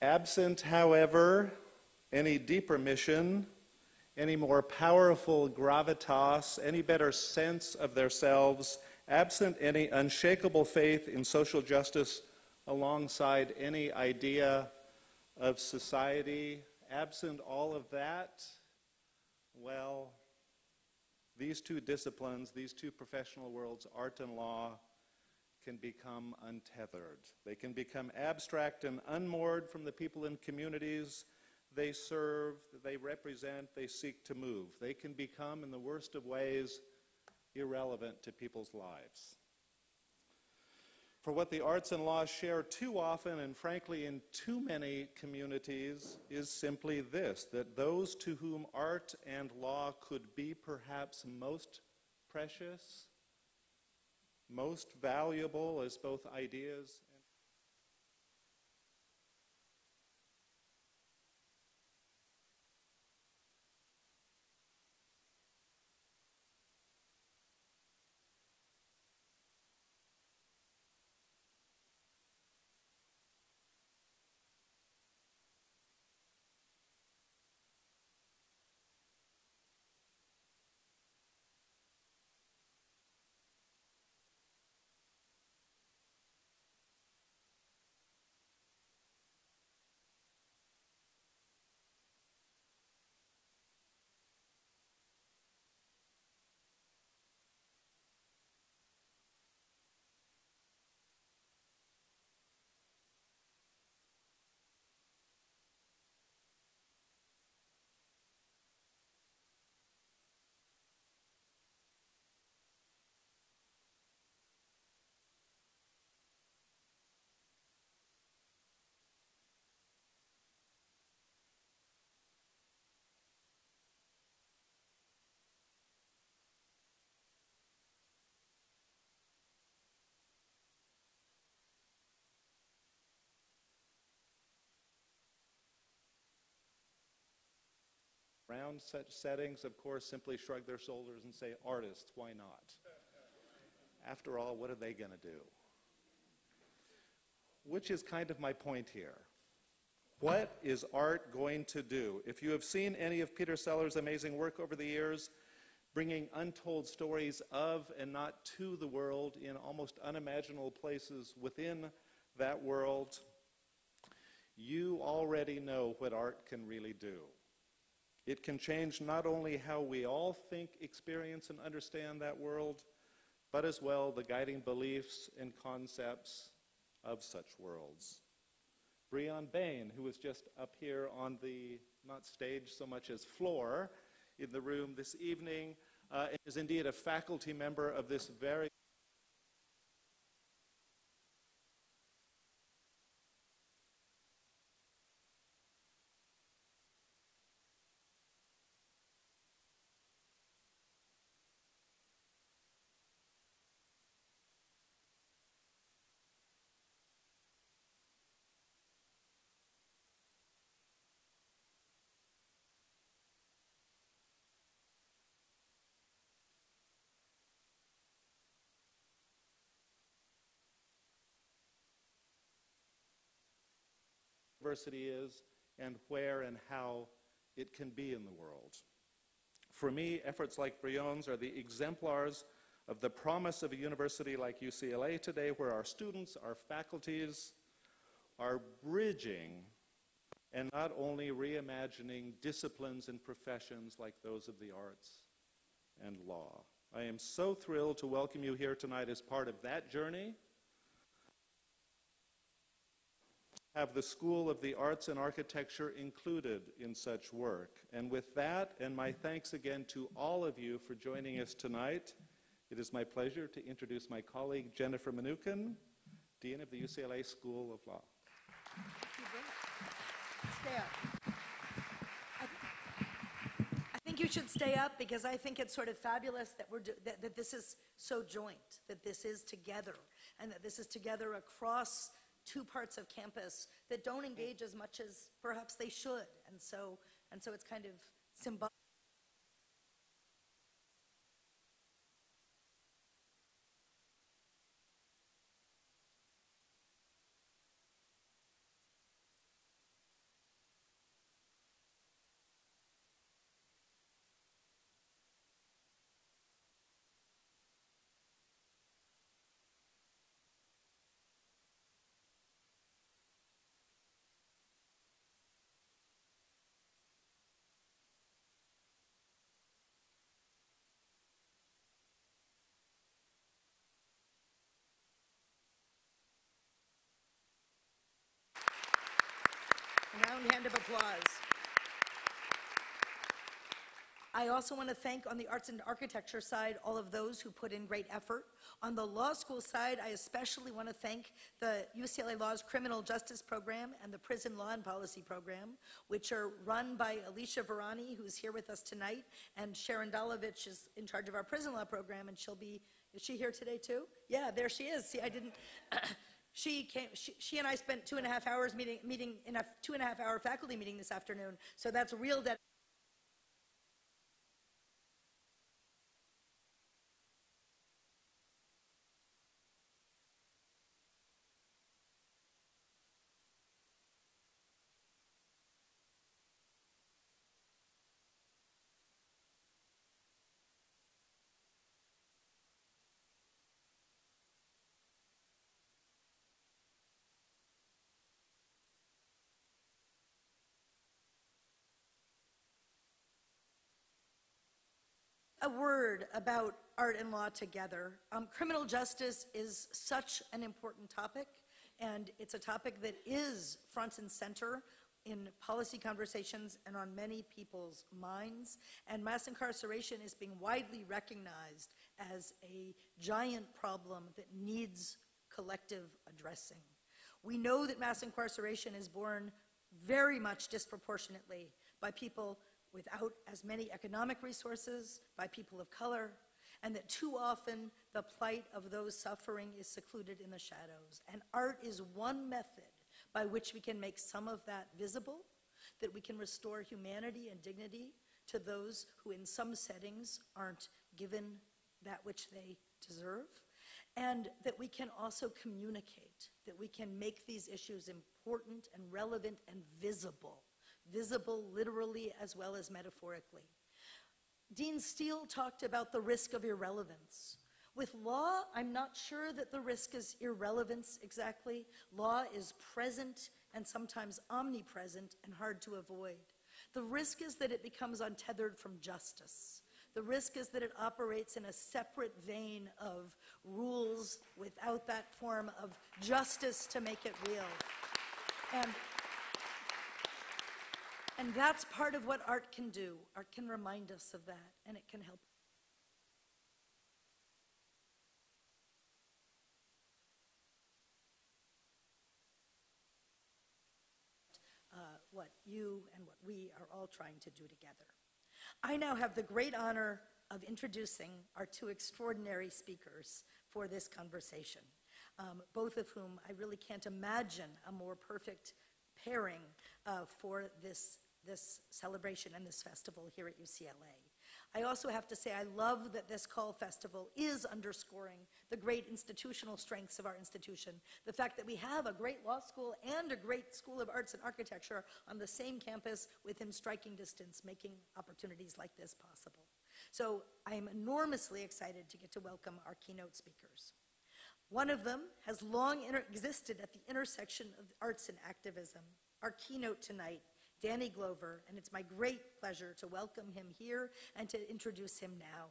Absent, however, any deeper mission, any more powerful gravitas, any better sense of themselves, absent any unshakable faith in social justice alongside any idea of society, absent all of that, well, these two disciplines, these two professional worlds, art and law, can become untethered. They can become abstract and unmoored from the people and communities they serve, they represent, they seek to move. They can become, in the worst of ways, irrelevant to people's lives. For what the arts and law share too often, and frankly in too many communities, is simply this, that those to whom art and law could be perhaps most precious, most valuable as both ideas around such settings, of course, simply shrug their shoulders and say, artists, why not? After all, what are they going to do? Which is kind of my point here. What is art going to do? If you have seen any of Peter Sellers' amazing work over the years, bringing untold stories of and not to the world in almost unimaginable places within that world, you already know what art can really do. It can change not only how we all think, experience, and understand that world, but as well the guiding beliefs and concepts of such worlds. Breon Bain, who was just up here on the, not stage so much as floor, in the room this evening, is indeed a faculty member of this very university is and where and how it can be in the world. For me, efforts like Breon's are the exemplars of the promise of a university like UCLA today, where our students, our faculties are bridging and not only reimagining disciplines and professions like those of the arts and law. I am so thrilled to welcome you here tonight as part of that journey. Have the School of the Arts and Architecture included in such work. And with that, and my thanks again to all of you for joining us tonight, it is my pleasure to introduce my colleague Jennifer Mnookin, Dean of the UCLA School of Law. Stay up. I think you should stay up because I think it's sort of fabulous that that this is so joint, that this is together, and that this is together across two parts of campus that don't engage as much as perhaps they should, and so it's kind of symbolic. Round of applause. I also want to thank, on the arts and architecture side, all of those who put in great effort. On the law school side, I especially want to thank the UCLA Law's Criminal Justice Program and the Prison Law and Policy Program, which are run by Alicia Varani, who's here with us tonight, and Sharon Dolovich is in charge of our prison law program, and is she here today too? Yeah, there she is. See, I didn't, she and I spent 2.5 hours meeting in a 2.5-hour faculty meeting this afternoon, so that's real dedication. A word about art and law together. Criminal justice is such an important topic, and it's a topic that is front and center in policy conversations and on many people's minds. And mass incarceration is being widely recognized as a giant problem that needs collective addressing. We know that mass incarceration is borne very much disproportionately by people without as many economic resources, by people of color, and that too often the plight of those suffering is secluded in the shadows. And art is one method by which we can make some of that visible, that we can restore humanity and dignity to those who in some settings aren't given that which they deserve, and that we can also communicate, that we can make these issues important and relevant and visible literally as well as metaphorically. Dean Steele talked about the risk of irrelevance. With law, I'm not sure that the risk is irrelevance exactly. Law is present and sometimes omnipresent and hard to avoid. The risk is that it becomes untethered from justice. The risk is that it operates in a separate vein of rules without that form of justice to make it real. And that's part of what art can do. Art can remind us of that, and it can help. What you and what we are all trying to do together. I now have the great honor of introducing our two extraordinary speakers for this conversation, both of whom I really can't imagine a more perfect pairing for this celebration and this festival here at UCLA. I also have to say I love that this Call Festival is underscoring the great institutional strengths of our institution, the fact that we have a great law school and a great School of Arts and Architecture on the same campus within striking distance, making opportunities like this possible. So I am enormously excited to get to welcome our keynote speakers. One of them has long existed at the intersection of arts and activism. Our keynote tonight, Danny Glover, and it's my great pleasure to welcome him here and to introduce him now.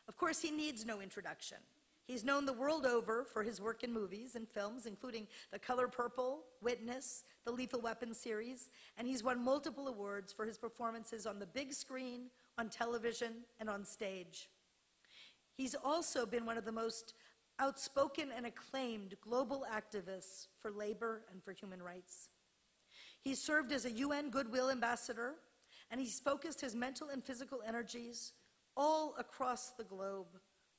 Of course, he needs no introduction. He's known the world over for his work in movies and films, including The Color Purple, Witness, the Lethal Weapon series, and he's won multiple awards for his performances on the big screen, on television, and on stage. He's also been one of the most outspoken and acclaimed global activists for labor and for human rights. He's served as a UN Goodwill Ambassador, and he's focused his mental and physical energies all across the globe,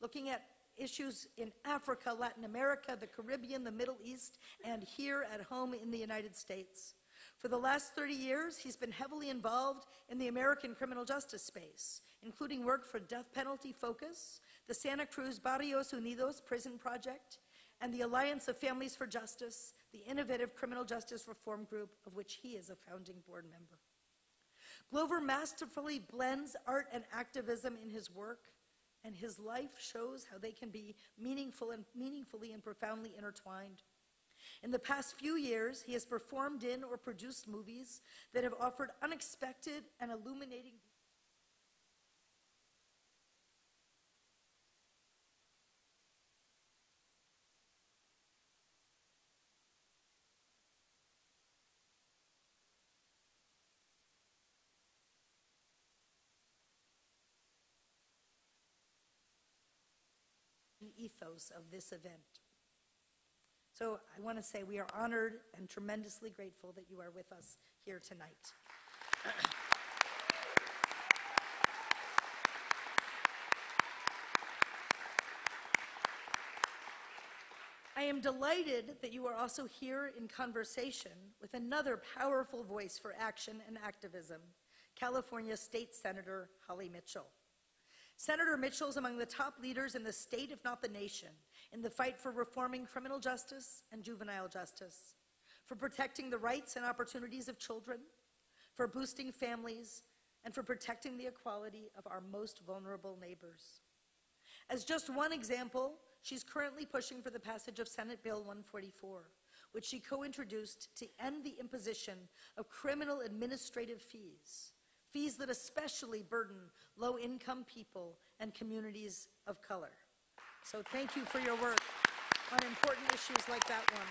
looking at issues in Africa, Latin America, the Caribbean, the Middle East, and here at home in the United States. For the last 30 years, he's been heavily involved in the American criminal justice space, including work for Death Penalty Focus, the Santa Cruz Barrios Unidos Prison Project, and the Alliance of Families for Justice, the innovative criminal justice reform group of which he is a founding board member. Glover masterfully blends art and activism in his work, and his life shows how they can be meaningfully and profoundly intertwined. In the past few years, he has performed in or produced movies that have offered unexpected and illuminating ethos of this event. So I want to say we are honored and tremendously grateful that you are with us here tonight. I am delighted that you are also here in conversation with another powerful voice for action and activism, California State Senator Holly Mitchell. Senator Mitchell is among the top leaders in the state, if not the nation, in the fight for reforming criminal justice and juvenile justice, for protecting the rights and opportunities of children, for boosting families, and for protecting the equality of our most vulnerable neighbors. As just one example, she's currently pushing for the passage of Senate Bill 144, which she co-introduced to end the imposition of criminal administrative fees, fees that especially burden low-income people and communities of color. So thank you for your work on important issues like that one.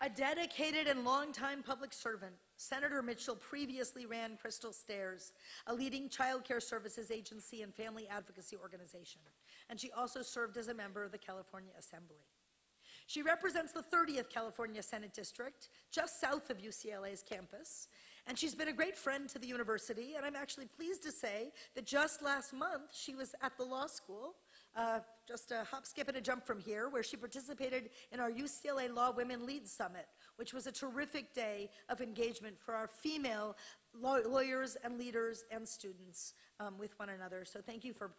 A dedicated and longtime public servant, Senator Mitchell previously ran Crystal Stairs, a leading child care services agency and family advocacy organization, and she also served as a member of the California Assembly. She represents the 30th California Senate District, just south of UCLA's campus, and she's been a great friend to the university, and I'm actually pleased to say that just last month she was at the law school, just a hop, skip, and a jump from here, where she participated in our UCLA Law Women Lead Summit, which was a terrific day of engagement for our female lawyers and leaders and students with one another. So thank you for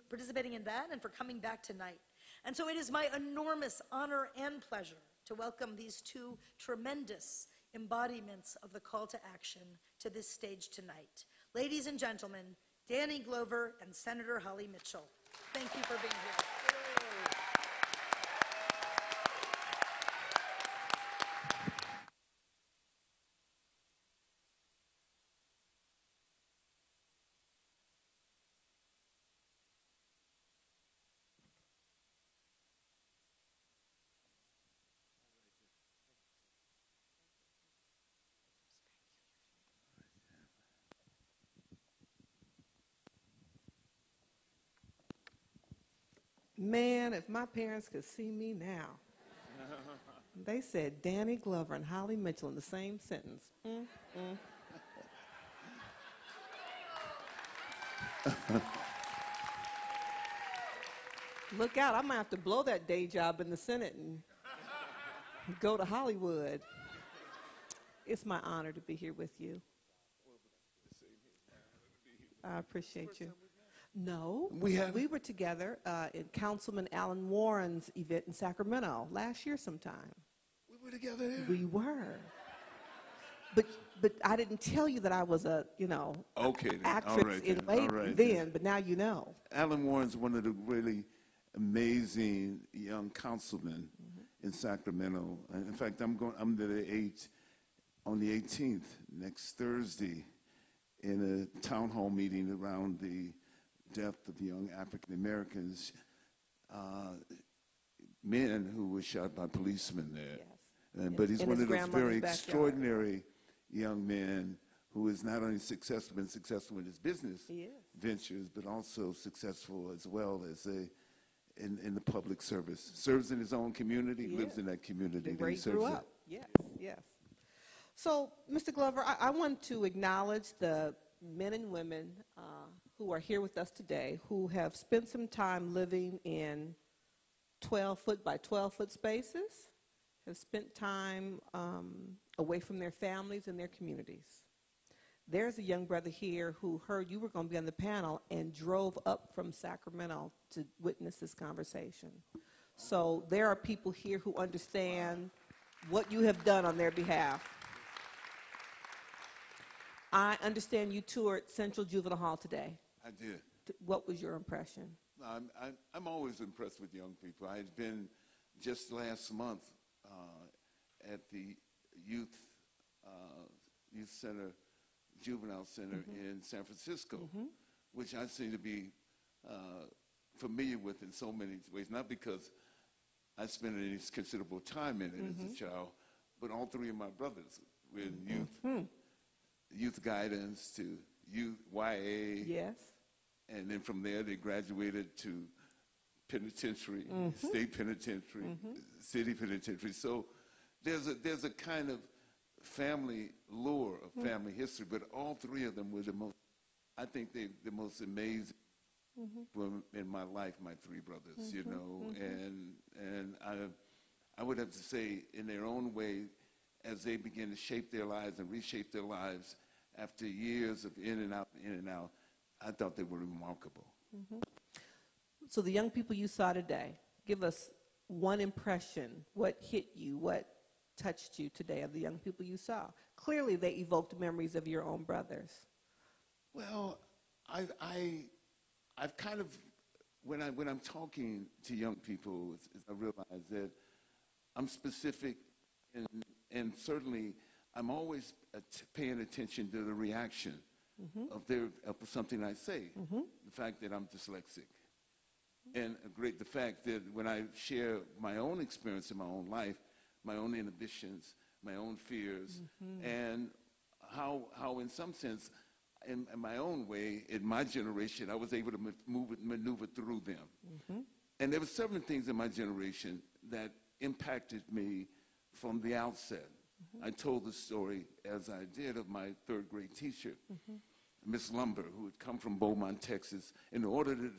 participating in that and for coming back tonight. And so it is my enormous honor and pleasure to welcome these two tremendous embodiments of the call to action to this stage tonight. Ladies and gentlemen, Danny Glover and Senator Holly Mitchell. Thank you for being here. Man, if my parents could see me now. They said Danny Glover and Holly Mitchell in the same sentence. Look out, I might have to blow that day job in the Senate and go to Hollywood. It's my honor to be here with you. I appreciate you. No, we were together in Councilman Alan Warren's event in Sacramento last year sometime. We were together there? We were. But I didn't tell you that I was a, actress in waiting then, but now you know. Alan Warren's one of the really amazing young councilmen in Sacramento. And in fact, I'm on the 18th, next Thursday, in a town hall meeting around the death of young African Americans, men who were shot by policemen there. Yes. But he's one of those very extraordinary young men who is not only been successful in his business ventures, but also successful as well as in the public service. Serves in his own community, lives in that community. Where he grew up. Yes, yes. So, Mr. Glover, I want to acknowledge the men and women who are here with us today who have spent some time living in 12-foot by 12-foot spaces, have spent time away from their families and their communities. There's a young brother here who heard you were going to be on the panel and drove up from Sacramento to witness this conversation. So there are people here who understand what you have done on their behalf. I understand you toured Central Juvenile Hall today. I did. What was your impression? I'm always impressed with young people. I had been just last month at the Youth Center, Juvenile Center in San Francisco, which I seem to be familiar with in so many ways, not because I spent any considerable time in it as a child, but all three of my brothers were in youth guidance to youth YA. Yes. and then from there they graduated to penitentiary, state penitentiary, city penitentiary. So there's a kind of family lore of family history, but all three of them were the most, I think they the most amazing women in my life, my three brothers, you know, and I would have to say in their own way, as they begin to shape their lives and reshape their lives after years of in and out, I thought they were remarkable. So the young people you saw today, give us one impression. What hit you? What touched you today of the young people you saw? Clearly, they evoked memories of your own brothers. Well, I've kind of, when I'm talking to young people, I realize that I'm specific, and certainly I'm always paying attention to the reaction of something I say. The fact that I'm dyslexic, and the fact that when I share my own experience in my own life, my own inhibitions, my own fears, and how in some sense, in my own way, in my generation, I was able to maneuver through them. And there were several things in my generation that impacted me from the outset. I told the story, as I did, of my third grade teacher, Miss Lumber, who had come from Beaumont, Texas. In order to,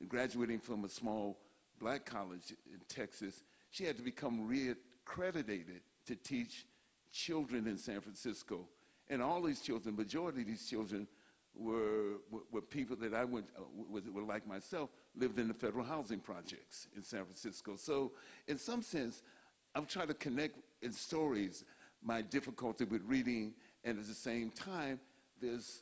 graduating from a small black college in Texas, she had to become reaccredited to teach children in San Francisco. And all these children, majority of these children were people that I were like myself, lived in the federal housing projects in San Francisco. So in some sense, I'm trying to connect in stories my difficulty with reading, and at the same time, this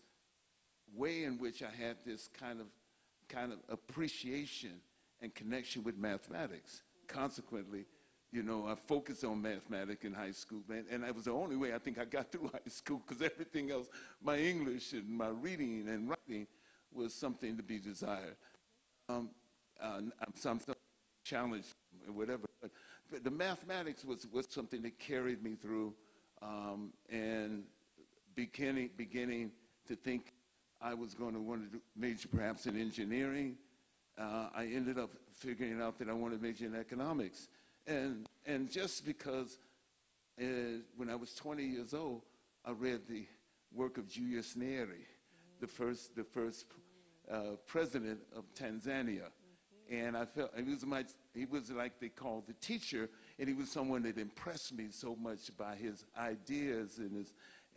way in which I had this kind of appreciation and connection with mathematics. Consequently, you know, I focused on mathematics in high school, and that was the only way I think I got through high school, because everything else, my English and my reading and writing, was something to be desired. Some challenge, whatever. But the mathematics was something that carried me through, and beginning to think I was going to want to major perhaps in engineering. I ended up figuring out that I wanted to major in economics. And just because when I was 20 years old, I read the work of Julius Nyerere, the first president of Tanzania. And I felt he was like they called the teacher, and he was someone that impressed me so much by his ideas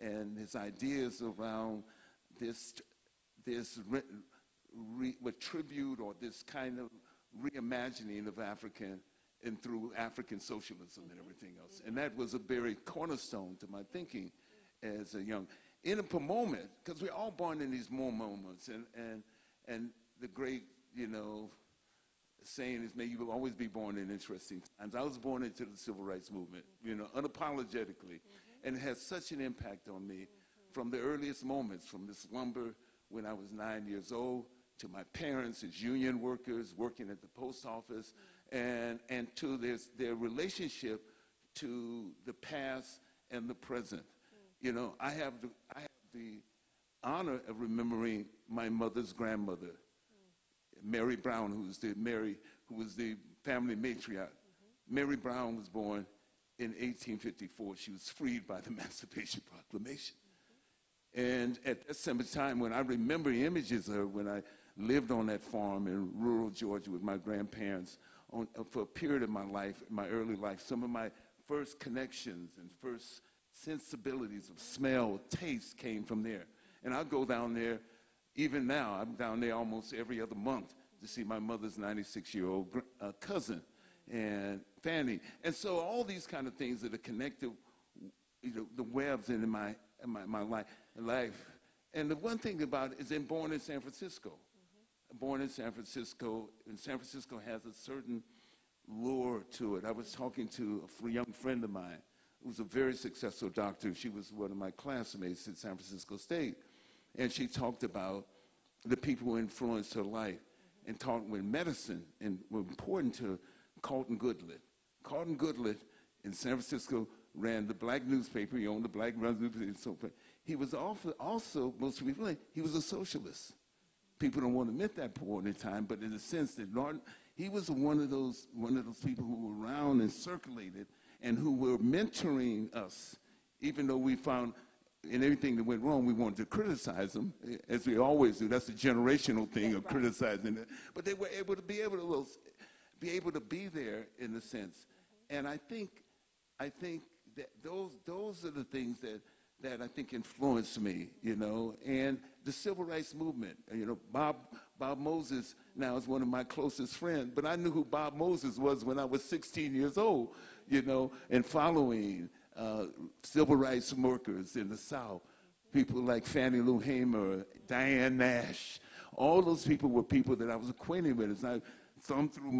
and his ideas around this tribute, or this kind of reimagining of African, and through African socialism and everything else. And that was a very cornerstone to my thinking as a young, in a moment, because we're all born in these moments, and the great, you know, saying is, may you always be born in interesting times. I was born into the civil rights movement, you know, unapologetically, and it has such an impact on me from the earliest moments, from Miss Lumber when I was 9 years old, to my parents as union workers working at the post office, and to their relationship to the past and the present. You know, I have the honor of remembering my mother's grandmother, Mary Brown, who was the family matriarch. Mary Brown was born in 1854. She was freed by the Emancipation Proclamation. And at that same time, when I remember images of her, when I lived on that farm in rural Georgia with my grandparents for a period of my life, my early life, some of my first connections and first sensibilities of smell, taste came from there. And I go down there, even now, I'm down there almost every other month to see my mother's 96-year-old cousin, and Fanny. And so all these kind of things that are connected, you know, the webs in my life. And the one thing about it is I'm born in San Francisco. Born in San Francisco, and San Francisco has a certain lure to it. I was talking to a young friend of mine who was a very successful doctor. She was one of my classmates at San Francisco State. And she talked about the people who influenced her life, and talked with medicine and were important to Carlton Goodlett. Carlton Goodlett in San Francisco ran the black newspaper. He owned the black newspaper. He was also, most people, he was a socialist. people don't want to admit that point in time, but in the sense that Norton, he was one of those people who were around and circulated and who were mentoring us, even though we found in everything that went wrong, we wanted to criticize them, as we always do. That's the generational thing of criticizing it. But they were able to be able to be there in a sense. And I think that those are the things that I think influenced me, you know, and the civil rights movement. You know, Bob Moses now is one of my closest friends, but I knew who Bob Moses was when I was 16 years old, you know, and following civil rights workers in the South, people like Fannie Lou Hamer, Diane Nash. All those people were people that I was acquainted with. As I thumbed through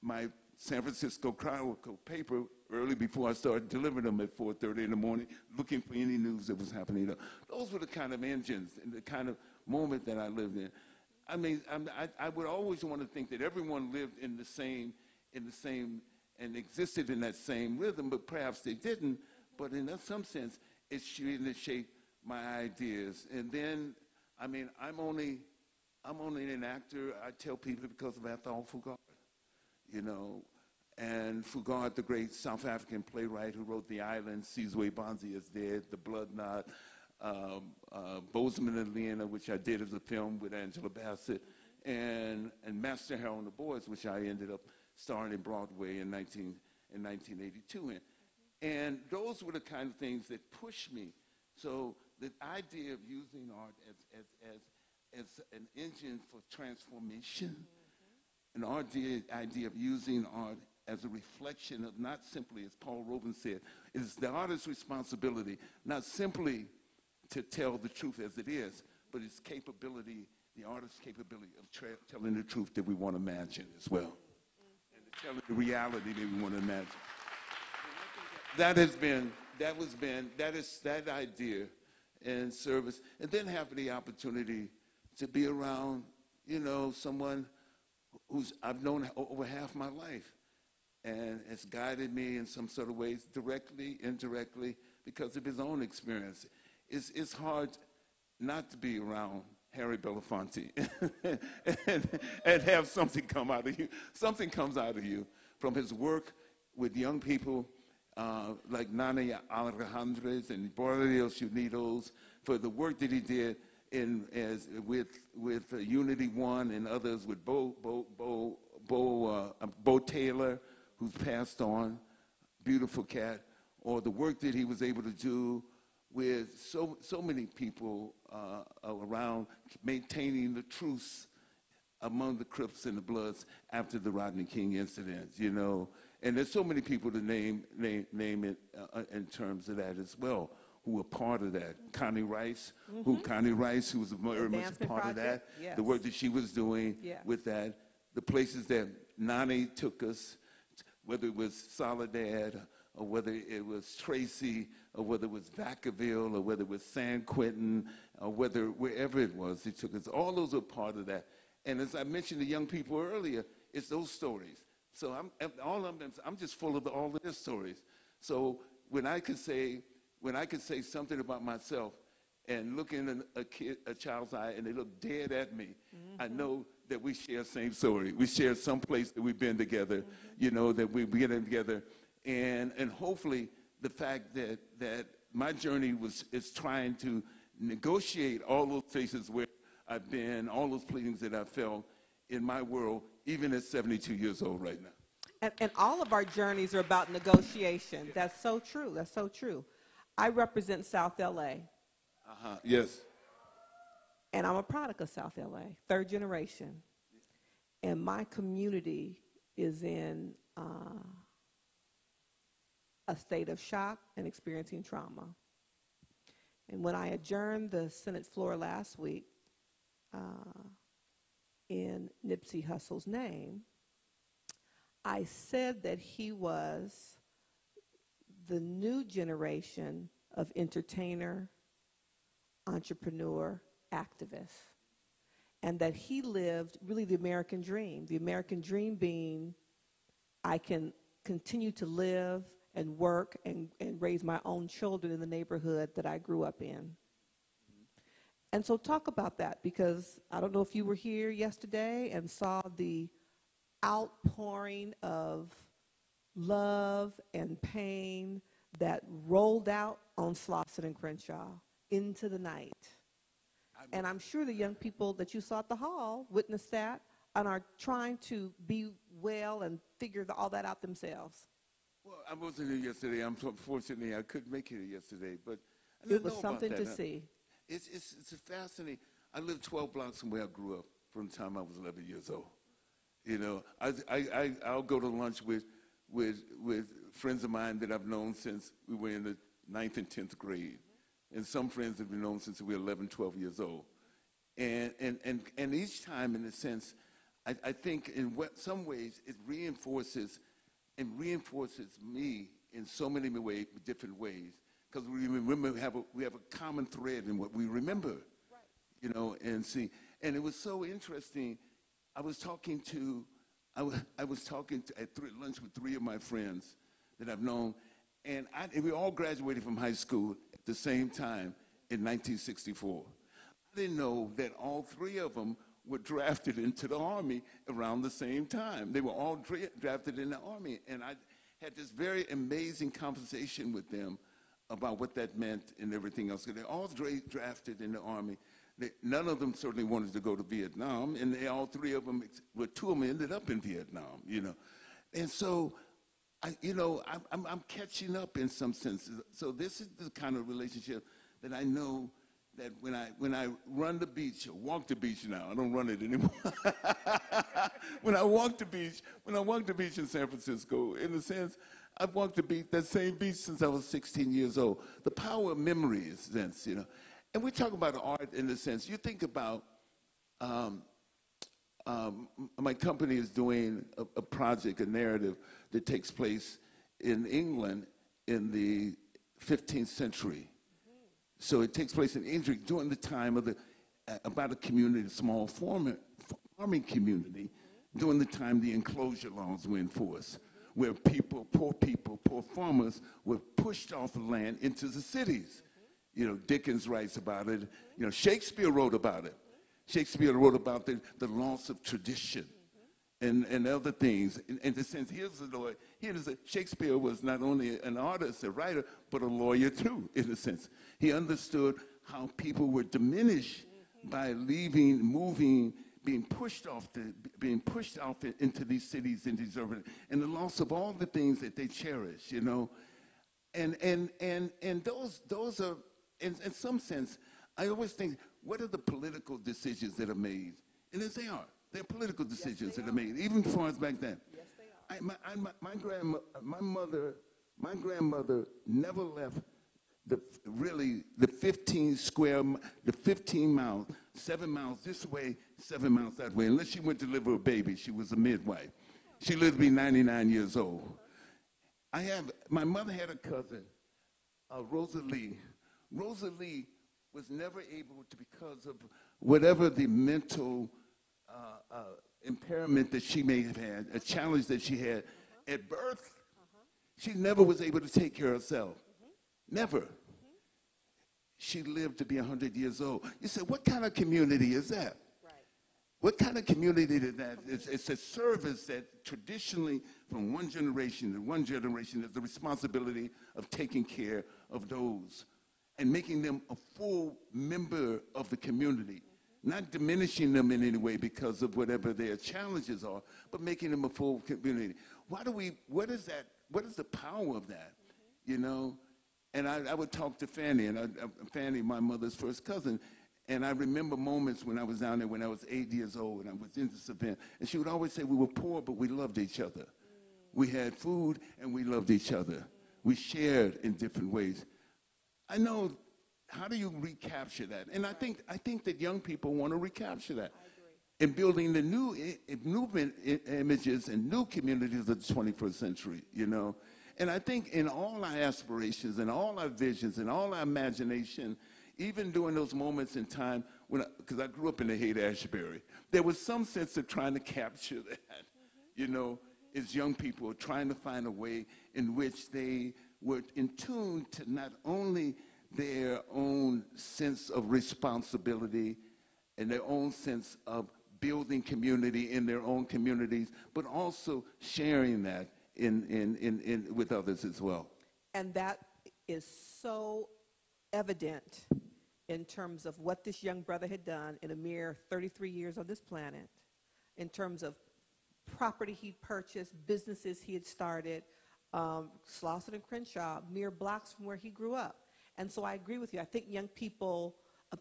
my San Francisco Chronicle paper early before I started delivering them at 4:30 in the morning, looking for any news that was happening. Those were the kind of engines and the kind of moment that I lived in. I mean, I would always want to think that everyone lived in the same, and existed in that same rhythm, but perhaps they didn't. But in some sense, it's shaped my ideas. And then, I mean, I'm only an actor, I tell people, because of Athol Fugard, you know. And Fugard, the great South African playwright who wrote The Island, Sizwe Banzi is Dead, The Blood Knot, Bozeman and Leona, which I did as a film with Angela Bassett, and Master Harold and the Boys, which I ended up starring in Broadway in 1982 in. And those were the kind of things that pushed me. So the idea of using art as an engine for transformation, an idea of using art as a reflection of, not simply, as Paul Robin said, it is the artist's responsibility, not simply to tell the truth as it is, but its capability, the artist's capability of telling the truth that we want to imagine as well. And to tell the reality that we want to imagine. That is that idea and service. And then have the opportunity to be around, you know, someone I've known over half my life, and has guided me in some sort of ways, directly, indirectly, because of his own experience. It's hard not to be around Harry Belafonte and have something come out of you. Something comes out of you from his work with young people like Nana Alejandres and Borrellos Unidos, for the work that he did with Unity One and others, with Bo Taylor, who's passed on, beautiful cat, or the work that he was able to do with so many people around, maintaining the truce among the Crips and the Bloods after the Rodney King incident, you know. And there's so many people to name it in terms of that as well, who were part of that. Connie Rice, Connie Rice, who was very much a part of that. Yes. The work that she was doing with that. The places that Nani took us, whether it was Soledad, or whether it was Tracy, or whether it was Vacaville, or whether it was San Quentin, or wherever it was, he took us. All those are part of that. And as I mentioned to young people earlier, it's those stories. So I'm just full of all of their stories. So when I could say something about myself and look in a child's eye and they look dead at me, I know that we share the same story. We share some place that we've been together, you know, that we're getting together. And hopefully the fact that my journey is trying to negotiate all those places where I've been, all those pleadings that I felt in my world, even at 72 years old right now. And all of our journeys are about negotiation. That's so true. That's so true. I represent South LA. Yes. And I'm a product of South LA, third generation. And my community is in a state of shock and experiencing trauma. And when I adjourned the Senate floor last week in Nipsey Hussle's name, I said that he was the new generation of entertainer, entrepreneur, activist, and that he lived really the American dream being I can continue to live and work and raise my own children in the neighborhood that I grew up in. And so talk about that, because I don't know if you were here yesterday and saw the outpouring of love and pain that rolled out on Slauson and Crenshaw into the night. And I'm sure the young people that you saw at the hall witnessed that and are trying to be well and figure all that out themselves. Well, I wasn't here yesterday. Unfortunately, I couldn't make it here yesterday, but It was something to see. It's fascinating. I lived 12 blocks from where I grew up from the time I was 11 years old. You know, I'll go to lunch with friends of mine that I've known since we were in the 9th and 10th grade. And some friends have been known since we were 11, 12 years old. And each time, in a sense, I think in some ways it reinforces me in so many different ways. Because we remember, we have a common thread in what we remember. Right. You know, and see, and it was so interesting. I was talking at lunch with 3 of my friends that I've known, and we all graduated from high school at the same time in 1964. I didn't know that all 3 of them were drafted into the Army around the same time. They were all drafted in the Army, and I had this very amazing conversation with them about what that meant and everything else. They all drafted in the Army. None of them certainly wanted to go to Vietnam, and all 3 of them, 2 of them ended up in Vietnam, you know. And so, I'm catching up in some sense. So this is the kind of relationship that I know that when I run the beach, or walk the beach now, I don't run it anymore. when I walk the beach in San Francisco, in a sense, I've walked that same beach since I was 16 years old. The power of memory, in a sense, you know. And we talk about art in the sense, you think about, my company is doing a project, a narrative that takes place in England in the 15th century. So it takes place in England during the time of about a community, a small farming community, during the time the enclosure laws were in force, where poor farmers were pushed off the land into the cities. You know, Dickens writes about it. You know, Shakespeare wrote about it. Shakespeare wrote about the loss of tradition and other things. In the sense, Shakespeare was not only an artist, a writer, but a lawyer too, in a sense. He understood how people were diminished by leaving, moving, being pushed off into these cities and these urban, and the loss of all the things that they cherish, you know. And those are, in some sense, I always think, what are the political decisions that are made? And as they are, they're political decisions that are made, even as far as back then. Yes, they are. My grandmother never left the 15 miles, 7 miles this way, 7 miles that way, unless she went to deliver a baby. She was a midwife. She lived to be 99 years old. My mother had a cousin, Rosalie. Rosalie was never able to, because of whatever the mental impairment that she may have had, a challenge that she had at birth, she never was able to take care of herself. Never. She lived to be 100 years old. You said, what kind of community is that? Right. What kind of community is that? It's a service that traditionally, from one generation to one generation, is the responsibility of taking care of those and making them a full member of the community. Not diminishing them in any way because of whatever their challenges are, but making them a full community. What is the power of that, you know? And I would talk to Fanny, and Fanny, my mother's first cousin, and I remember moments when I was down there when I was 8 years old and I was in this event, and she would always say we were poor, but we loved each other. We had food and we loved each other. We shared in different ways. I know, how do you recapture that? And I think that young people want to recapture that. In building the new movement images and new communities of the 21st century, you know. And I think in all our aspirations and all our visions and all our imagination, even during those moments in time, because I grew up in the Haight-Ashbury, there was some sense of trying to capture that, you know, as young people trying to find a way in which they were in tune to not only their own sense of responsibility and their own sense of building community in their own communities, but also sharing that with others as well. And that is so evident in terms of what this young brother had done in a mere 33 years on this planet, in terms of property he purchased, businesses he had started, Slauson and Crenshaw, mere blocks from where he grew up. And so I agree with you. I think young people,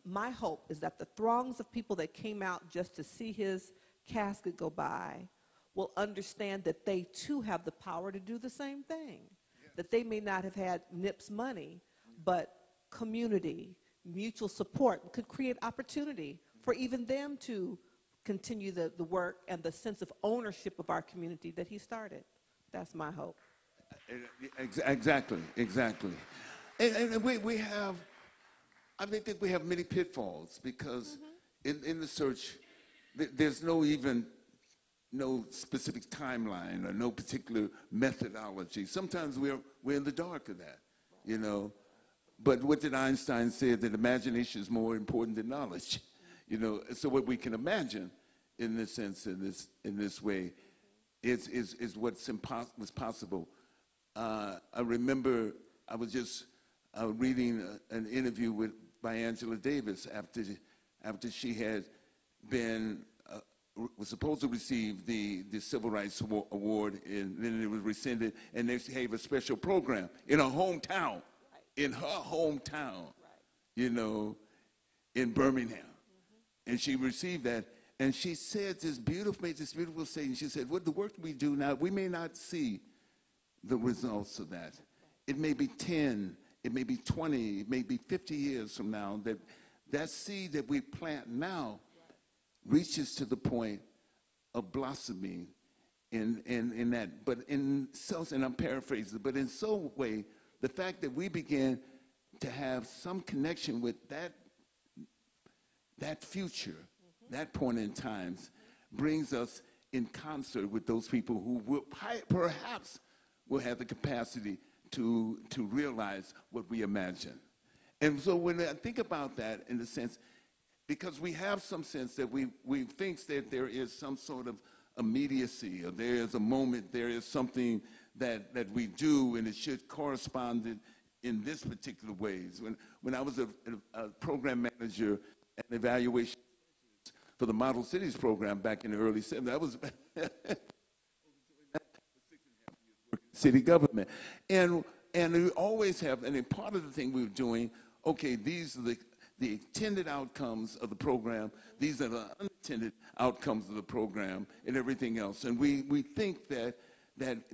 my hope is that the throngs of people that came out just to see his casket go by will understand that they too have the power to do the same thing. That they may not have had NIPS money, but community, mutual support could create opportunity for even them to continue the work and the sense of ownership of our community that he started. That's my hope. Exactly. And we have, I think we have many pitfalls because in the search, there's no specific timeline or no particular methodology. Sometimes we're in the dark of that, you know. But what did Einstein say? That imagination is more important than knowledge, you know. So what we can imagine, in this sense, in this way, is what's possible. I remember I was just reading an interview by Angela Davis after she had was supposed to receive the Civil Rights Award, and then it was rescinded, and they gave a special program in her hometown, you know, in Birmingham. And she received that, and she said made this beautiful statement. She said, "What the work we do now, we may not see the results of that. It may be 10, it may be 20, it may be 50 years from now, that seed that we plant now reaches to the point of blossoming in that." But and I'm paraphrasing, but in some way, the fact that we begin to have some connection with that future, that point in time, brings us in concert with those people who will perhaps will have the capacity to realize what we imagine. And so when I think about that, in the sense, because we have some sense that we think that there is some sort of immediacy, or there is a moment, there is something that we do, and it should correspond in this particular ways. When I was a program manager and evaluation for the Model Cities program back in the early 70s, I was city government. And we always have, and part of the thing we were doing, okay, these are the intended outcomes of the program, these are the unintended outcomes of the program, and everything else. And we think that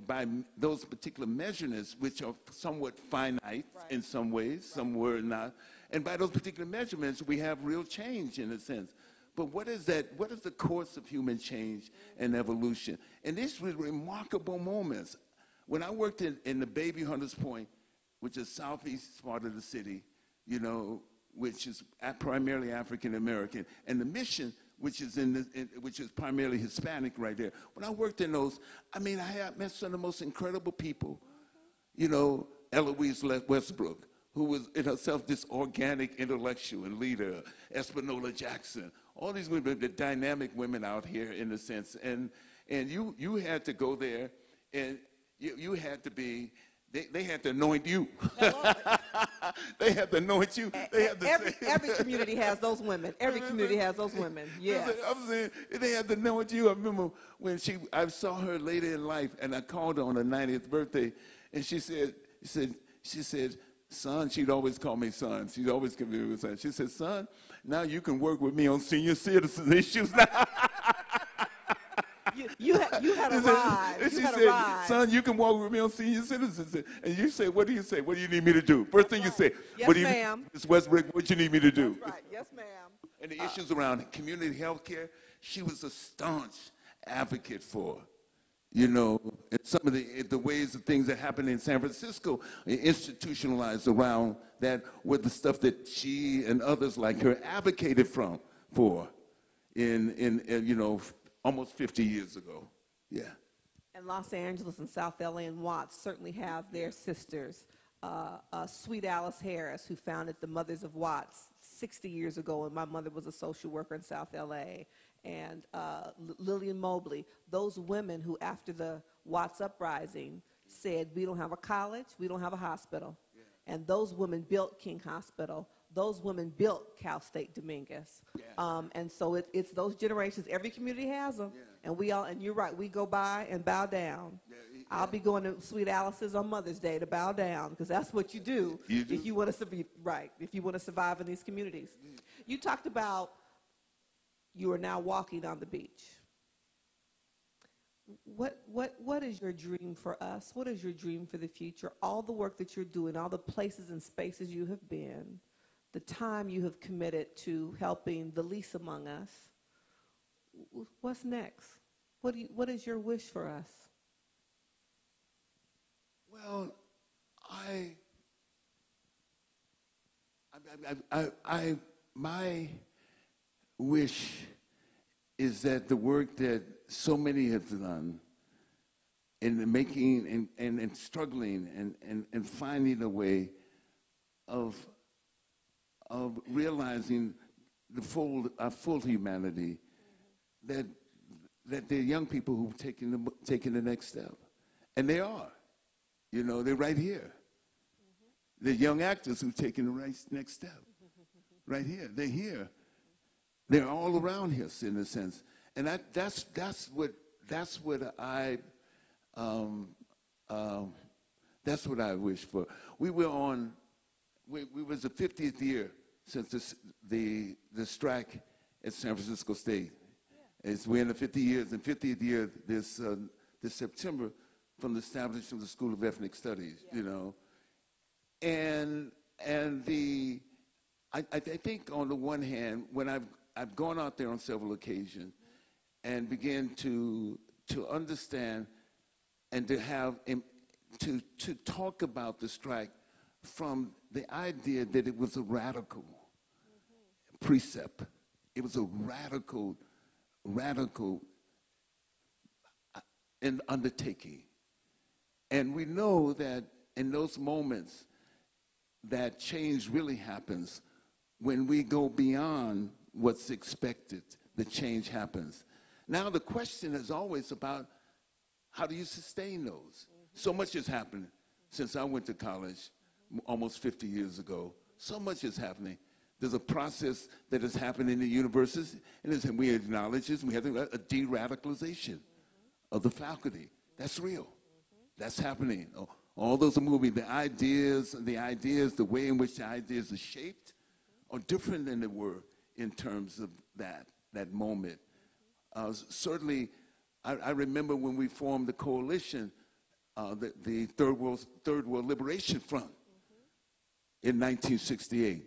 by those particular measurements, which are somewhat finite in some ways, some were not, and by those particular measurements, we have real change in a sense. But what is that? What is the course of human change and evolution? And these were remarkable moments. When I worked in the Baby Hunters Point, which is southeast part of the city, you know, which is primarily African American, and the mission, which is which is primarily Hispanic right there. When I worked in those, I mean, I met some of the most incredible people. You know, Eloise Westbrook, who was in herself this organic intellectual and leader, Espanola Jackson, all these women, the dynamic women out here in a sense. And you had to go there, and you had to be, they had to anoint you. They had to anoint you. They had to every community has those women. Every community has those women. Yes. I'm saying they had to anoint you. I remember when I saw her later in life, and I called her on her 90th birthday, and she said, son, she'd always call me son. She'd always give me a son. She said, son, now you can work with me on senior citizen issues now. You had a ride. She said, son, you can walk with me on senior citizens. And you say, what do you say? What do you need me to do? First thing you say, yes, what do you ma'am. Ms. Westbrook, what you need me to do? That's right. Yes, ma'am. And the issues around community health care, she was a staunch advocate for. You know, and some of the ways of things that happen in San Francisco institutionalized around that were the stuff that she and others like her advocated for in you know, almost 50 years ago. Yeah. And Los Angeles and South LA and Watts certainly have their sisters Sweet Alice Harris, who founded the Mothers of Watts 60 years ago, and my mother was a social worker in South LA, and Lillian Mobley, those women who, after the Watts uprising, said, we don't have a college, we don't have a hospital. Yeah. And those women built King Hospital. Those women built Cal State Dominguez. Yeah. And so it's those generations. Every community has them. Yeah. And we all, and you're right, we go by and bow down. Yeah. I'll be going to Sweet Alice's on Mother's Day to bow down, because that's what you do, if you want to survive. Right, if you want to survive in these communities. You talked about you are now walking on the beach. What is your dream for us? What is your dream for the future? All the work that you're doing, all the places and spaces you have been, the time you have committed to helping the least among us. What's next? What is your wish for us? Well, my wish is that the work that so many have done in making and struggling and finding a way of realizing our full humanity, that there are young people who've taken the next step, and they are. You know, they're right here. They're young actors who've taken the next step. Right here. They're here. They're all around here, in a sense. And that's what I wish for. We was the 50th year since the strike at San Francisco State. Yeah. We're in the 50 years, and 50th year this September, from the establishment of the School of Ethnic Studies, yeah. You know. And I think on the one hand, when I've gone out there on several occasions and began to understand and to talk about the strike from the idea that it was a radical precept. It was a radical undertaking. And we know that in those moments that change really happens when we go beyond what's expected. The change happens. Now the question is always about how do you sustain those? So much has happened since I went to college almost 50 years ago. So much is happening. There's a process that has happened in the universities, and we acknowledge this. We have a de-radicalization of the faculty. That's real. That's happening. All those are moving. The ideas, the way in which the ideas are shaped are different than they were in terms of that moment. Certainly, I remember when we formed the coalition, the Third World Liberation Front in 1968.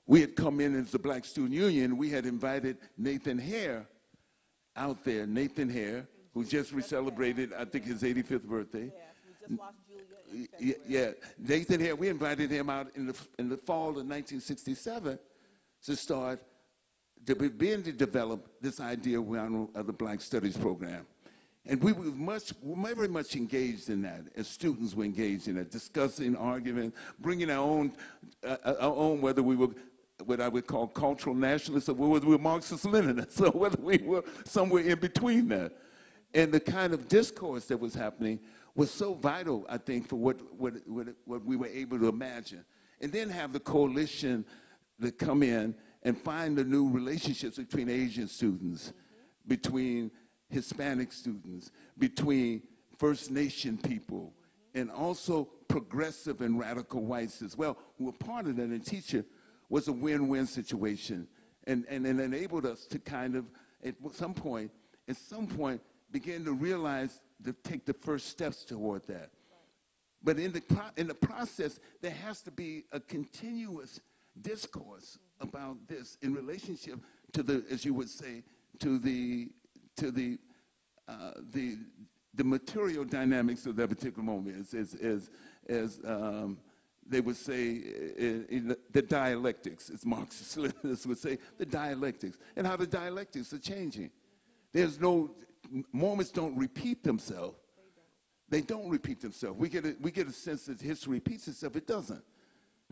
We had come in as the Black Student Union. We had invited Nathan Hare out there. Nathan Hare, who just celebrated, I think, his 85th birthday. Yeah, we just lost Julia. Yeah, Nathan Hare, we invited him out in the fall of 1967 to begin to develop this idea of the Black Studies program. And we were very much engaged in that, as students were engaged in it, discussing, arguing, bringing our own, whether we were what I would call cultural nationalists or whether we were Marxist-Leninists, or whether we were somewhere in between that. And the kind of discourse that was happening was so vital, I think, for what we were able to imagine. And then have the coalition that come in and find the new relationships between Asian students, between Hispanic students, between First Nation people, and also progressive and radical whites as well, who were part of that. And teacher was a win-win situation, and enabled us to kind of, at some point, begin to realize, to take the first steps toward that. But in the process, there has to be a continuous discourse about this in relationship to the, as you would say, to the material dynamics of that particular moment, as they would say, in the dialectics, as Marxists would say, the dialectics, and how the dialectics are changing. There's no, moments don't repeat themselves. They don't repeat themselves. We get a sense that history repeats itself. It doesn't.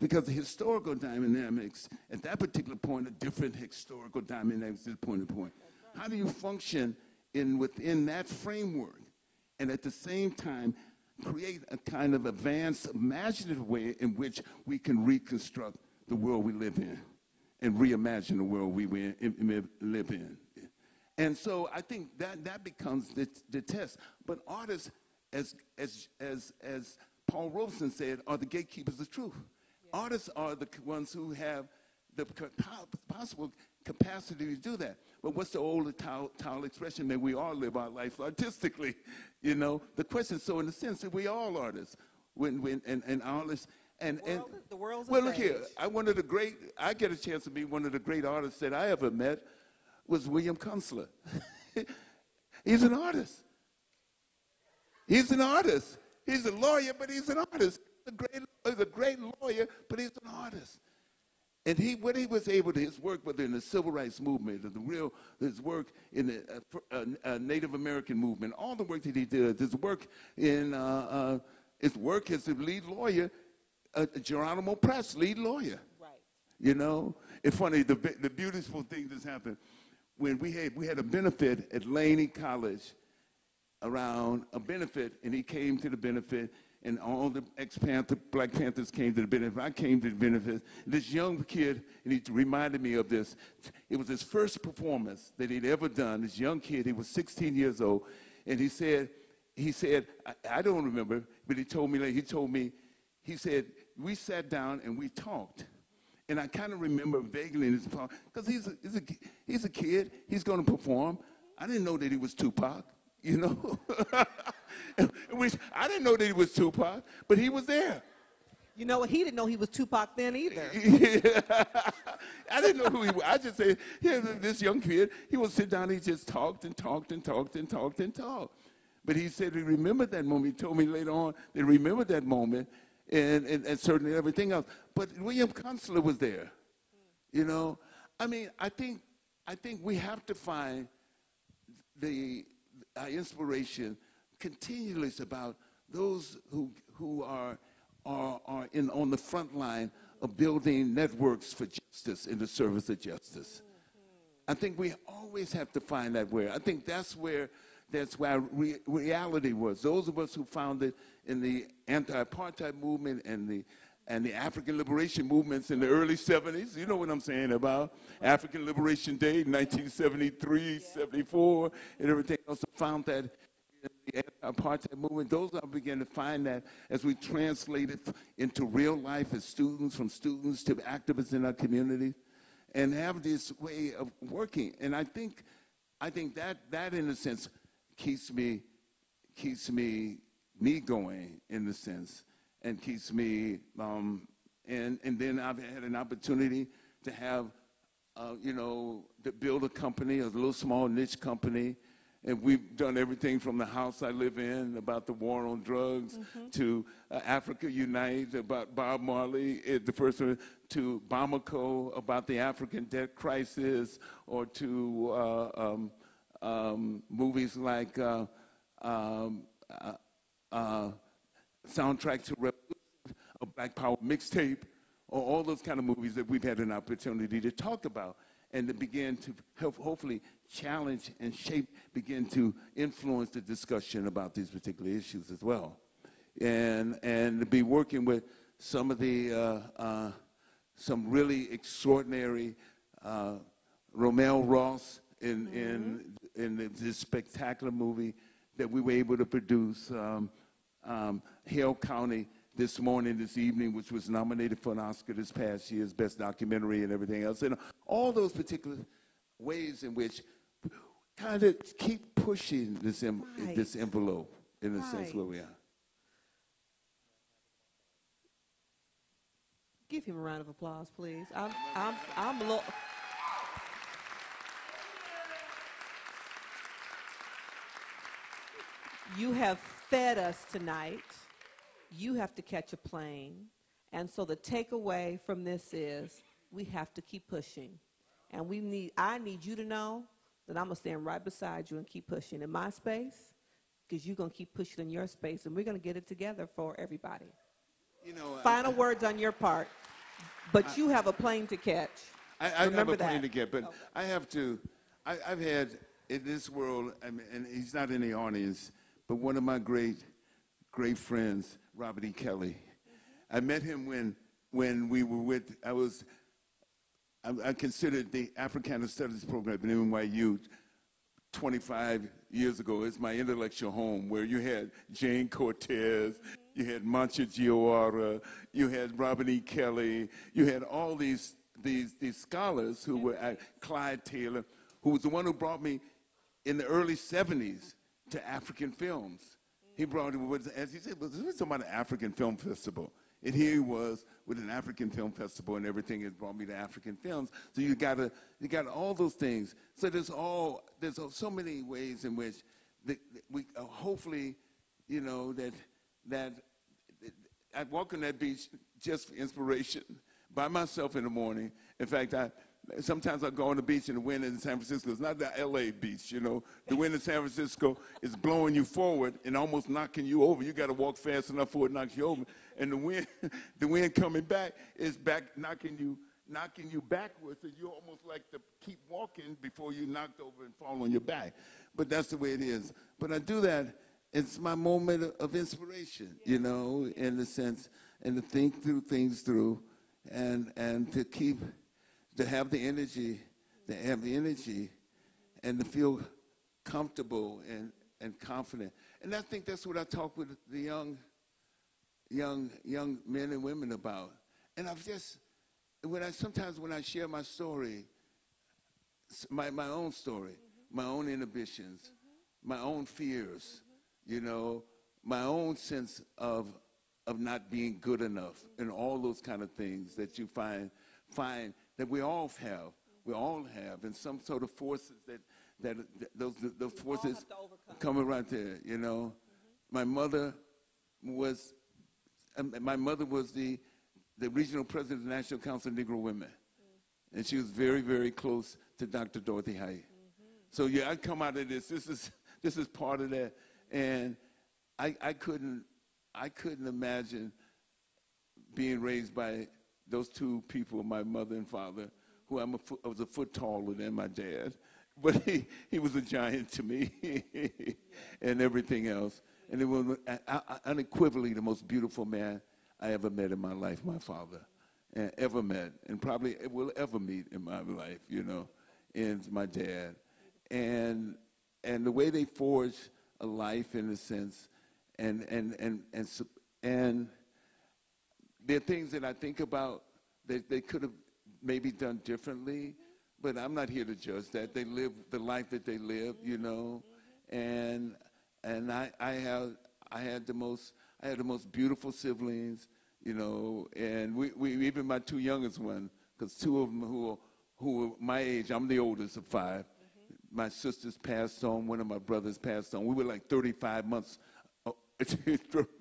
Because the historical dynamics at that particular point are different historical dynamics at point to point. Right. How do you function within that framework and at the same time create a kind of advanced, imaginative way in which we can reconstruct the world we live in and reimagine the world we live in? And so I think that becomes the test. But artists, as Paul Robeson said, are the gatekeepers of truth. Yeah. Artists are the ones who have the possible capacity to do that. But what's the old Tao expression that we all live our life artistically? You know, the question. So in a sense, that we all artists, and artists, and the world's well, look here. I get a chance to be one of the great artists that I ever met was William Kunstler. He's an artist. He's an artist. He's a lawyer, but he's an artist. He's a great lawyer, but he's an artist. And what he was able to, his work, whether in the civil rights movement or his work in the Native American movement, all the work that he did, his work as a lead lawyer, Geronimo Press, lead lawyer. Right. You know, it's funny. The beautiful thing that's happened when we had a benefit at Laney College around a benefit, and he came to the benefit. And all the Black Panthers came to the benefit. I came to the benefit. This young kid, and he reminded me of this. It was his first performance that he'd ever done. This young kid, he was 16 years old, and he said, I don't remember, but he told me, he said, we sat down and we talked. And I kind of remember vaguely in his talk, because he's a kid, he's going to perform. I didn't know that he was Tupac, you know. I didn't know that he was Tupac, but he was there. You know what? He didn't know he was Tupac then either. Yeah. I didn't know who he was. I just said, yeah, this young kid, he would sit down, he just talked and talked and talked and talked and talked. But he said he remembered that moment. He told me later on that he remembered that moment and certainly everything else. But William Kunstler was there. You know? I mean, I think we have to find our inspiration continually about those who are on the front line of building networks for justice in the service of justice. I think we always have to find that way. I think that's where reality was. Those of us who found it in the anti-apartheid movement and the African liberation movements in the early 70s, you know what I'm saying about African Liberation Day, 1973, 74, and everything else, found that the anti-apartheid movement, those I began to find that as we translate it into real life as students, from students to activists in our community, and have this way of working. And I think that in a sense keeps me going in a sense, and keeps me and then I've had an opportunity to have to build a company, a little small niche company. And we've done everything from the house I live in, about the war on drugs, to Africa Unite, about Bob Marley, the first one, to Bamako, about the African debt crisis, or to movies like Soundtrack to Revolution, a Black Power mixtape, or all those kind of movies that we've had an opportunity to talk about, and to begin to help, hopefully challenge and begin to influence the discussion about these particular issues as well. And to be working with some of the, some really extraordinary, Romel Ross in this spectacular movie that we were able to produce, Hale County, this evening, which was nominated for an Oscar this past year's Best Documentary and everything else. And all those particular ways in which kind of keep pushing this envelope in a sense where we are. Give him a round of applause, please. You have fed us tonight. You have to catch a plane. And so the takeaway from this is we have to keep pushing. And I need you to know that I'm going to stand right beside you and keep pushing. In my space, because you're going to keep pushing in your space, and we're going to get it together for everybody. You know, Final words on your part, but you have a plane to catch. I have Remember a plane that. to get, but Okay. I have to. I've had in this world, I mean, and he's not in the audience, but one of my great friends, Robert E. Kelly. I met him when we were with. I considered the Africana Studies program at NYU 25 years ago. It's my intellectual home, where you had Jane Cortez, you had Mancha Giora, you had Robert E. Kelly, you had all these scholars who were at Clyde Taylor, who was the one who brought me in the early 70s to African films. He brought me, as he said, this was about an African film festival. And here he was with an African film festival and everything that brought me to African films. So you got all those things. So there's so many ways in which we hopefully, you know, that I walk on that beach just for inspiration by myself in the morning. In fact, sometimes I go on the beach and the wind in San Francisco, it's not the LA beach, you know. The wind in San Francisco is blowing you forward and almost knocking you over. You got to walk fast enough for it to knock you over. And the wind coming back is knocking you backwards, and you almost like to keep walking before you knocked over and fall on your back. But that's the way it is. But I do that, it's my moment of inspiration, you know, in the sense, and to think through things through, and to have the energy, and to feel comfortable and confident. And I think that's what I talk with the young men and women about. And sometimes when I share my story, my own story, my own inhibitions, my own fears, you know, my own sense of not being good enough, and all those kind of things that you find that we all have, and some sort of forces that those forces come right there, you know. My mother was the regional president of the National Council of Negro Women, and she was very, very close to Dr. Dorothy Height. So yeah, I come out of this. This is part of that, and I couldn't imagine being raised by those two people, my mother and father, who I was a foot taller than my dad, but he was a giant to me, and everything else. And it was unequivocally the most beautiful man I ever met in my life, my father, and ever met, and probably will ever meet in my life, you know, is my dad. And the way they forged a life, in a sense, and there are things that I think about that they could have maybe done differently, but I'm not here to judge that. They lived the life that they lived, you know, and I had the most beautiful siblings, you know, and we even my two youngest ones, because two of them who were my age, I'm the oldest of five. My sisters passed on, one of my brothers passed on. We were like 35 months.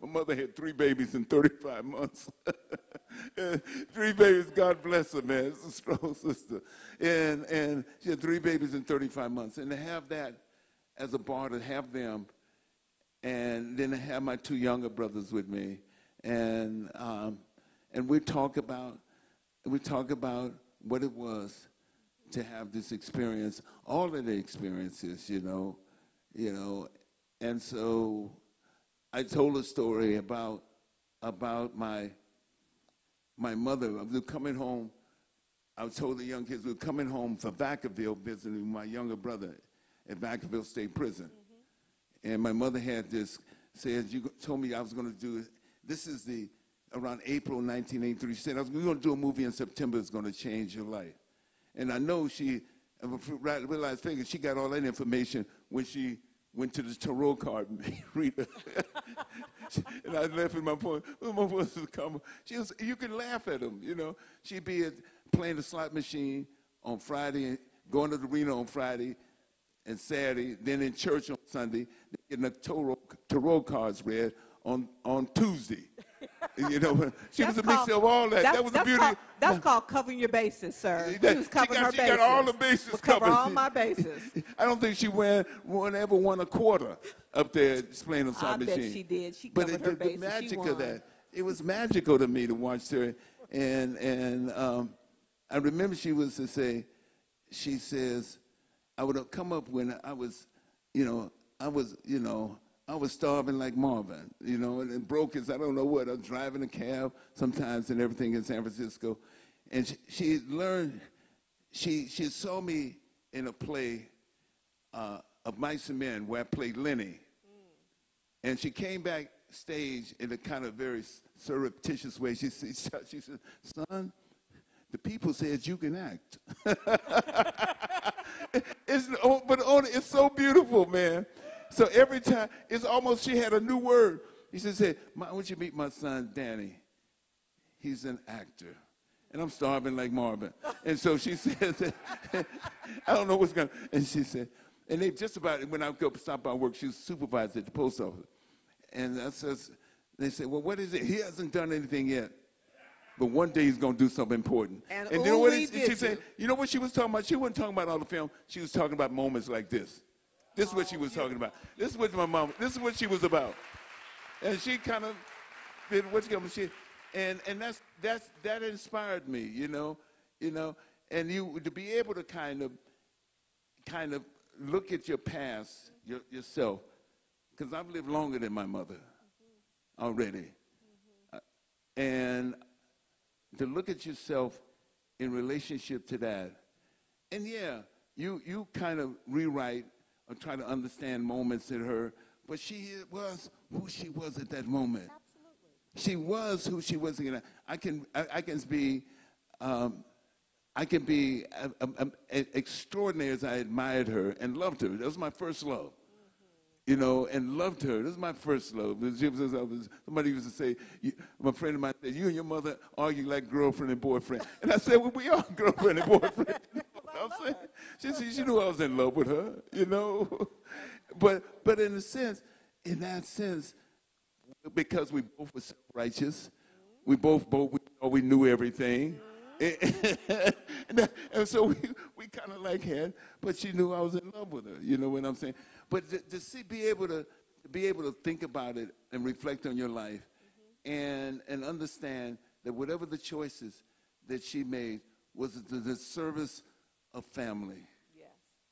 My mother had 3 babies in 35 months. 3 babies, God bless her, man. It's a strong sister. And she had 3 babies in 35 months. And to have that as a bar, to have them, and then to have my 2 younger brothers with me. And we talk about what it was to have this experience, all of the experiences, you know. And so I told a story about my mother. I was coming home. I told the young kids we were coming home from Vacaville, visiting my younger brother at Vacaville State Prison. And my mother had this, said, you told me I was going to do, this is around April 1983. She said, we're going to do a movie in September that's going to change your life. And I know she realized, she got all that information when she went to the tarot card reader. And I left in my point. My voice was coming. You can laugh at them, you know. She'd be playing the slot machine on Friday, going to the arena on Friday and Saturday, then in church on Sunday, getting the tarot cards read on Tuesday. You know, she was That's a mix of all that. That was the beauty. That's called covering your bases, sir. That- She was covering her she bases. got all the bases Would cover covered. all my bases. I don't think she ever won a quarter up there playing on I slot bet machine. she did. She But covered her the bases. magic She of won. that, it was magical to me to watch her. And I remember she was to say, she says, I would have come up when I was, I was starving like Marvin, and broke as I don't know what. I was driving a cab sometimes and everything in San Francisco. And she learned, she saw me in a play of Mice and Men where I played Lenny. And she came backstage in a kind of very surreptitious way. She said, son, the people said you can act. It's so beautiful, man. So every time, it's almost she had a new word. She said, why don't you meet my son, Danny? He's an actor. And I'm starving like Marvin. And so she says, I don't know what's going to, and she said, and they just about, when I go stop by work, she was supervisor at the post office. And they said, well, what is it? He hasn't done anything yet. But one day he's going to do something important. And you know what she said? You know what she was talking about? She wasn't talking about all the film. She was talking about moments like this. This is what she was talking about. This is what my mom, this is what she was about. And she kind of did what she, and that inspired me, and you to be able to kind of look at your past, yourself, because I've lived longer than my mother already. And to look at yourself in relationship to that. And yeah, you kind of rewrite or try to understand moments in her, but she was who she was at that moment. Absolutely. She was who she was. I can be extraordinary as I admired her and loved her. That was my first love. And loved her. This is my first love. Somebody used to say, my friend of mine said, you and your mother argue like girlfriend and boyfriend. And I said, well, we are girlfriend and boyfriend. You know what I'm saying? She knew I was in love with her, But in that sense, because we both were self-righteous, we knew everything. And so we kind of like had, but she knew I was in love with her. You know what I'm saying? But to be able to think about it and reflect on your life, and understand that whatever the choices that she made was to the service of family. Yes.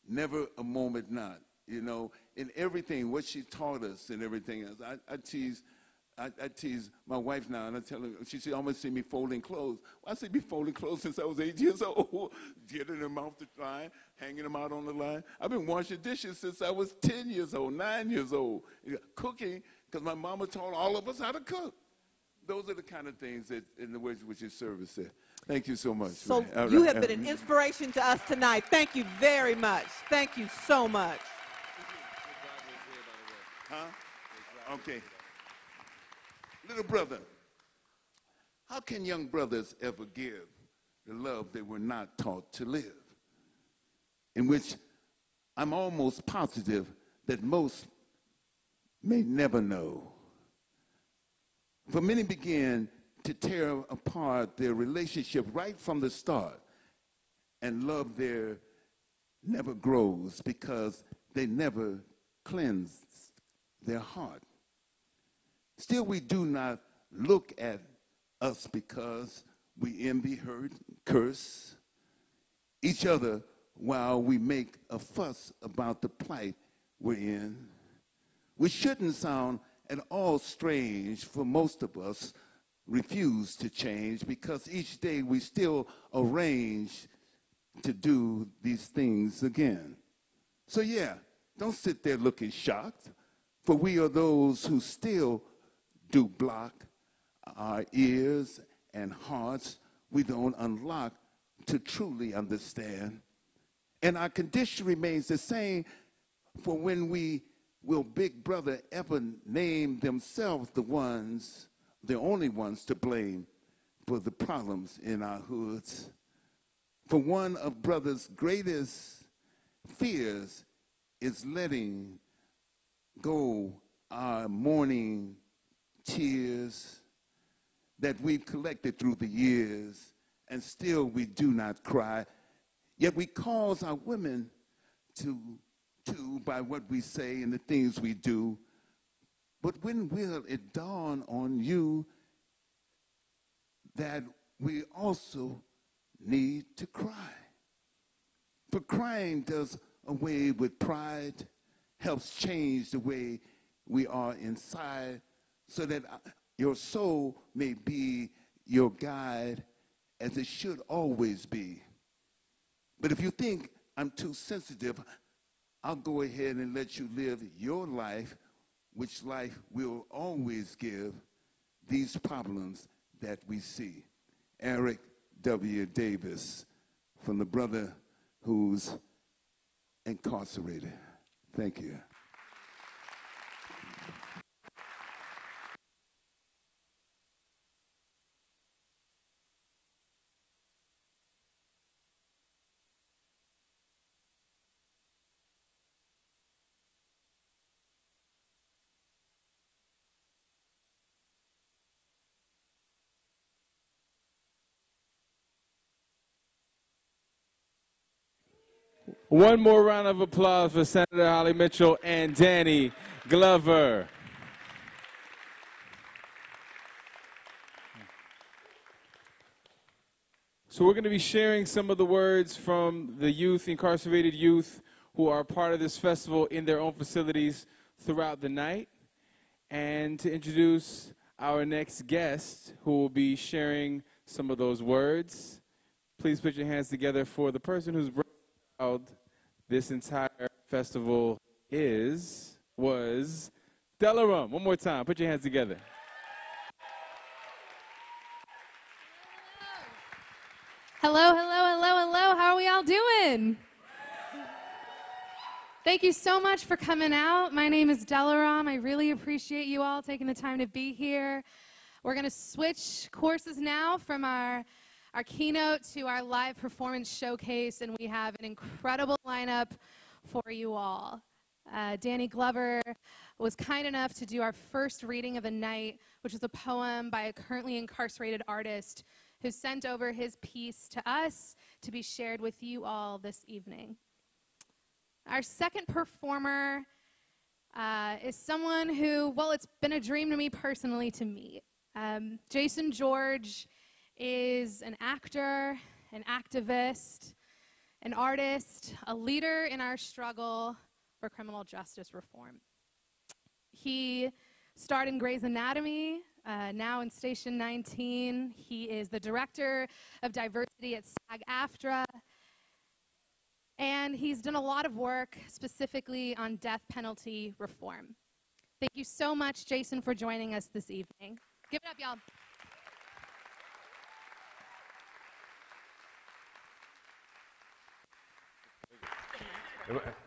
Never a moment not. In everything, what she taught us and everything else. I tease my wife now, and I tell her, she almost see me folding clothes. Well, I see me folding clothes since I was 8 years old, getting them off the line, hanging them out on the line. I've been washing dishes since I was 10 years old, 9 years old, cooking, because my mama taught all of us how to cook. Those are the kind of things that, in the ways in which your service said. Thank you so much. So you have been an inspiration to us tonight. Thank you very much. Thank you so much. Huh? Okay. Little brother, how can young brothers ever give the love they were not taught to live? In which I'm almost positive that most may never know. For many begin to tear apart their relationship right from the start, and love there never grows because they never cleanse their heart. Still, we do not look at us because we envy, hurt, curse each other while we make a fuss about the plight we're in. We shouldn't sound at all strange, for most of us refuse to change because each day we still arrange to do these things again. So yeah, don't sit there looking shocked, for we are those who still do block our ears and hearts we don't unlock to truly understand. And our condition remains the same, for when will Big Brother ever name themselves the only ones to blame for the problems in our hoods? For one of Brother's greatest fears is letting go our morning tears that we've collected through the years, and still we do not cry. Yet we cause our women to by what we say and the things we do. But when will it dawn on you that we also need to cry? For crying does away with pride, helps change the way we are inside, so that your soul may be your guide, as it should always be. But if you think I'm too sensitive, I'll go ahead and let you live your life, which life will always give these problems that we see. Eric W. Davis, from the brother who's incarcerated. Thank you. One more round of applause for Senator Holly Mitchell and Danny Glover. So we're going to be sharing some of the words from the youth, incarcerated youth, who are part of this festival in their own facilities throughout the night. And to introduce our next guest, who will be sharing some of those words, please put your hands together for the person who's proud this entire festival was Delarum. One more time, put your hands together. Hello, hello, hello, hello. How are we all doing? Thank you so much for coming out. My name is Delarum. I really appreciate you all taking the time to be here. We're going to switch courses now from our keynote to our live performance showcase, and we have an incredible lineup for you all. Danny Glover was kind enough to do our first reading of the night, which is a poem by a currently incarcerated artist who sent over his piece to us to be shared with you all this evening. Our second performer is someone who, well, it's been a dream to me personally to meet. Jason George is an actor, an activist, an artist, a leader in our struggle for criminal justice reform. He starred in Grey's Anatomy, now in Station 19. He is the director of diversity at SAG-AFTRA, and he's done a lot of work specifically on death penalty reform. Thank you so much, Jason, for joining us this evening. Give it up, y'all.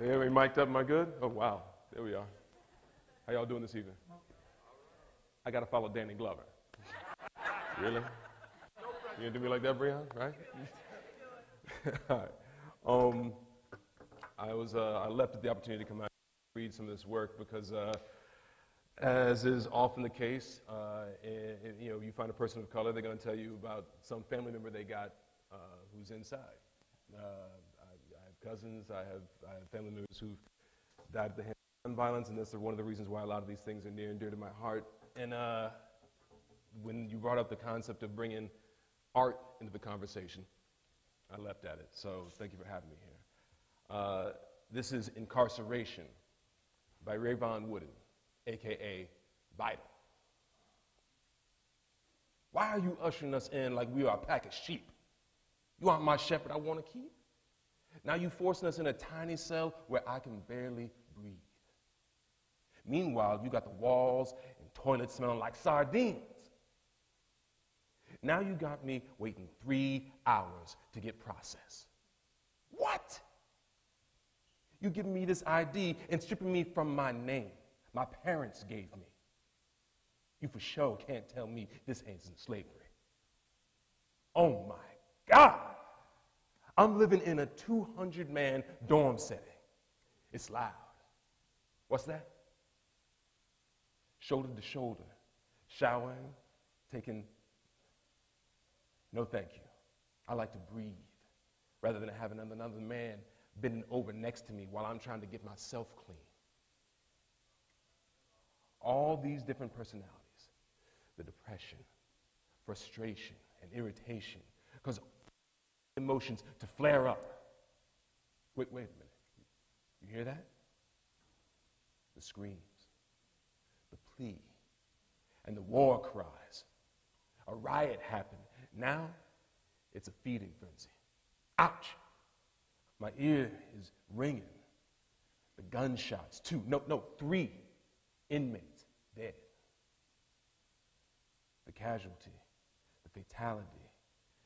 Am I mic'd up? Am I good? Oh, wow. There we are. How y'all doing this evening? I got to follow Danny Glover. Really? You gonna do me like that, Breon? Right? All right. I left at the opportunity to come out and read some of this work because, as is often the case, you find a person of color, they're going to tell you about some family member they got who's inside. I have cousins, I have family members who died at the hands of gun violence, and that's one of the reasons why a lot of these things are near and dear to my heart. And when you brought up the concept of bringing art into the conversation, I leapt at it. So thank you for having me here. This is Incarceration by Rayvon Wooden, a.k.a. Vital. Why are you ushering us in like we are a pack of sheep? You aren't my shepherd I want to keep. Now you forcing us in a tiny cell where I can barely breathe. Meanwhile, you got the walls and toilets smelling like sardines. Now you got me waiting 3 hours to get processed. What? You giving me this ID and stripping me from my name my parents gave me. You for sure can't tell me this ain't slavery. Oh my God. I'm living in a 200-man dorm setting. It's loud. What's that? Shoulder to shoulder, showering, taking No, thank you. I like to breathe rather than having another man bending over next to me while I'm trying to get myself clean. All these different personalities, the depression, frustration, and irritation, cause emotions to flare up. Wait a minute. You hear that? The screams, the plea, and the war cries. A riot happened. Now, it's a feeding frenzy. Ouch! My ear is ringing. The gunshots, 3 inmates dead. The casualty, the fatality,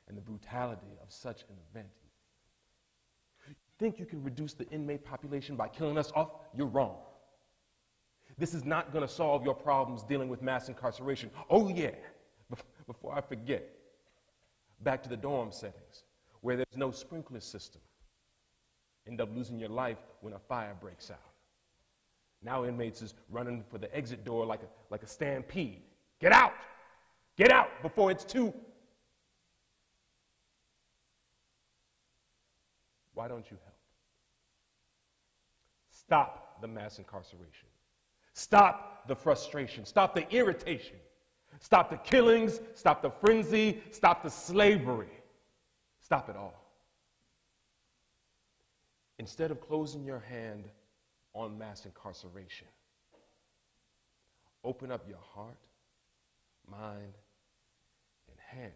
and the brutality of such an event. You think you can reduce the inmate population by killing us off? You're wrong. This is not going to solve your problems dealing with mass incarceration. Oh yeah, before I forget, back to the dorm settings, where there's no sprinkler system. End up losing your life when a fire breaks out. Now inmates is running for the exit door like a stampede. Get out! Get out before it's too... Why don't you help? Stop the mass incarceration. Stop the frustration. Stop the irritation. Stop the killings. Stop the frenzy. Stop the slavery. Stop it all. Instead of closing your hand on mass incarceration, open up your heart, mind, and hand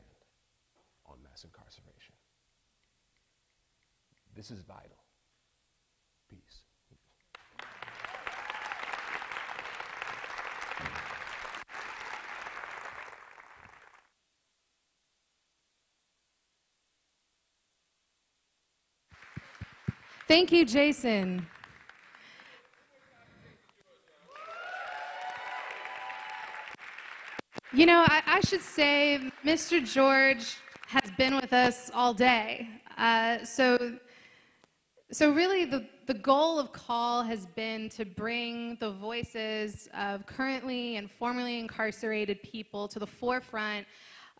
on mass incarceration. This is vital. Peace. Thank you, Jason. You know, I should say Mr. George has been with us all day. So really the goal of CALL has been to bring the voices of currently and formerly incarcerated people to the forefront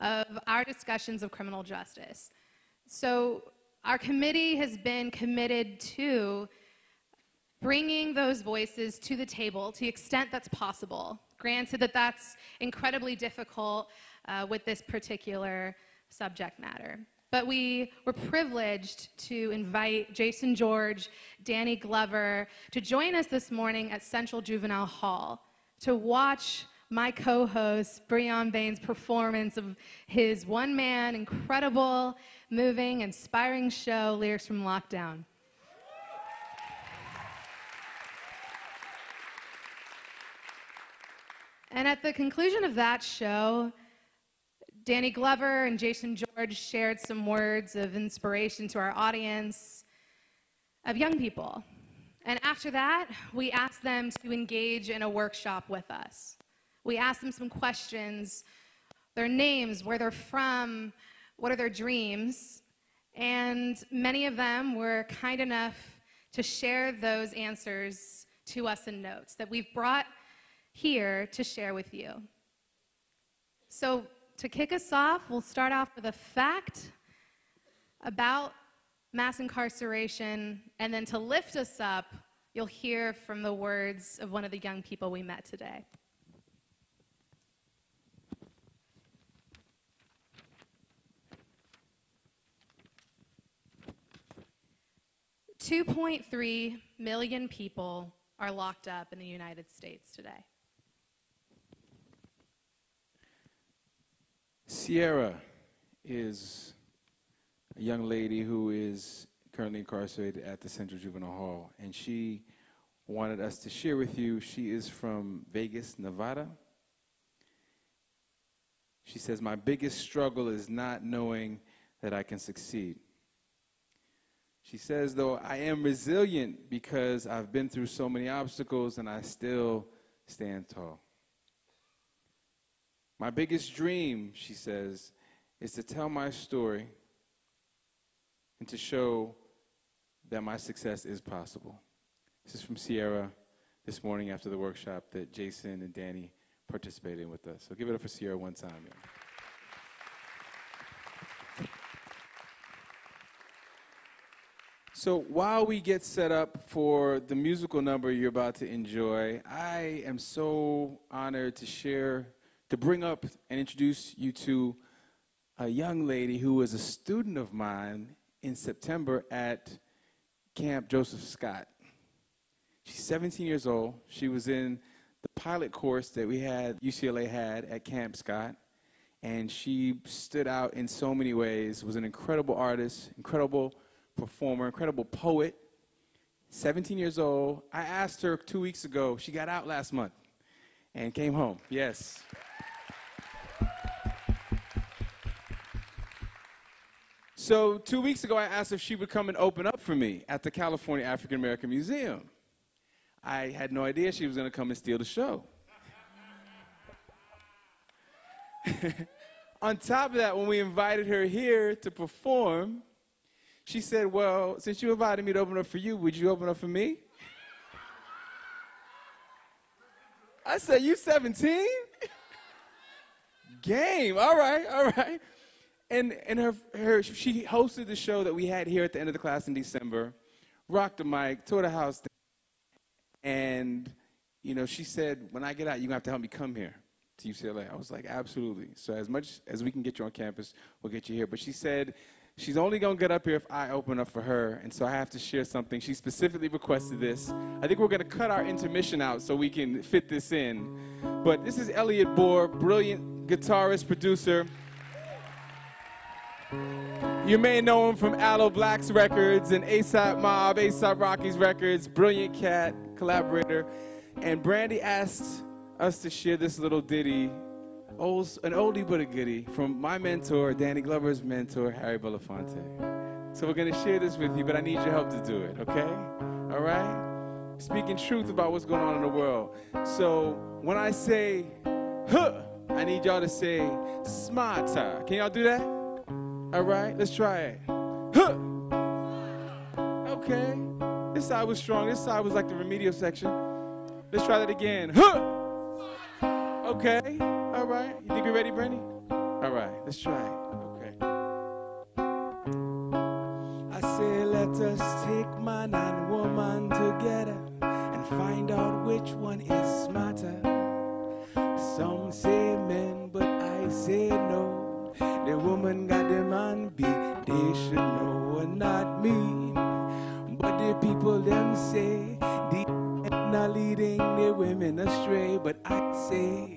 of our discussions of criminal justice. So our committee has been committed to bringing those voices to the table to the extent that's possible. Granted that that's incredibly difficult with this particular subject matter. But we were privileged to invite Jason George, Danny Glover to join us this morning at Central Juvenile Hall to watch my co-host Breon Bain's performance of his one-man, incredible, moving, inspiring show, Lyrics from Lockdown. And at the conclusion of that show, Danny Glover and Jason George shared some words of inspiration to our audience of young people. And after that, we asked them to engage in a workshop with us. We asked them some questions, their names, where they're from, what are their dreams, and many of them were kind enough to share those answers to us in notes that we've brought here to share with you. So to kick us off, we'll start off with a fact about mass incarceration, and then to lift us up, you'll hear from the words of one of the young people we met today. 2.3 million people are locked up in the United States today. Sierra is a young lady who is currently incarcerated at the Central Juvenile Hall, and she wanted us to share with you. She is from Vegas, Nevada. She says, "My biggest struggle is not knowing that I can succeed." She says, though, "I am resilient because I've been through so many obstacles and I still stand tall. My biggest dream," she says, "is to tell my story and to show that my success is possible." This is from Sierra this morning after the workshop that Jason and Danny participated in with us. So give it up for Sierra one time. Yeah. So while we get set up for the musical number you're about to enjoy, I am so honored to bring up and introduce you to a young lady who was a student of mine in September at Camp Joseph Scott. She's 17 years old. She was in the pilot course that UCLA had at Camp Scott, and she stood out in so many ways, was an incredible artist, incredible performer, incredible poet, 17 years old. I asked her 2 weeks ago, she got out last month and came home, yes. So 2 weeks ago, I asked if she would come and open up for me at the California African American Museum. I had no idea she was going to come and steal the show. On top of that, when we invited her here to perform, she said, well, since you invited me to open up for you, would you open up for me? I said, you 17? Game, all right, all right. And she hosted the show that we had here at the end of the class in December, rocked the mic, tore the house down. And, you know, she said, when I get out, you're going to have to help me come here to UCLA. I was like, absolutely. So as much as we can get you on campus, we'll get you here. But she said she's only going to get up here if I open up for her. And so I have to share something. She specifically requested this. I think we're going to cut our intermission out so we can fit this in. But this is Elliot Bohr, brilliant guitarist, producer. You may know him from Aloe Black's records and A$AP Mob, A$AP Rocky's records, brilliant cat, collaborator. And Brandy asked us to share this little ditty, an oldie but a goodie, from my mentor, Danny Glover's mentor, Harry Belafonte. So we're going to share this with you, but I need your help to do it, okay? All right? Speaking truth about what's going on in the world. So when I say, huh, I need y'all to say, smarter. Can y'all do that? All right, let's try it. Huh. Okay. This side was strong. This side was like the remedial section. Let's try that again. Huh. Okay. All right. You think you're ready, Brandy? All right. Let's try it. Okay. I say, let us take man and woman together and find out which one is smarter. Some say men, but I say no. The woman got the man beat, they should know, not me. But the people them say, the men are leading the women astray. But I say,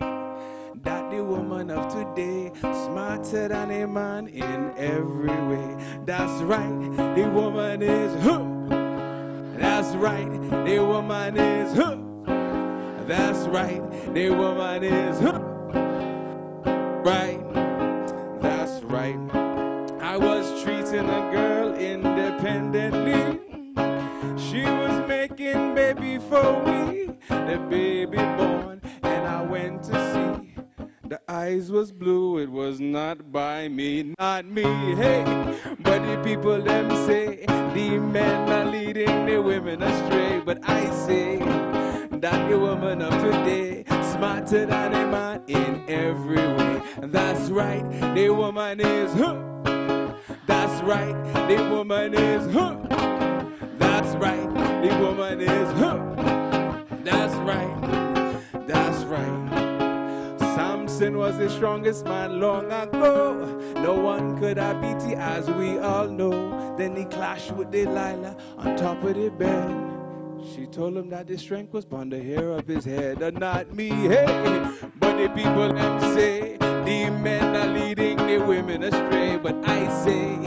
that the woman of today, smarter than a man in every way. That's right, the woman is hooked. That's right, the woman is hooked. That's right, the woman is hooked. Right. Right. I was treating a girl independently. She was making baby for we, the baby born, and I went to see. The eyes was blue, it was not by me, not me, hey. But the people them say, the men are leading the women astray. But I say, that the woman of today, smarter than a man in every way. That's right, the woman is hooked. That's right, the woman is hooked. That's right, the woman is hooked. That's right, that's right. Samson was the strongest man long ago. No one could have beat him, as we all know. Then he clashed with Delilah on top of the bed. She told him that the strength was upon the hair of his head, and not me, hey. But the people them say, the men are leading the women astray. But I say,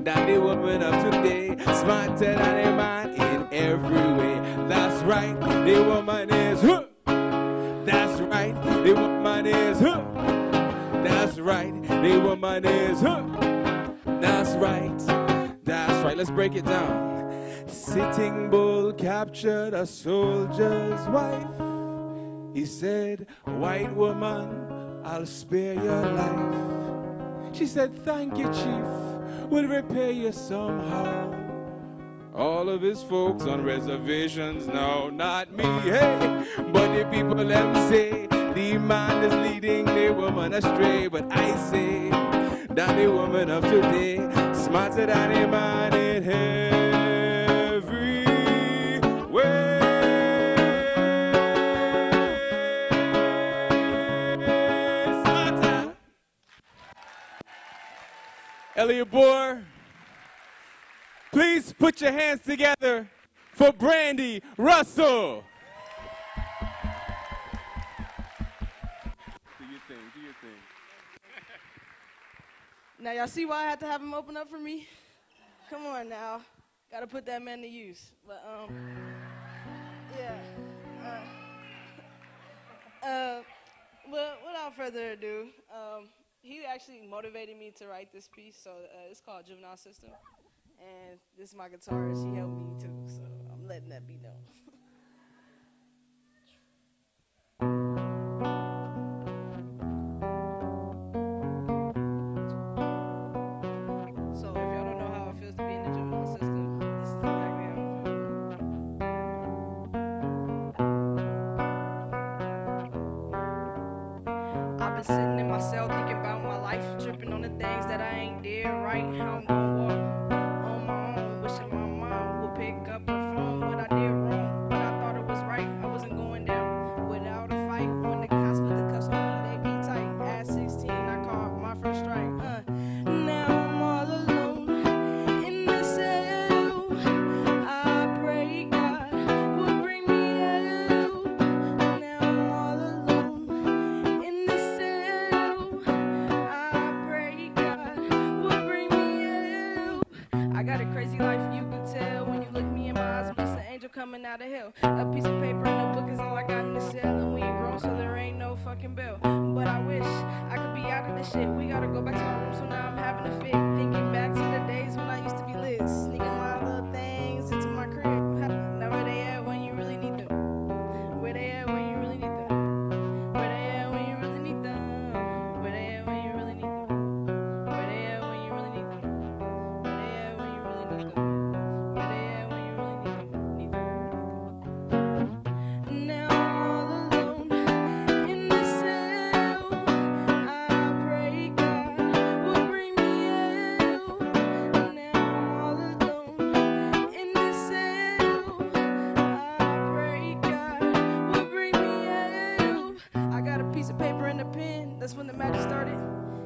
that the woman of today, smarter than a man in every way. That's right, the woman is hooked. That's right, the woman is hooked. That's right, the woman is hooked. That's right, let's break it down. Sitting Bull captured a soldier's wife. He said, white woman, I'll spare your life. She said, thank you, chief, we'll repay you somehow. All of his folks on reservations, no, not me, hey. But the people them say, the man is leading the woman astray. But I say, that the woman of today, smarter than a man in here. Elliott Bohr. Please put your hands together for Brandy Russell. Do your thing, do your thing. Now, y'all see why I had to have him open up for me? Come on now. Got to put that man to use. But, yeah. But without further ado, he actually motivated me to write this piece, so it's called Juvenile System. And this is my guitarist. He helped me too, so I'm letting that be known. So if y'all don't know how it feels to be in the juvenile system, this is exactly how it feels. I've been sitting in my cell thinking about my life, tripping on the things that I ain't did right, how I'm gonna walk on my own, wishing my mom would pick up her phone, what I did wrong, but I thought it was right, I wasn't going down without a fight. When the cops put the cuffs on me, they be tight. At 16, I caught my first strike. Now I'm all alone in the cell. I pray God will bring me out. Now I'm all alone in the cell. I pray God will bring me out. I got a crazy life, you can tell when you look me in my eyes. I'm just an angel coming out of hell. A piece of paper and a book is all I got in the cell, and we ain't grown, so there ain't no fucking bell. But I wish I could be out of this shit. We gotta go back to my room, so now I'm having a fit. Thinking back to the days when I used to be lit, sneaking my little things into my crib. Now where they at when you really need them? Where they at when you really need them? Where they at when you really need them? Where they at when you really need them? Where they at when you really need them? Where they at when you really need them? Where they at when you really need them? Now I'm all alone in the cell. I pray God will bring me out. Now I'm all alone in the cell. I pray God will bring me out. I got a piece of paper and a pen. That's when the magic started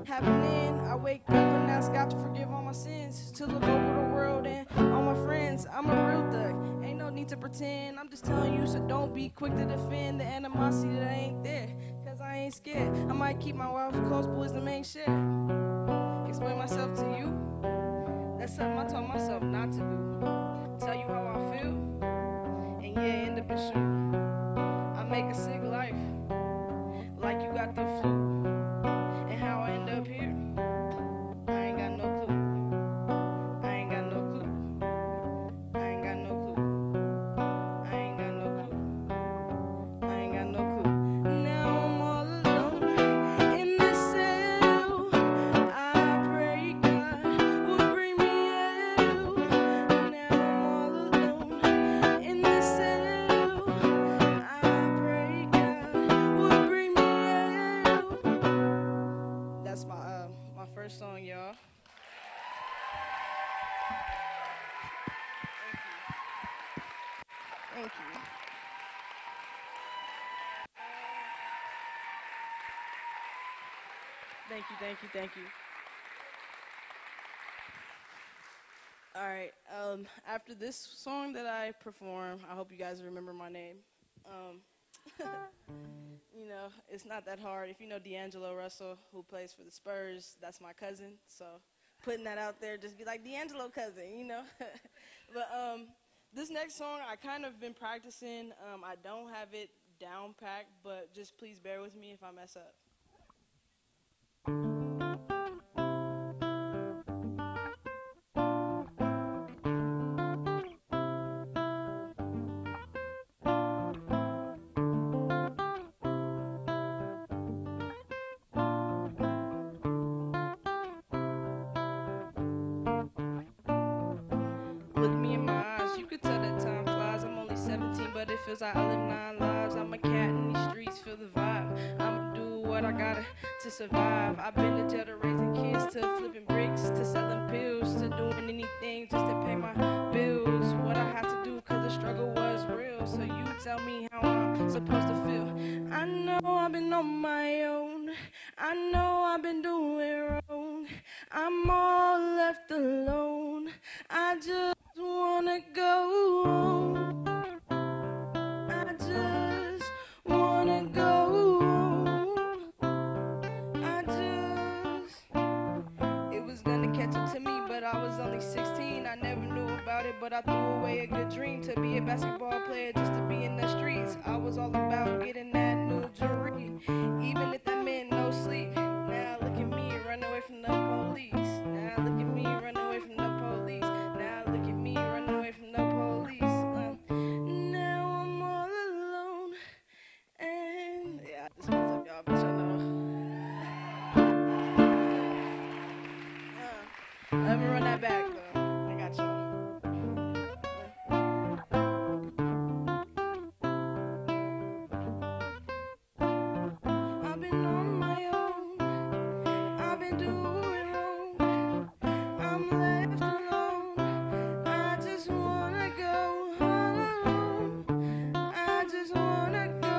happening. I wake up and ask God to forgive all my sins, to look over the world and all my friends. I'm a real thug, ain't no need to pretend. I'm just telling you, so don't be quick to defend the animosity that ain't there, cause I ain't scared. I might keep my wife close, but wisdom ain't shared. Explain myself to you, that's something I told myself not to do. Tell you how I feel, and yeah, end up in shoot. I make a sick life, like you got the flu. And how I end up here, I ain't got no clue. I ain't got no clue. I ain't got no clue. I ain't got no clue. I ain't got no clue. Now I'm all alone in the cell. I pray God will bring me out. Now I'm all alone in the cell. I pray God will bring me out. That's my first song, y'all. Thank you. Thank you, thank you, thank you. All right, after this song that I perform, I hope you guys remember my name. You know, it's not that hard. If you know D'Angelo Russell, who plays for the Spurs, that's my cousin. So putting that out there, just be like, D'Angelo cousin, you know. But this next song, I kind of been practicing. I don't have it down packed, but just please bear with me if I mess up. Look me in my eyes, you could tell that time flies. I'm only 17, but it feels like I live 9 lives. I'm a cat in these streets, feel the vibe. I'ma do what I gotta to survive. I've been to jail to raising kids, to flipping bricks, to selling pills, to doing anything just to pay my bills. What I had to do, cause the struggle was real. So you tell me how I'm supposed to feel. I know I've been on my own. I know I've been doing wrong. I'm all left alone. I just wanna go home. I just wanna go home. I just. It was gonna catch up to me, but I was only 16. I never knew about it, but I threw away a good dream to be a basketball player, just to be in the streets. I was all about getting that new jewelry, even if that meant no sleep. Now look at me, run away from the police. Now look at me, run away from the police. Now look at me, run away from the police. Now I'm all alone, and yeah, I just messed up, y'all, but y'all know. Let me run that back, though. I got y'all. I've been on my own. I've been doing wrong. I'm left alone. I just wanna go home. I just wanna go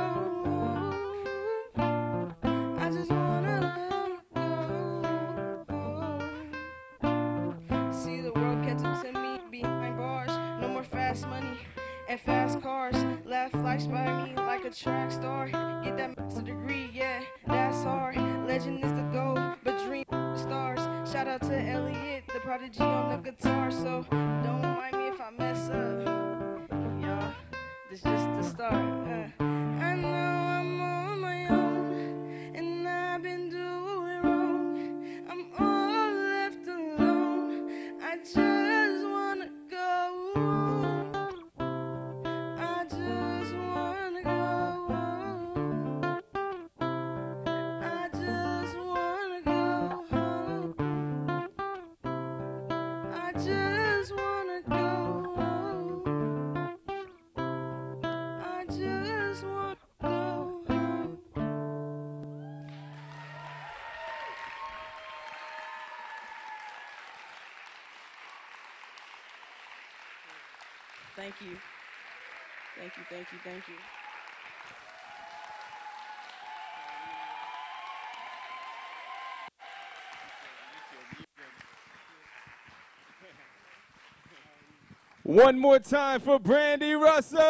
home. I just wanna go home. See the world catch up to me behind bars. No more fast money and fast cars. Left life by me like a track star. Get that master degree, yeah, that's hard. Legend is the goal, but dream the stars. Shout out to Elliot, the prodigy on the guitar. So don't mind me if I mess up, y'all. This is just the start. I know I'm on my own, and I've been doing wrong. I'm all left alone. I just wanna go home. I just wanna go home. I just wanna go home. I just wanna go home. I just wanna go home. Thank you. Thank you, thank you, thank you. One more time for Brandy Russell.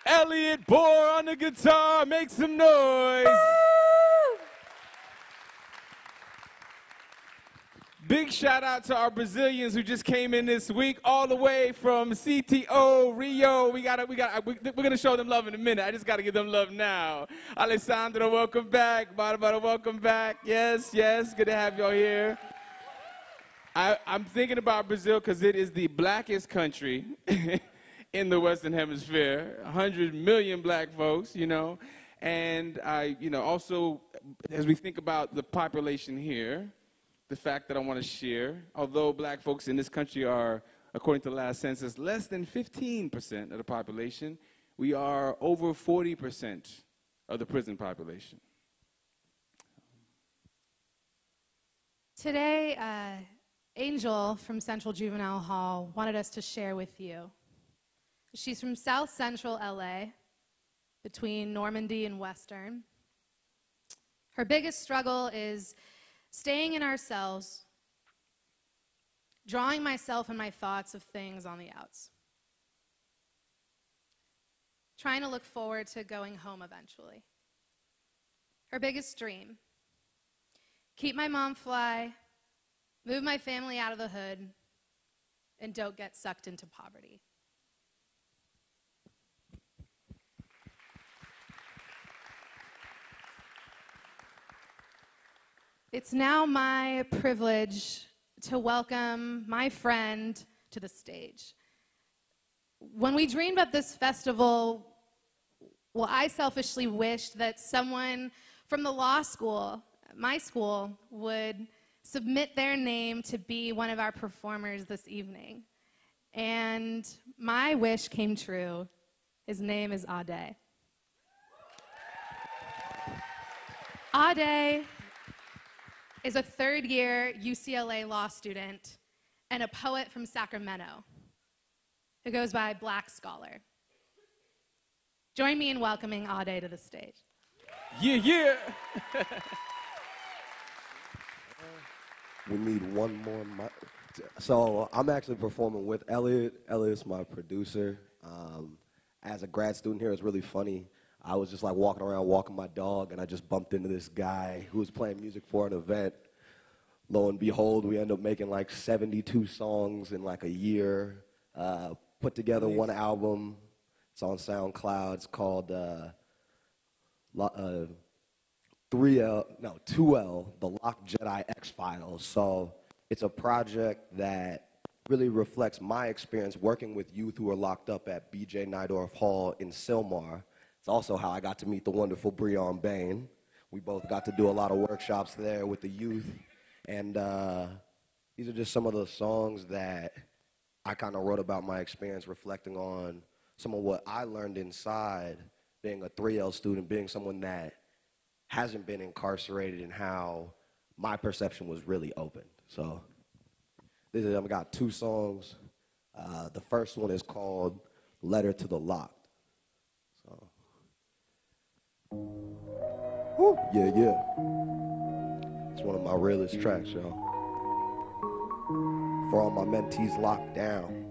Elliot Bohr on the guitar. Make some noise. Big shout out to our Brazilians who just came in this week, all the way from CTO, Rio. We're gonna show them love in a minute. I just gotta give them love now. Alessandro, welcome back. Barbara, welcome back. Yes, good to have y'all here. I'm thinking about Brazil because it is the blackest country in the Western Hemisphere. 100 million black folks, you know. And also, as we think about the population here, the fact that I want to share, although black folks in this country are, according to the last census, less than 15% of the population, we are over 40% of the prison population. Today, Angel from Central Juvenile Hall wanted us to share with you. She's from South Central LA, between Normandy and Western. Her biggest struggle is staying in ourselves, drawing myself and my thoughts of things on the outs. Trying to look forward to going home eventually. Her biggest dream: keep my mom fly, move my family out of the hood, and don't get sucked into poverty. It's now my privilege to welcome my friend to the stage. When we dreamed up this festival, well, I selfishly wished that someone from the law school, my school, would submit their name to be one of our performers this evening. And my wish came true. His name is Ade. Ade is a third-year UCLA law student and a poet from Sacramento who goes by Black Scholar. Join me in welcoming Ade to the stage. Yeah. We need one more mic. So I'm actually performing with Elliot. Elliot's my producer. As a grad student here, it's really funny. I was just like walking around, walking my dog, and I just bumped into this guy who was playing music for an event. Lo and behold, we ended up making like 72 songs in like a year. Put together one album. It's on SoundCloud. It's called 2L, The Locked Jedi X-Files. So it's a project that really reflects my experience working with youth who are locked up at B.J. Nydorf Hall in Sylmar. It's also how I got to meet the wonderful Breon Bain. We both got to do a lot of workshops there with the youth. And these are just some of the songs that I kind of wrote about my experience, reflecting on some of what I learned inside being a 3L student, being someone that hasn't been incarcerated, and how my perception was really opened. So I've got 2 songs. The first one is called Letter to the Locked. So, woo, yeah. It's one of my realest tracks, y'all. For all my mentees locked down,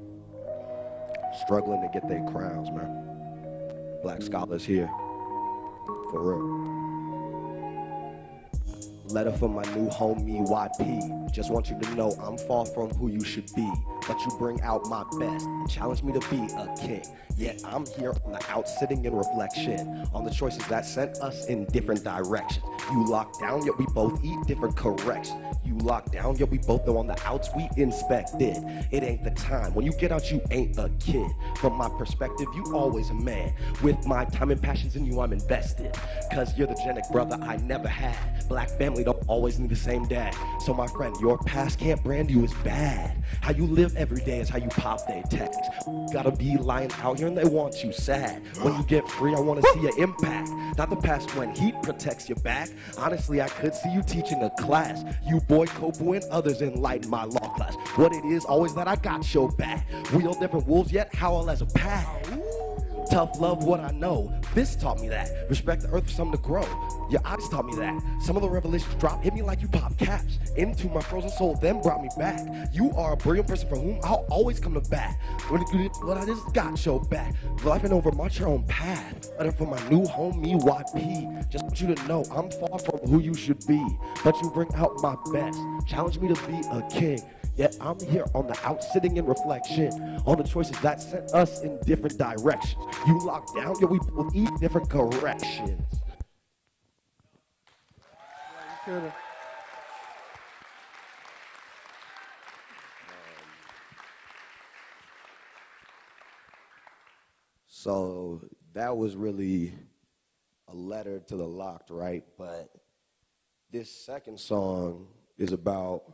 struggling to get their crowns, man. Black scholars here, for real. Letter from my new homie, YP. Just want you to know I'm far from who you should be, but you bring out my best and challenge me to be a king. Yet I'm here on the out sitting in reflection on the choices that sent us in different directions. You locked down, yet we both eat different corrections. You locked down, yet we both know on the outs we inspected. It ain't the time. When you get out, you ain't a kid. From my perspective, you always a man. With my time and passions in you, I'm invested. Cause you're the genic brother I never had. Black family don't always need the same dad. So my friend, your past can't brand you as bad. How you live every day is how you pop their text. Gotta be lying out here and they want you sad. When you get free, I wanna see your impact. Not the past when heat protects your back. Honestly, I could see you teaching a class. You boy Kobu and others enlighten my law class. What it is, always that I got your back. Wheel different wolves, yet howl as a pack. Tough love, what I know. This taught me that. Respect the earth for something to grow. Your eyes taught me that. Some of the revelations dropped, hit me like you pop caps. Into my frozen soul, then brought me back. You are a brilliant person for whom I'll always come to bat. When I just got your back. Life and over, march your own path. Letter from my new homie, YP. Just want you to know I'm far from who you should be, but you bring out my best. Challenge me to be a king. Yet I'm here on the out sitting in reflection on the choices that sent us in different directions. You locked down, yet we both eat different corrections. So that was really a letter to the locked, right? But this second song is about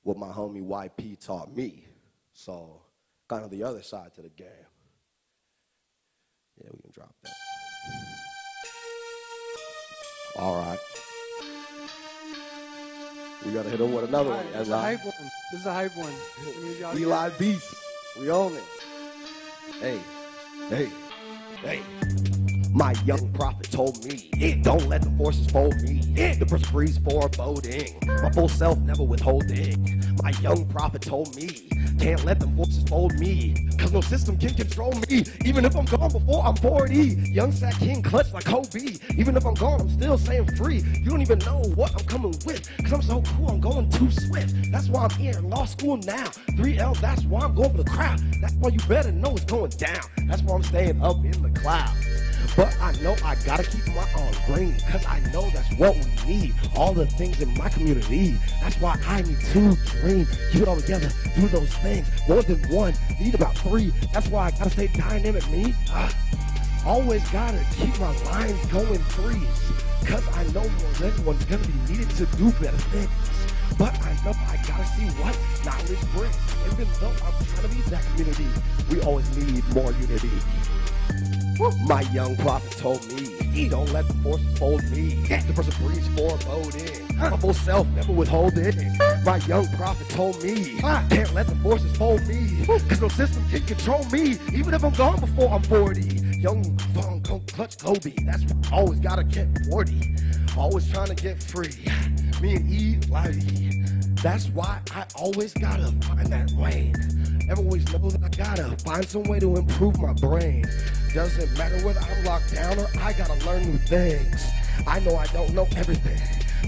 what my homie YP taught me. So kind of the other side to the game. Yeah, we can drop that. All right. We gotta hit him with another one. This is a hype one. This is a hype one. We live beats. We own it. Hey, hey, hey. My young prophet told me, don't let the forces fold me. The person breathes foreboding, my full self never withholding. My young prophet told me, can't let the forces fold me, cause no system can control me. Even if I'm gone before I'm 40, young Sack King clutch like Kobe. Even if I'm gone, I'm still staying free. You don't even know what I'm coming with, cause I'm so cool, I'm going too swift. That's why I'm here in law school now. 3L, that's why I'm going for the crowd. That's why you better know it's going down. That's why I'm staying up in the clouds. But I know I gotta keep my arm green, cause I know that's what we need. All the things in my community. That's why I need to dream. Keep it all together, do those things. More than one, need about 3. That's why I gotta stay dynamic, me. Always gotta keep my mind going 3s. Cause I know more than anyone's gonna be needed to do better things. But I know I gotta see what knowledge brings. Even though I'm trying to be that community, we always need more unity. My young prophet told me, don't let the forces fold me. The person breathes foreboding, my full self never withholding. My young prophet told me, can't let the forces fold me, cause no system can control me, even if I'm gone before I'm 40. Young Von Clutch Kobe, that's why I always gotta get 40. Always trying to get free. Me and E, Lively. That's why I always gotta find that lane. Always know that I gotta find some way to improve my brain. Doesn't matter whether I'm locked down or I gotta learn new things. I know I don't know everything,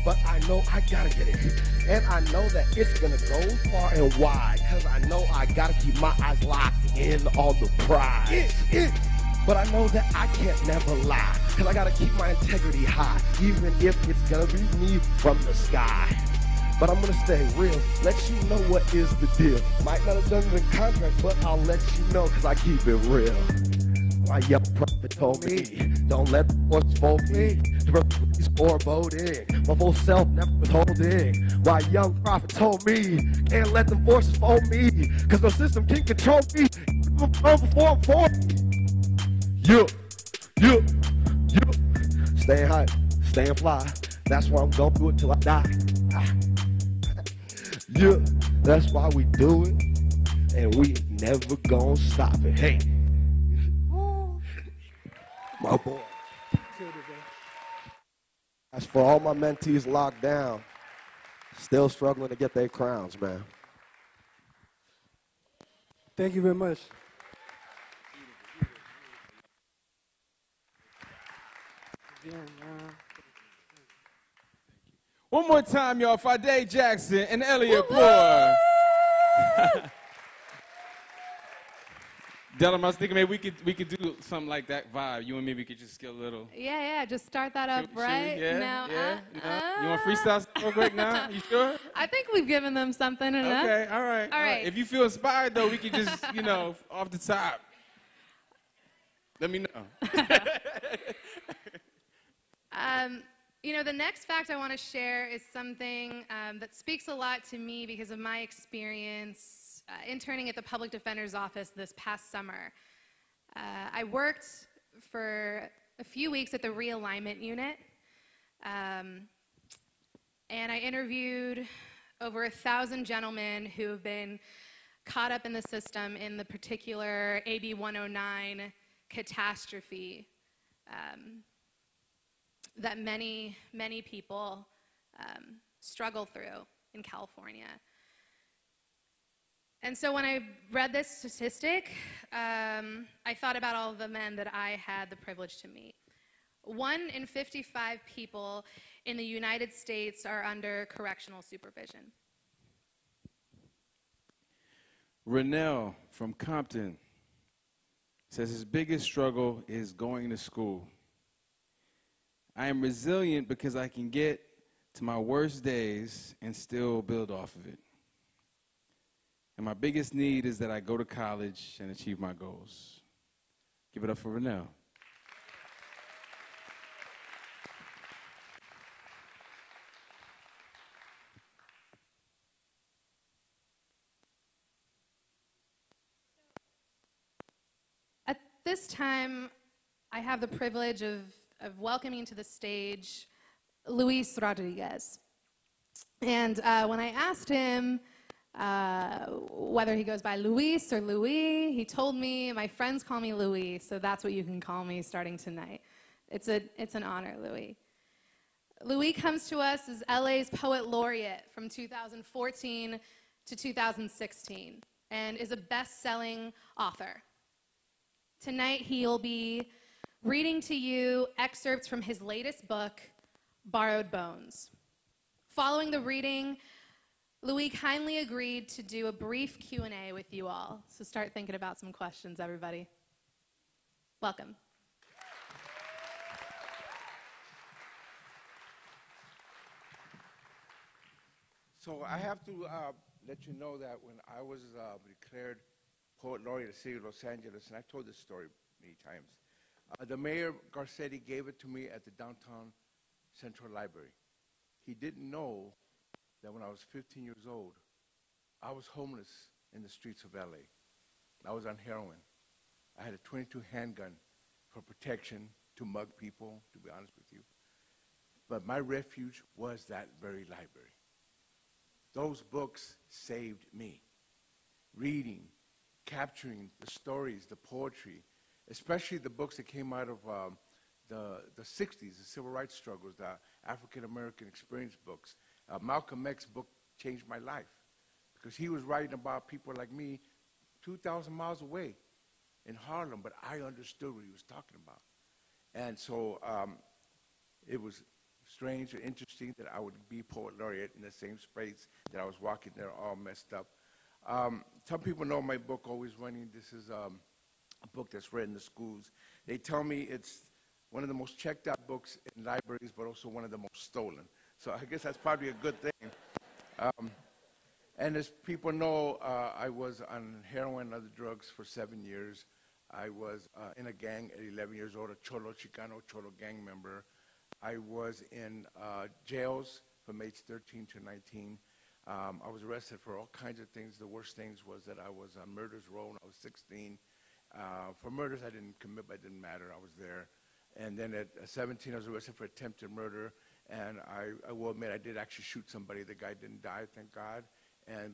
but I know I gotta get it. And I know that it's gonna go far and wide, cause I know I gotta keep my eyes locked in on the prize. But I know that I can't never lie, cause I gotta keep my integrity high, even if it's gonna be me from the sky. But I'm gonna stay real, let you know what is the deal. Might not have done it in contract, but I'll let you know, cause I keep it real. My young prophet told me, don't let the force fold me. To release foreboding, my full self never withholding. My young prophet told me, can't let them forces fold me, cause the system can't control me. Before I'm formed. You. Staying high, staying fly. That's why I'm gonna do it till I die. Yeah, that's why we do it, and we never gonna stop it. Hey, my boy. As for all my mentees locked down, still struggling to get their crowns, man. Thank you very much. One more time, y'all. Fade Jackson and Elliot Poor. Dylan, I was thinking maybe we could do something like that vibe. You and me, we could just get a little. Yeah, just start that up right now. You want freestyle real quick now? You sure? I think we've given them something enough. Okay, all right. If you feel inspired, though, we could just, off the top. Let me know. The next fact I want to share is something that speaks a lot to me because of my experience interning at the Public Defender's Office this past summer. I worked for a few weeks at the realignment unit, and I interviewed over 1,000 gentlemen who have been caught up in the system in the particular AB 109 catastrophe that many people struggle through in California. And so when I read this statistic, I thought about all the men that I had the privilege to meet. 1 in 55 people in the United States are under correctional supervision. Renell from Compton says his biggest struggle is going to school. I am resilient because I can get to my worst days and still build off of it. And my biggest need is that I go to college and achieve my goals. Give it up for Renell. At this time, I have the privilege of welcoming to the stage Luis Rodriguez. And when I asked him whether he goes by Luis or Louis, he told me, my friends call me Louis, so that's what you can call me starting tonight. It's an honor, Louis. Louis comes to us as LA's Poet Laureate from 2014 to 2016 and is a best-selling author. Tonight he'll be reading to you excerpts from his latest book, Borrowed Bones. Following the reading, Louis kindly agreed to do a brief Q&A with you all. So start thinking about some questions, everybody. Welcome. So I have to let you know that when I was declared Poet Laureate of the City of Los Angeles, and I've told this story many times, the mayor, Garcetti, gave it to me at the downtown Central Library. He didn't know that when I was 15 years old, I was homeless in the streets of LA. I was on heroin. I had a .22 handgun for protection to mug people, to be honest with you. But my refuge was that very library. Those books saved me. Reading, capturing the stories, the poetry, especially the books that came out of the 60s, the civil rights struggles, the African American experience books. Malcolm X book changed my life because he was writing about people like me 2,000 miles away in Harlem, but I understood what he was talking about. And so it was strange and interesting that I would be poet laureate in the same space that I was walking there all messed up. Some people know my book, Always Running. This is a book that's read in the schools. They tell me it's one of the most checked out books in libraries, but also one of the most stolen. So I guess that's probably a good thing. And as people know, I was on heroin and other drugs for 7 years. I was in a gang at 11 years old, a Cholo Chicano, Cholo gang member. I was in jails from age 13 to 19. I was arrested for all kinds of things. The worst things was that I was on murder's row when I was 16. For murders I didn't commit, but it didn't matter. I was there. And then at 17, I was arrested for attempted murder. And I will admit I did actually shoot somebody. The guy didn't die, thank God. And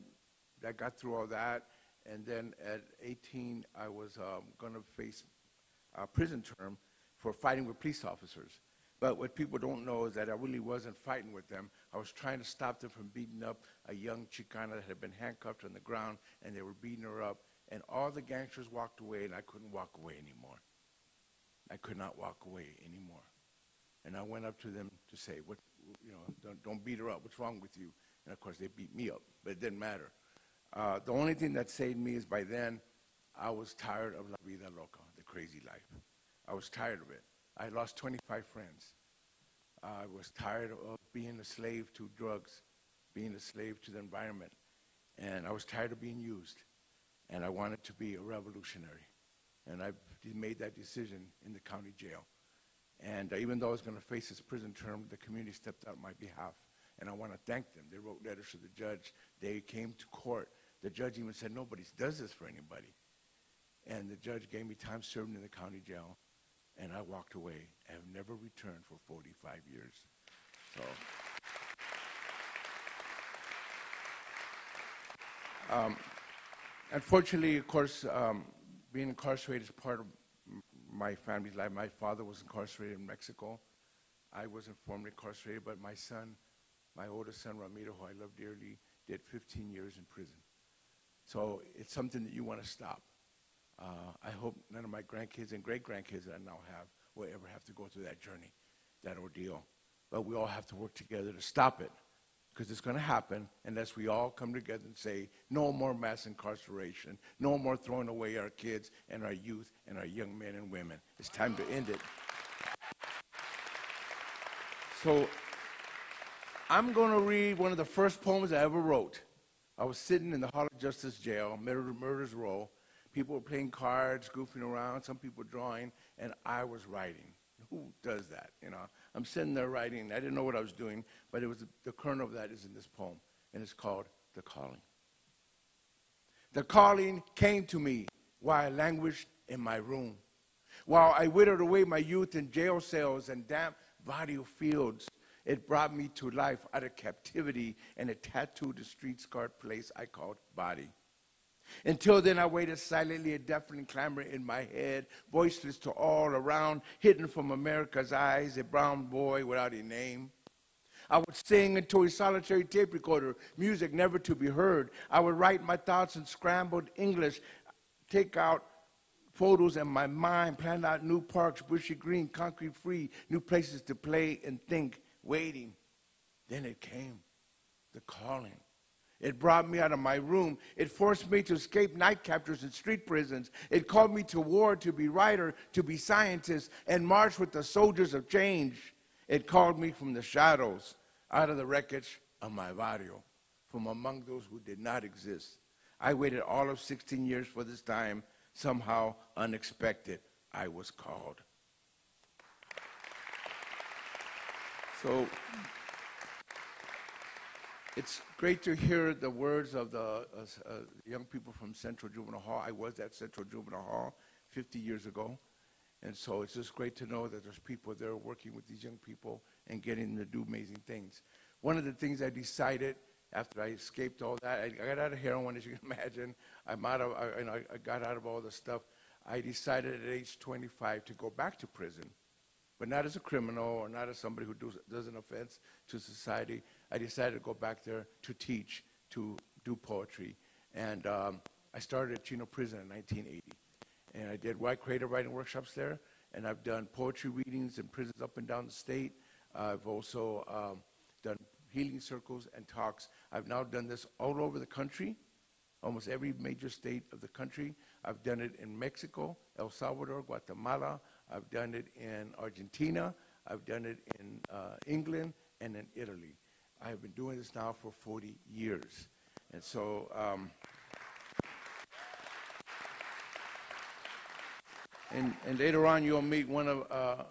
I got through all that. And then at 18, I was going to face a prison term for fighting with police officers. But what people don't know is that I really wasn't fighting with them. I was trying to stop them from beating up a young Chicana that had been handcuffed on the ground, and they were beating her up. And all the gangsters walked away, and I couldn't walk away anymore. I could not walk away anymore. And I went up to them to say, "What, you know, don't beat her up. What's wrong with you?" And of course, they beat me up, but it didn't matter. The only thing that saved me is by then, I was tired of la vida loca, the crazy life. I was tired of it. I lost 25 friends. I was tired of being a slave to drugs, being a slave to the environment. And I was tired of being used. And I wanted to be a revolutionary. And I made that decision in the county jail. And even though I was going to face this prison term, the community stepped out on my behalf. And I want to thank them. They wrote letters to the judge. They came to court. The judge even said, "Nobody does this for anybody." And the judge gave me time served in the county jail. And I walked away. I have never returned for 45 years. So, unfortunately, of course, being incarcerated is part of my family's life. My father was incarcerated in Mexico. I wasn't formally incarcerated, but my son, my oldest son, Ramiro, who I love dearly, did 15 years in prison. So it's something that you want to stop. I hope none of my grandkids and great-grandkids that I now have will ever have to go through that journey, that ordeal. But we all have to work together to stop it, because it's going to happen unless we all come together and say, no more mass incarceration, no more throwing away our kids and our youth and our young men and women. It's time to end it. So I'm going to read one of the first poems I ever wrote. I was sitting in the Hall of Justice jail, murder's row. People were playing cards, goofing around, some people drawing, and I was writing. Who does that, you know? I'm sitting there writing. I didn't know what I was doing, but it was the kernel of that is in this poem, and it's called The Calling. The calling came to me while I languished in my room, while I withered away my youth in jail cells and damp barrio fields. It brought me to life out of captivity and it tattooed the street-scarred place I called body. Until then, I waited silently, a deafening clamor in my head, voiceless to all around, hidden from America's eyes, a brown boy without a name. I would sing into a solitary tape recorder, music never to be heard. I would write my thoughts in scrambled English, take out photos in my mind, plan out new parks, bushy green, concrete free, new places to play and think, waiting. Then it came, the calling. It brought me out of my room. It forced me to escape night captors and street prisons. It called me to war, to be writer, to be scientist, and march with the soldiers of change. It called me from the shadows, out of the wreckage of my barrio, from among those who did not exist. I waited all of 16 years for this time. Somehow, unexpected, I was called. So, it's great to hear the words of the young people from Central Juvenile Hall. I was at Central Juvenile Hall 50 years ago. And so it's just great to know that there's people there working with these young people and getting them to do amazing things. One of the things I decided after I escaped all that, I got out of heroin, as you can imagine. I got out of all the stuff. I decided at age 25 to go back to prison, but not as a criminal or not as somebody who does an offense to society. I decided to go back there to teach, to do poetry. And I started at Chino Prison in 1980. And I did creative writing workshops there, and I've done poetry readings in prisons up and down the state. I've also done healing circles and talks. I've now done this all over the country, almost every major state of the country. I've done it in Mexico, El Salvador, Guatemala. I've done it in Argentina. I've done it in England and in Italy. I have been doing this now for 40 years. And so, and later on you'll meet one of,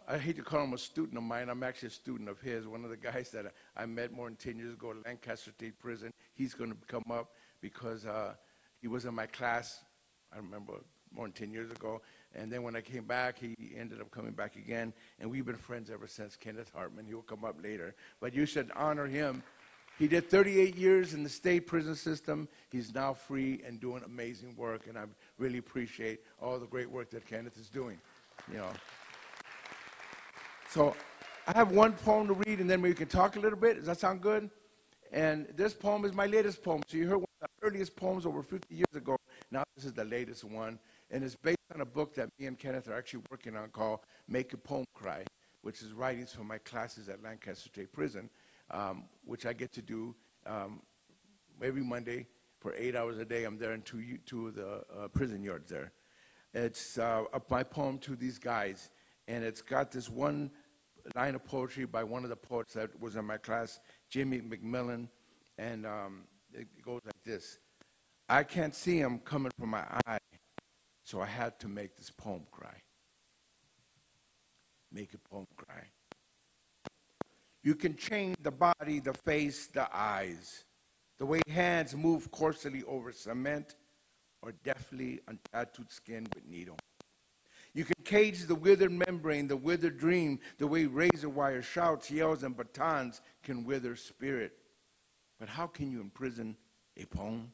I hate to call him a student of mine, I'm actually a student of his, one of the guys that I met more than 10 years ago at Lancaster State Prison. He's going to come up because he was in my class, I remember, more than 10 years ago. And then when I came back, he ended up coming back again. And we've been friends ever since, Kenneth Hartman. He will come up later. But you should honor him. He did 38 years in the state prison system. He's now free and doing amazing work. And I really appreciate all the great work that Kenneth is doing. You know. So I have one poem to read, and then we can talk a little bit. Does that sound good? And this poem is my latest poem. So you heard one of the earliest poems over 50 years ago. Now this is the latest one. And it's based on a book that me and Kenneth are actually working on called Make a Poem Cry, which is writings from my classes at Lancaster State Prison, which I get to do every Monday for 8 hours a day. I'm there in two of the prison yards there. It's my poem to these guys, and it's got this one line of poetry by one of the poets that was in my class, Jimmy McMillan, and it goes like this. I can't see him coming from my eye, so I had to make this poem cry. Make a poem cry. You can change the body, the face, the eyes, the way hands move coarsely over cement or deftly on tattooed skin with needle. You can cage the withered membrane, the withered dream, the way razor wire shouts, yells, and batons can wither spirit. But how can you imprison a poem?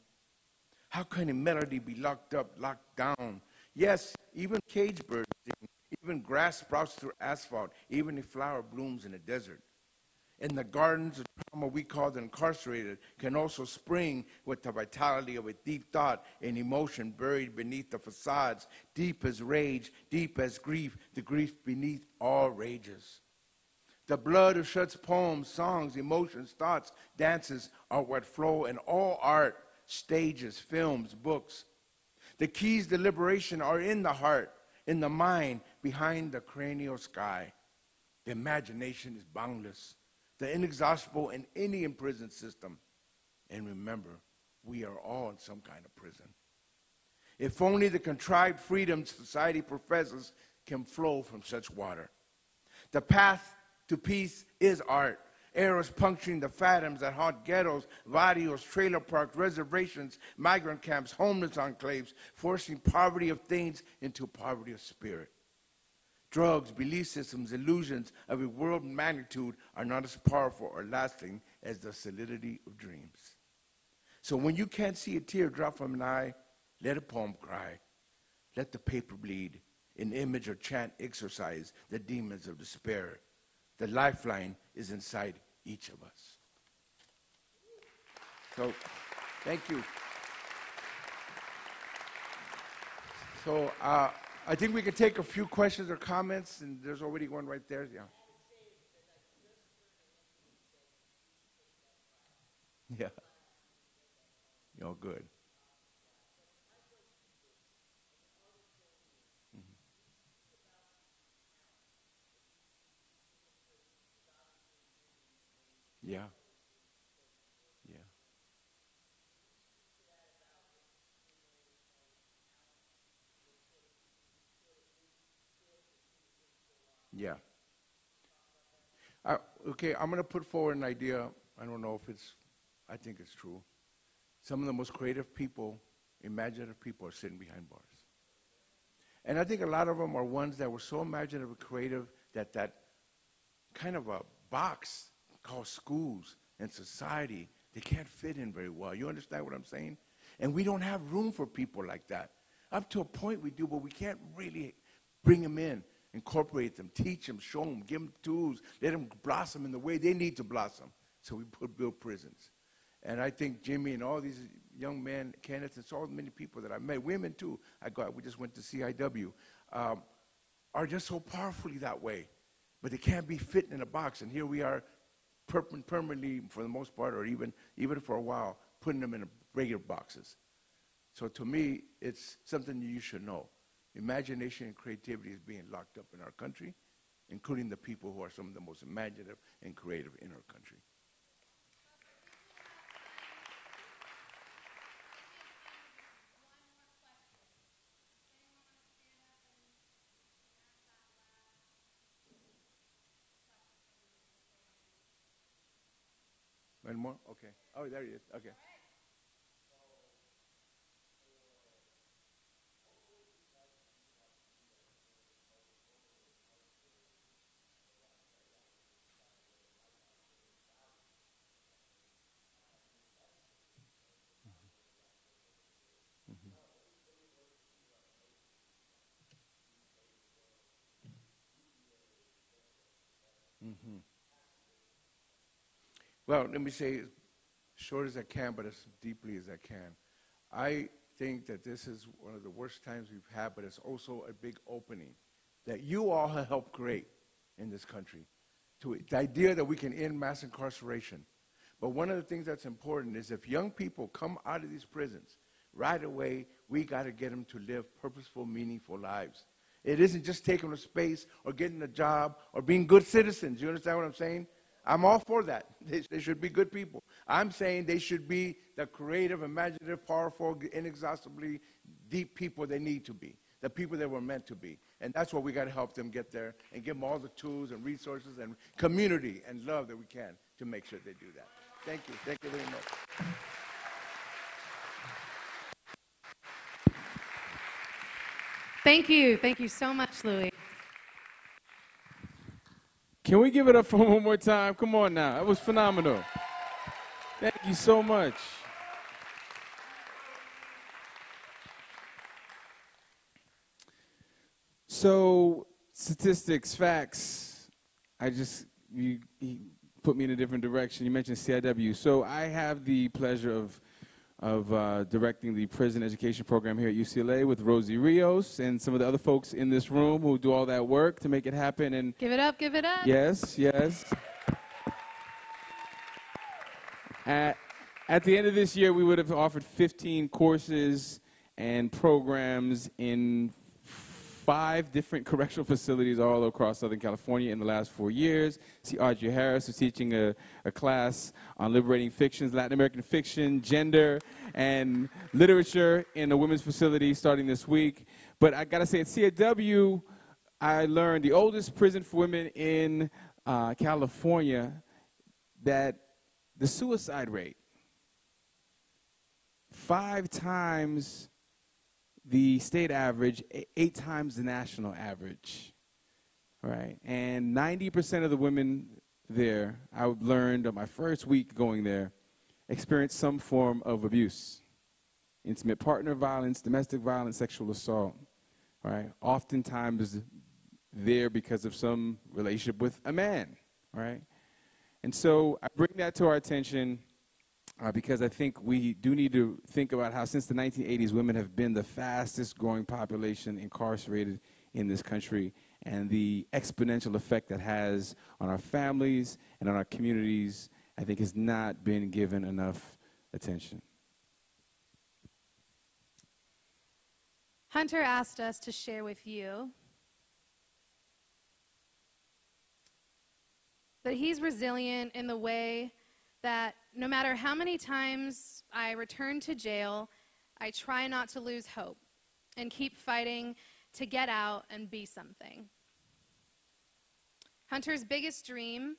How can a melody be locked up, locked down? Yes, even cage birds sing, even grass sprouts through asphalt, even a flower blooms in a desert. In the gardens of trauma we call the incarcerated can also spring with the vitality of a deep thought and emotion buried beneath the facades, deep as rage, deep as grief, the grief beneath all rages. The blood of Shut's poems, songs, emotions, thoughts, dances are what flow in all art, stages, films, books. The keys to liberation are in the heart, in the mind, behind the cranial sky. The imagination is boundless, the inexhaustible in any imprisoned system. And remember, we are all in some kind of prison. If only the contrived freedom society professes can flow from such water. The path to peace is art. Arrows puncturing the phantoms that haunt ghettos, barrios, trailer parks, reservations, migrant camps, homeless enclaves, forcing poverty of things into poverty of spirit. Drugs, belief systems, illusions of a world magnitude are not as powerful or lasting as the solidity of dreams. So when you can't see a tear drop from an eye, let a poem cry. Let the paper bleed. An image or chant exorcise the demons of despair. The lifeline is inside each of us. So, thank you. So, I think we can take a few questions or comments, and there's already one right there. Yeah. Yeah. You're good. Yeah. Yeah. Yeah. Okay, I'm going to put forward an idea. I don't know if I think it's true. Some of the most creative people, imaginative people are sitting behind bars. And I think a lot of them are ones that were so imaginative and creative that kind of a box called schools and society, they can't fit in very well. You understand what I'm saying? And we don't have room for people like that. Up to a point we do, but we can't really bring them in, incorporate them, teach them, show them, give them tools, let them blossom in the way they need to blossom. So we build prisons. And I think Jimmy and all these young men, candidates, and so many people that I met, women too, we just went to CIW, are just so powerfully that way. But they can't be fit in a box. And here we are permanently, for the most part, or even for a while, putting them in regular boxes. So to me, it's something you should know. Imagination and creativity is being locked up in our country, including the people who are some of the most imaginative and creative in our country. One more? Okay. Oh, there he is. Okay. Mm-hmm. Well, let me say as short as I can, but as deeply as I can. I think that this is one of the worst times we've had, but it's also a big opening that you all have helped create in this country. The idea that we can end mass incarceration. But one of the things that's important is if young people come out of these prisons, right away, we got to get them to live purposeful, meaningful lives. It isn't just taking a space or getting a job or being good citizens. You understand what I'm saying? I'm all for that. They should be good people. I'm saying they should be the creative, imaginative, powerful, inexhaustibly deep people they need to be, the people they were meant to be. And that's what we got to help them get there and give them all the tools and resources and community and love that we can to make sure they do that. Thank you. Thank you very much. Thank you. Thank you so much, Louis. Can we give it up for him one more time? Come on now. That was phenomenal. Thank you so much. So, statistics, facts. You put me in a different direction. You mentioned CIW. So I have the pleasure of directing the prison education program here at UCLA with Rosie Rios and some of the other folks in this room who do all that work to make it happen. And give it up, give it up. yes, yes. At the end of this year, we would have offered 15 courses and programs in 5 different correctional facilities all across Southern California in the last 4 years. See Audrey Harris, who's teaching a class on liberating fictions, Latin American fiction, gender, and literature in a women's facility starting this week. But I gotta say, at CIW, I learned the oldest prison for women in California, that the suicide rate, 5 times the state average, 8 times the national average, right? And 90% of the women there, I learned on my first week going there, experienced some form of abuse. Intimate partner violence, domestic violence, sexual assault, right? Oftentimes there because of some relationship with a man, right? And so I bring that to our attention because I think we do need to think about how since the 1980s, women have been the fastest growing population incarcerated in this country, and the exponential effect that has on our families and on our communities, I think, has not been given enough attention. Hunter asked us to share with you that he's resilient in the way that no matter how many times I return to jail, I try not to lose hope and keep fighting to get out and be something. Hunter's biggest dream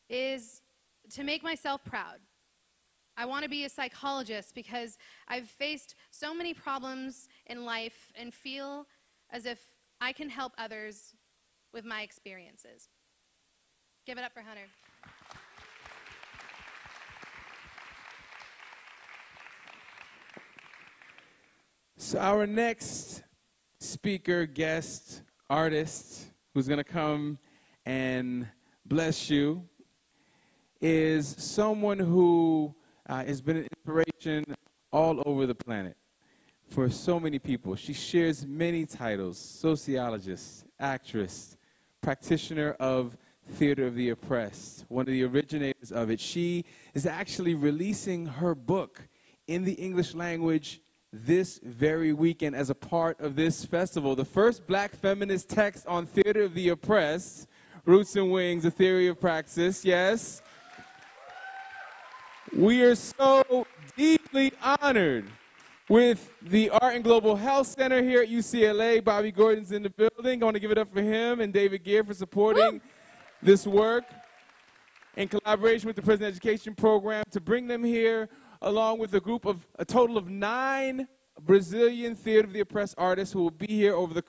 is to make myself proud. I want to be a psychologist because I've faced so many problems in life and feel as if I can help others with my experiences. Give it up for Hunter. So our next speaker, guest, artist, who's going to come and bless you is someone who has been an inspiration all over the planet for so many people. She shares many titles: sociologist, actress, practitioner of theater of the oppressed, one of the originators of it. She is actually releasing her book in the English language this very weekend as a part of this festival. The first black feminist text on theater of the oppressed, Roots and Wings, a theory of praxis, yes. We are so deeply honored with the Art and Global Health Center here at UCLA. Bobby Gordon's in the building. I want to give it up for him and David Gear for supporting this work in collaboration with the Prison Education Program to bring them here along with a total of 9 Brazilian Theater of the Oppressed artists who will be here over the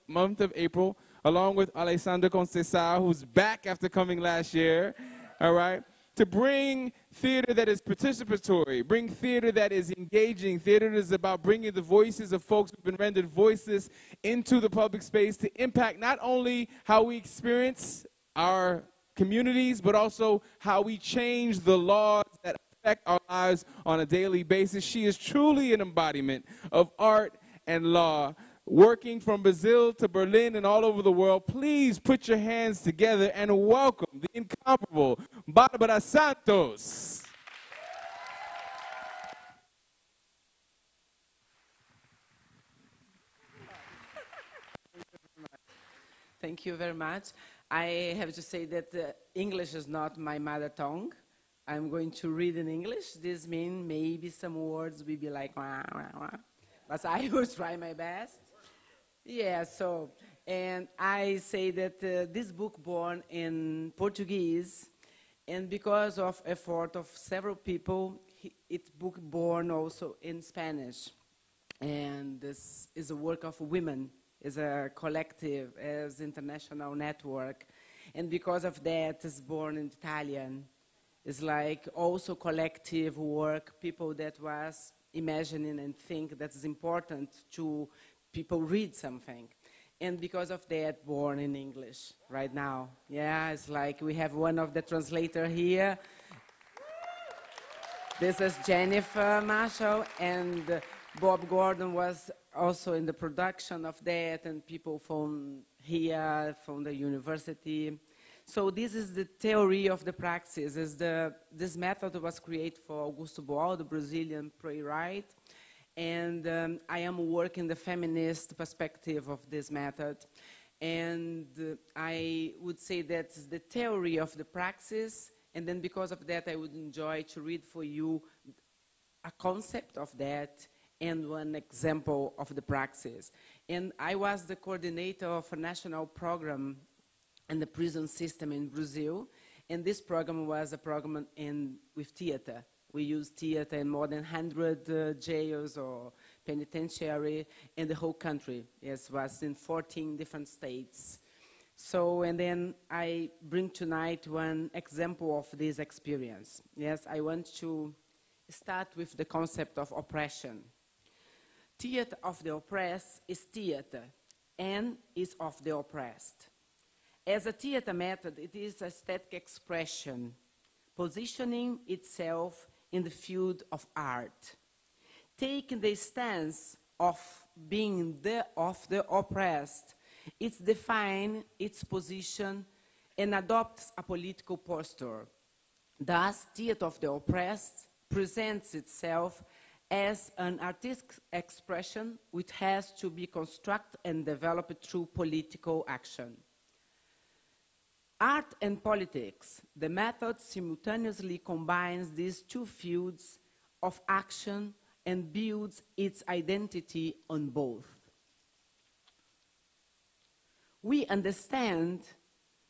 month of April, along with Alessandra Conceição, who's back after coming last year, all right? To bring theater that is participatory, bring theater that is engaging, theater that is about bringing the voices of folks who've been rendered voiceless into the public space to impact not only how we experience our communities, but also how we change the laws that affect our lives on a daily basis. She is truly an embodiment of art and law. Working from Brazil to Berlin and all over the world, please put your hands together and welcome the incomparable Barbara Santos. Thank you very much. I have to say that English is not my mother tongue. I'm going to read in English. This means maybe some words will be like, wah, wah, wah. But I will try my best. Yeah, so, and I say that this book born in Portuguese, and because of effort of several people, it's book born also in Spanish. And this is a work of women, is a collective, is international network. And because of that, it's born in Italian. It's like also collective work, people that was imagining and think that's important to people read something. And because of that, born in English right now. Yeah, it's like we have one of the translator here. This is Jennifer Marshall, and Bob Gordon was also in the production of that, and people from here, from the university. So this is the theory of the praxis. This method was created for Augusto Boal, the Brazilian playwright. And I am working the feminist perspective of this method. And I would say that's the theory of the praxis. And then because of that, I would enjoy to read for you a concept of that and one example of the praxis. And I was the coordinator of a national program in the prison system in Brazil. And this program was a program with theater. We use theater in more than 100 jails or penitentiary in the whole country. Yes, it was in 14 different states. So, and then I bring tonight one example of this experience. Yes, I want to start with the concept of oppression. Theater of the oppressed is theater and is of the oppressed. As a theater method, it is aesthetic expression, positioning itself in the field of art, taking the stance of being of the oppressed. It defines its position and adopts a political posture. Thus, theater of the oppressed presents itself as an artistic expression which has to be constructed and developed through political action. Art and politics, the method simultaneously combines these two fields of action and builds its identity on both. We understand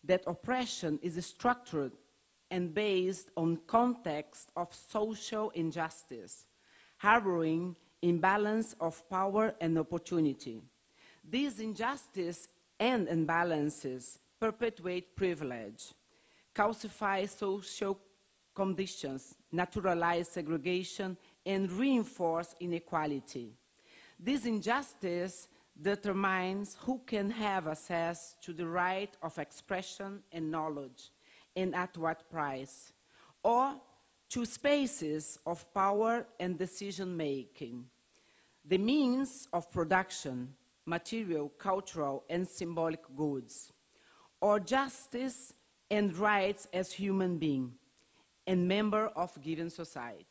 that oppression is structured and based on context of social injustice, harboring imbalance of power and opportunity. These injustice and imbalances perpetuate privilege, calcify social conditions, naturalize segregation, and reinforce inequality. This injustice determines who can have access to the right of expression and knowledge, and at what price. or to spaces of power and decision-making, the means of production, material, cultural, and symbolic goods, or justice and rights as human being and member of given society.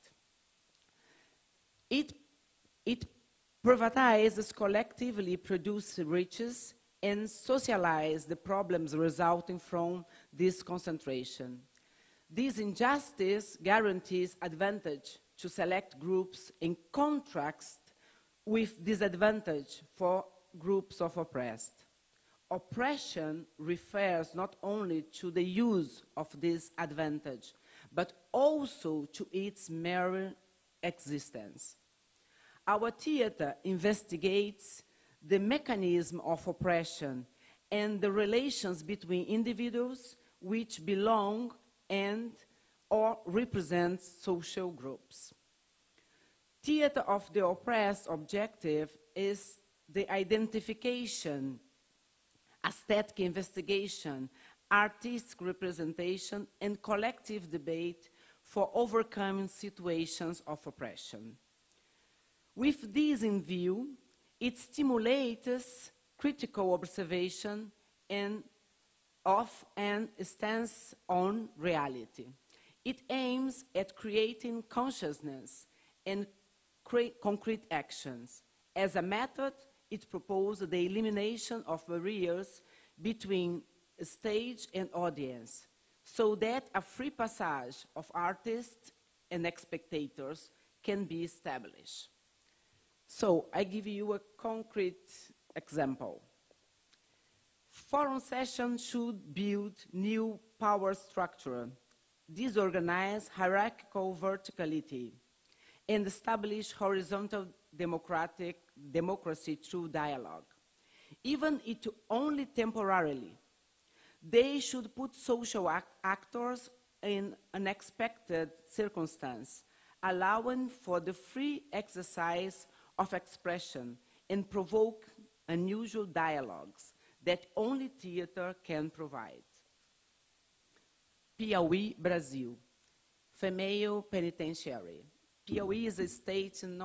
It privatizes collectively produced riches and socializes the problems resulting from this concentration. This injustice guarantees advantage to select groups in contrast with disadvantage for groups of oppressed. Oppression refers not only to the use of this advantage, but also to its mere existence. Our theater investigates the mechanism of oppression and the relations between individuals which belong and or represent social groups. Theater of the oppressed objective is the identification, aesthetic investigation, artistic representation, and collective debate for overcoming situations of oppression. With this in view, it stimulates critical observation and of and stance on reality. It aims at creating consciousness and concrete actions. As a method, it proposes the elimination of barriers between stage and audience, so that a free passage of artists and spectators can be established. So I give you a concrete example. Forum sessions should build new power structure, disorganize hierarchical verticality, and establish horizontal democracy through dialogue. Even if only temporarily, they should put social actors in unexpected circumstance, allowing for the free exercise of expression and provoke unusual dialogues that only theater can provide. Piauí, Brazil, female penitentiary. Piauí is a state in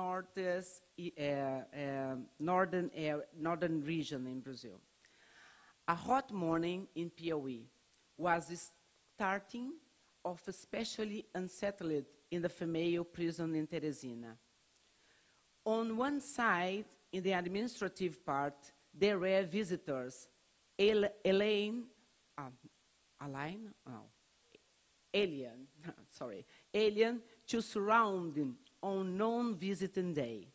northern region in Brazil. A hot morning in Piauí was the starting of especially unsettled in the female prison in Teresina. On one side, in the administrative part, there were visitors, alien, to surrounding on non-visiting day.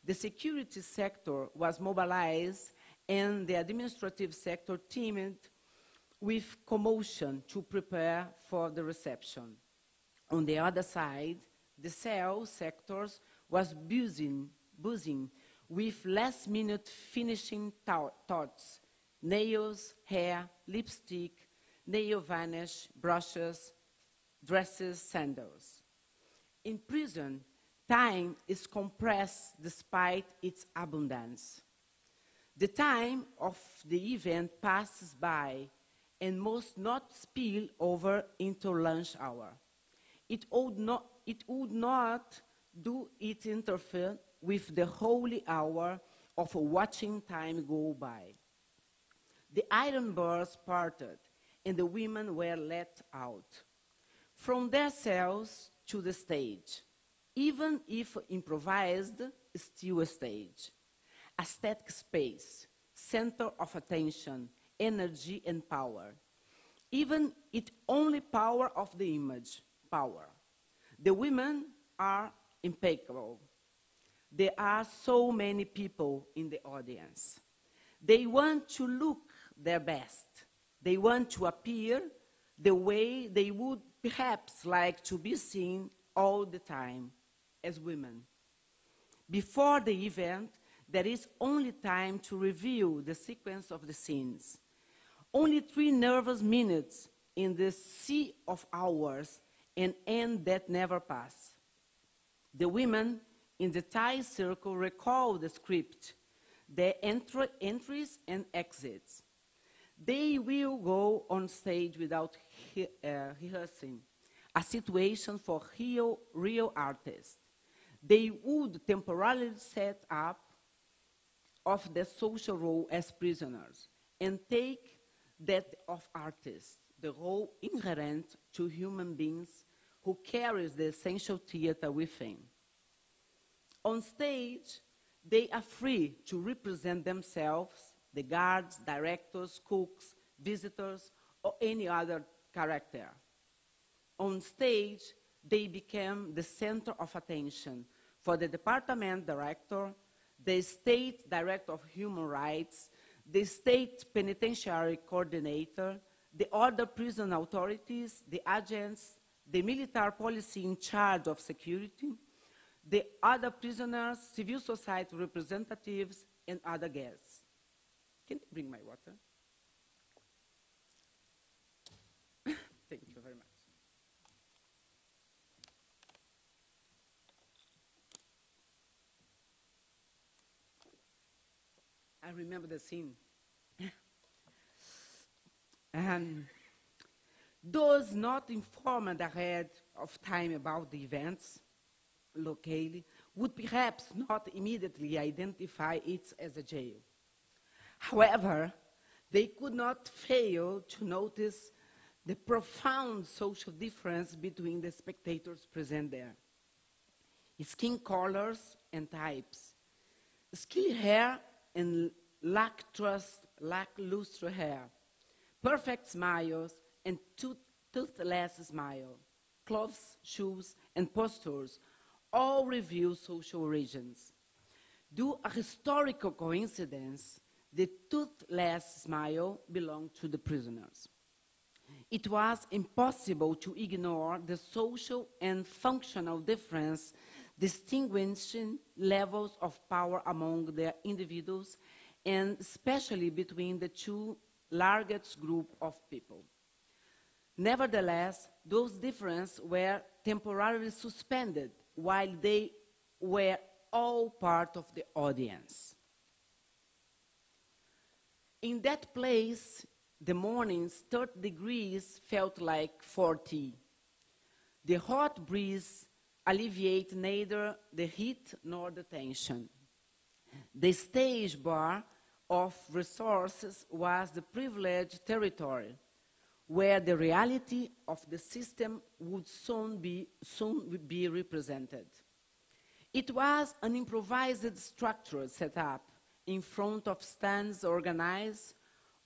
The security sector was mobilized and the administrative sector teamed with commotion to prepare for the reception. On the other side, the cell sectors was buzzing with last-minute finishing thoughts, nails, hair, lipstick, nail varnish, brushes, dresses, sandals. In prison, time is compressed despite its abundance. The time of the event passes by and must not spill over into lunch hour. It would not do it interfere with the holy hour of watching time go by. The iron bars parted and the women were let out from their cells to the stage, even if improvised, still a stage. Aesthetic space, center of attention, energy and power. Even it only power of the image, power. The women are impeccable. There are so many people in the audience. They want to look their best. They want to appear the way they would perhaps like to be seen all the time as women. Before the event, there is only time to review the sequence of the scenes. Only 3 nervous minutes in the sea of hours, an end that never pass. The women in the tie circle recall the script, their entries and exits. They will go on stage without rehearsing, a situation for real artists. They would temporarily set up of the social role as prisoners and take that of artists, the role inherent to human beings who carries the essential theater within. On stage, they are free to represent themselves, the guards, directors, cooks, visitors, or any other character. On stage, they became the center of attention for the department director, the state director of human rights, the state penitentiary coordinator, the other prison authorities, the agents, the military policy in charge of security, the other prisoners, civil society representatives, and other guests. Can you bring my water? Thank you very much. I remember the scene. And those not informed ahead of time about the events locally would perhaps not immediately identify it as a jail. However, they could not fail to notice the profound social difference between the spectators present there. Skin colors and types, skin hair and lackluster hair, perfect smiles and toothless smile, clothes, shoes, and postures all reveal social origins. Due a historical coincidence, the toothless smile belonged to the prisoners. It was impossible to ignore the social and functional difference distinguishing levels of power among the individuals and especially between the two largest groups of people. Nevertheless, those differences were temporarily suspended while they were all part of the audience. In that place, the morning's 30 degrees felt like 40. The hot breeze alleviated neither the heat nor the tension. The stage bar of resources was the privileged territory where the reality of the system would soon be represented. It was an improvised structure set up in front of stands organized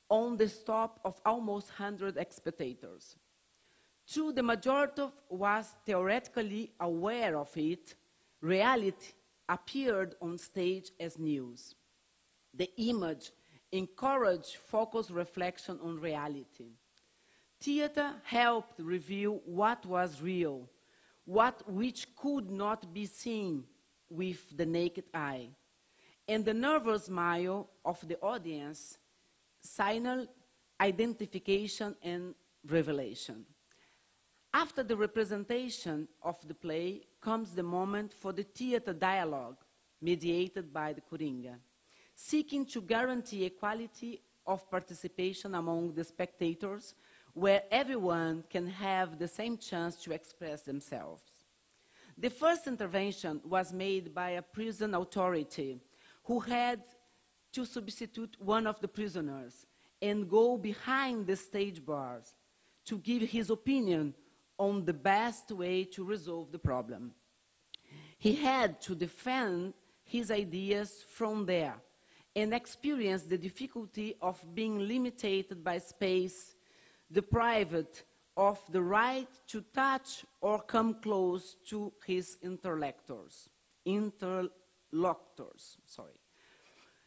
on the stop of almost 100 spectators. Though the majority was theoretically aware of it, reality appeared on stage as news. The image encouraged focused reflection on reality. Theater helped reveal what was real, which could not be seen with the naked eye. And the nervous smile of the audience signaled identification and revelation. After the representation of the play comes the moment for the theater dialogue, mediated by the Coringa, seeking to guarantee equality of participation among the spectators, where everyone can have the same chance to express themselves. The first intervention was made by a prison authority who had to substitute one of the prisoners and go behind the stage bars to give his opinion on the best way to resolve the problem. He had to defend his ideas from there and experience the difficulty of being limited by space, deprived of the right to touch or come close to his interlocutors.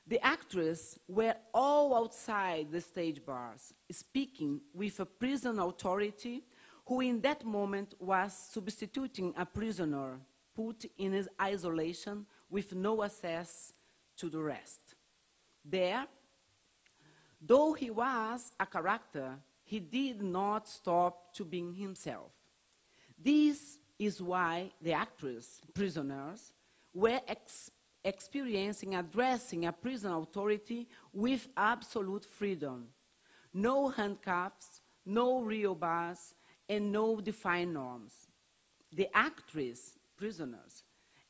The actors were all outside the stage bars, speaking with a prison authority who in that moment was substituting a prisoner put in his isolation with no access to the rest. There, though he was a character, he did not stop to being himself. This is why the actors, prisoners, were experiencing addressing a prison authority with absolute freedom. No handcuffs, no real bars, and no defined norms. The actress, prisoners,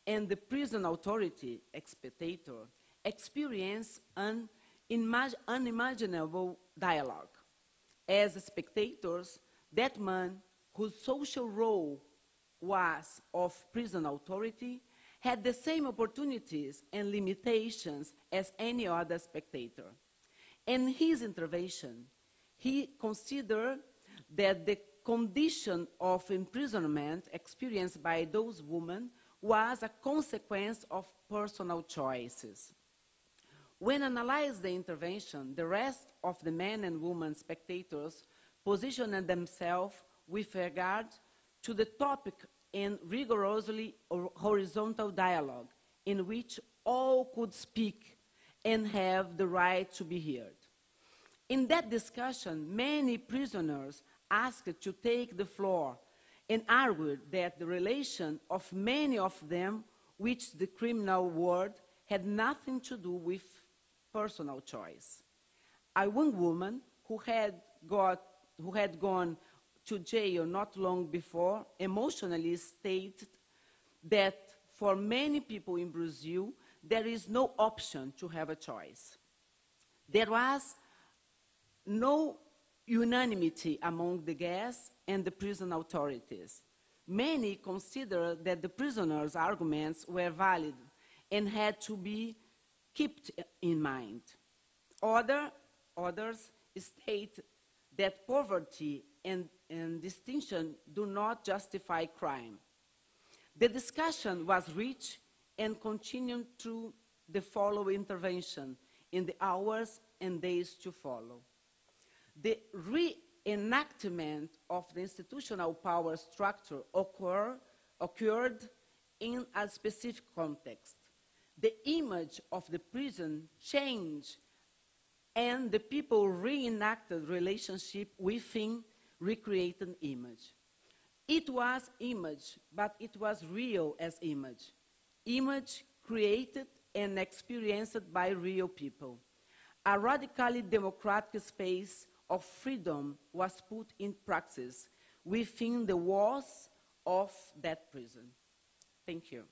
and the prison authority, spectator, experience an unimaginable dialogue. As spectators, that man whose social role was of prison authority had the same opportunities and limitations as any other spectator. In his intervention, he considered that the condition of imprisonment experienced by those women was a consequence of personal choices. When analyzed the intervention, the rest of the men and women spectators positioned themselves with regard to the topic in rigorously horizontal dialogue in which all could speak and have the right to be heard. In that discussion, many prisoners asked to take the floor and argued that the relation of many of them with the criminal world had nothing to do with personal choice. A young woman who had gone to jail not long before emotionally stated that for many people in Brazil, there is no option to have a choice. There was no unanimity among the guests and the prison authorities. Many considered that the prisoners' arguments were valid and had to be kept in mind. Others state that poverty and distinction do not justify crime. The discussion was rich and continued through the following intervention in the hours and days to follow. The reenactment of the institutional power structure occurred in a specific context. The image of the prison changed, and the people reenacted relationship within recreated image. It was image, but it was real as image. Image created and experienced by real people. A radically democratic space of freedom was put in practice within the walls of that prison. Thank you.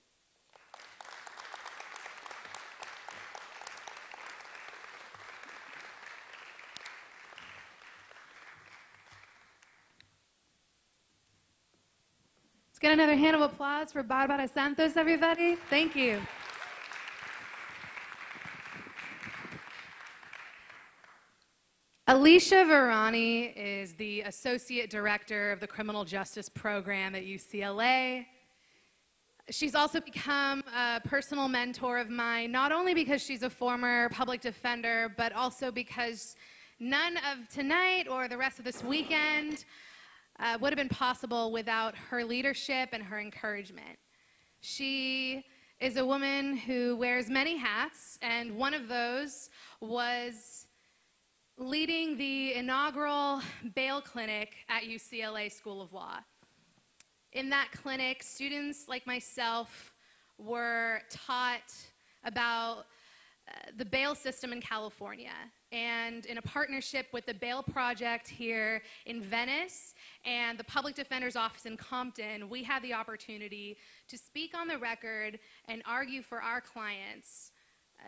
Let's get another hand of applause for Barbara Santos, everybody. Thank you. Alicia Verani is the Associate Director of the Criminal Justice Program at UCLA. She's also become a personal mentor of mine, not only because she's a former public defender, but also because none of tonight or the rest of this weekend would have been possible without her leadership and her encouragement. She is a woman who wears many hats, and one of those was leading the inaugural bail clinic at UCLA School of Law. In that clinic, students like myself were taught about the bail system in California. And in a partnership with the Bail Project here in Venice and the Public Defender's Office in Compton, we had the opportunity to speak on the record and argue for our clients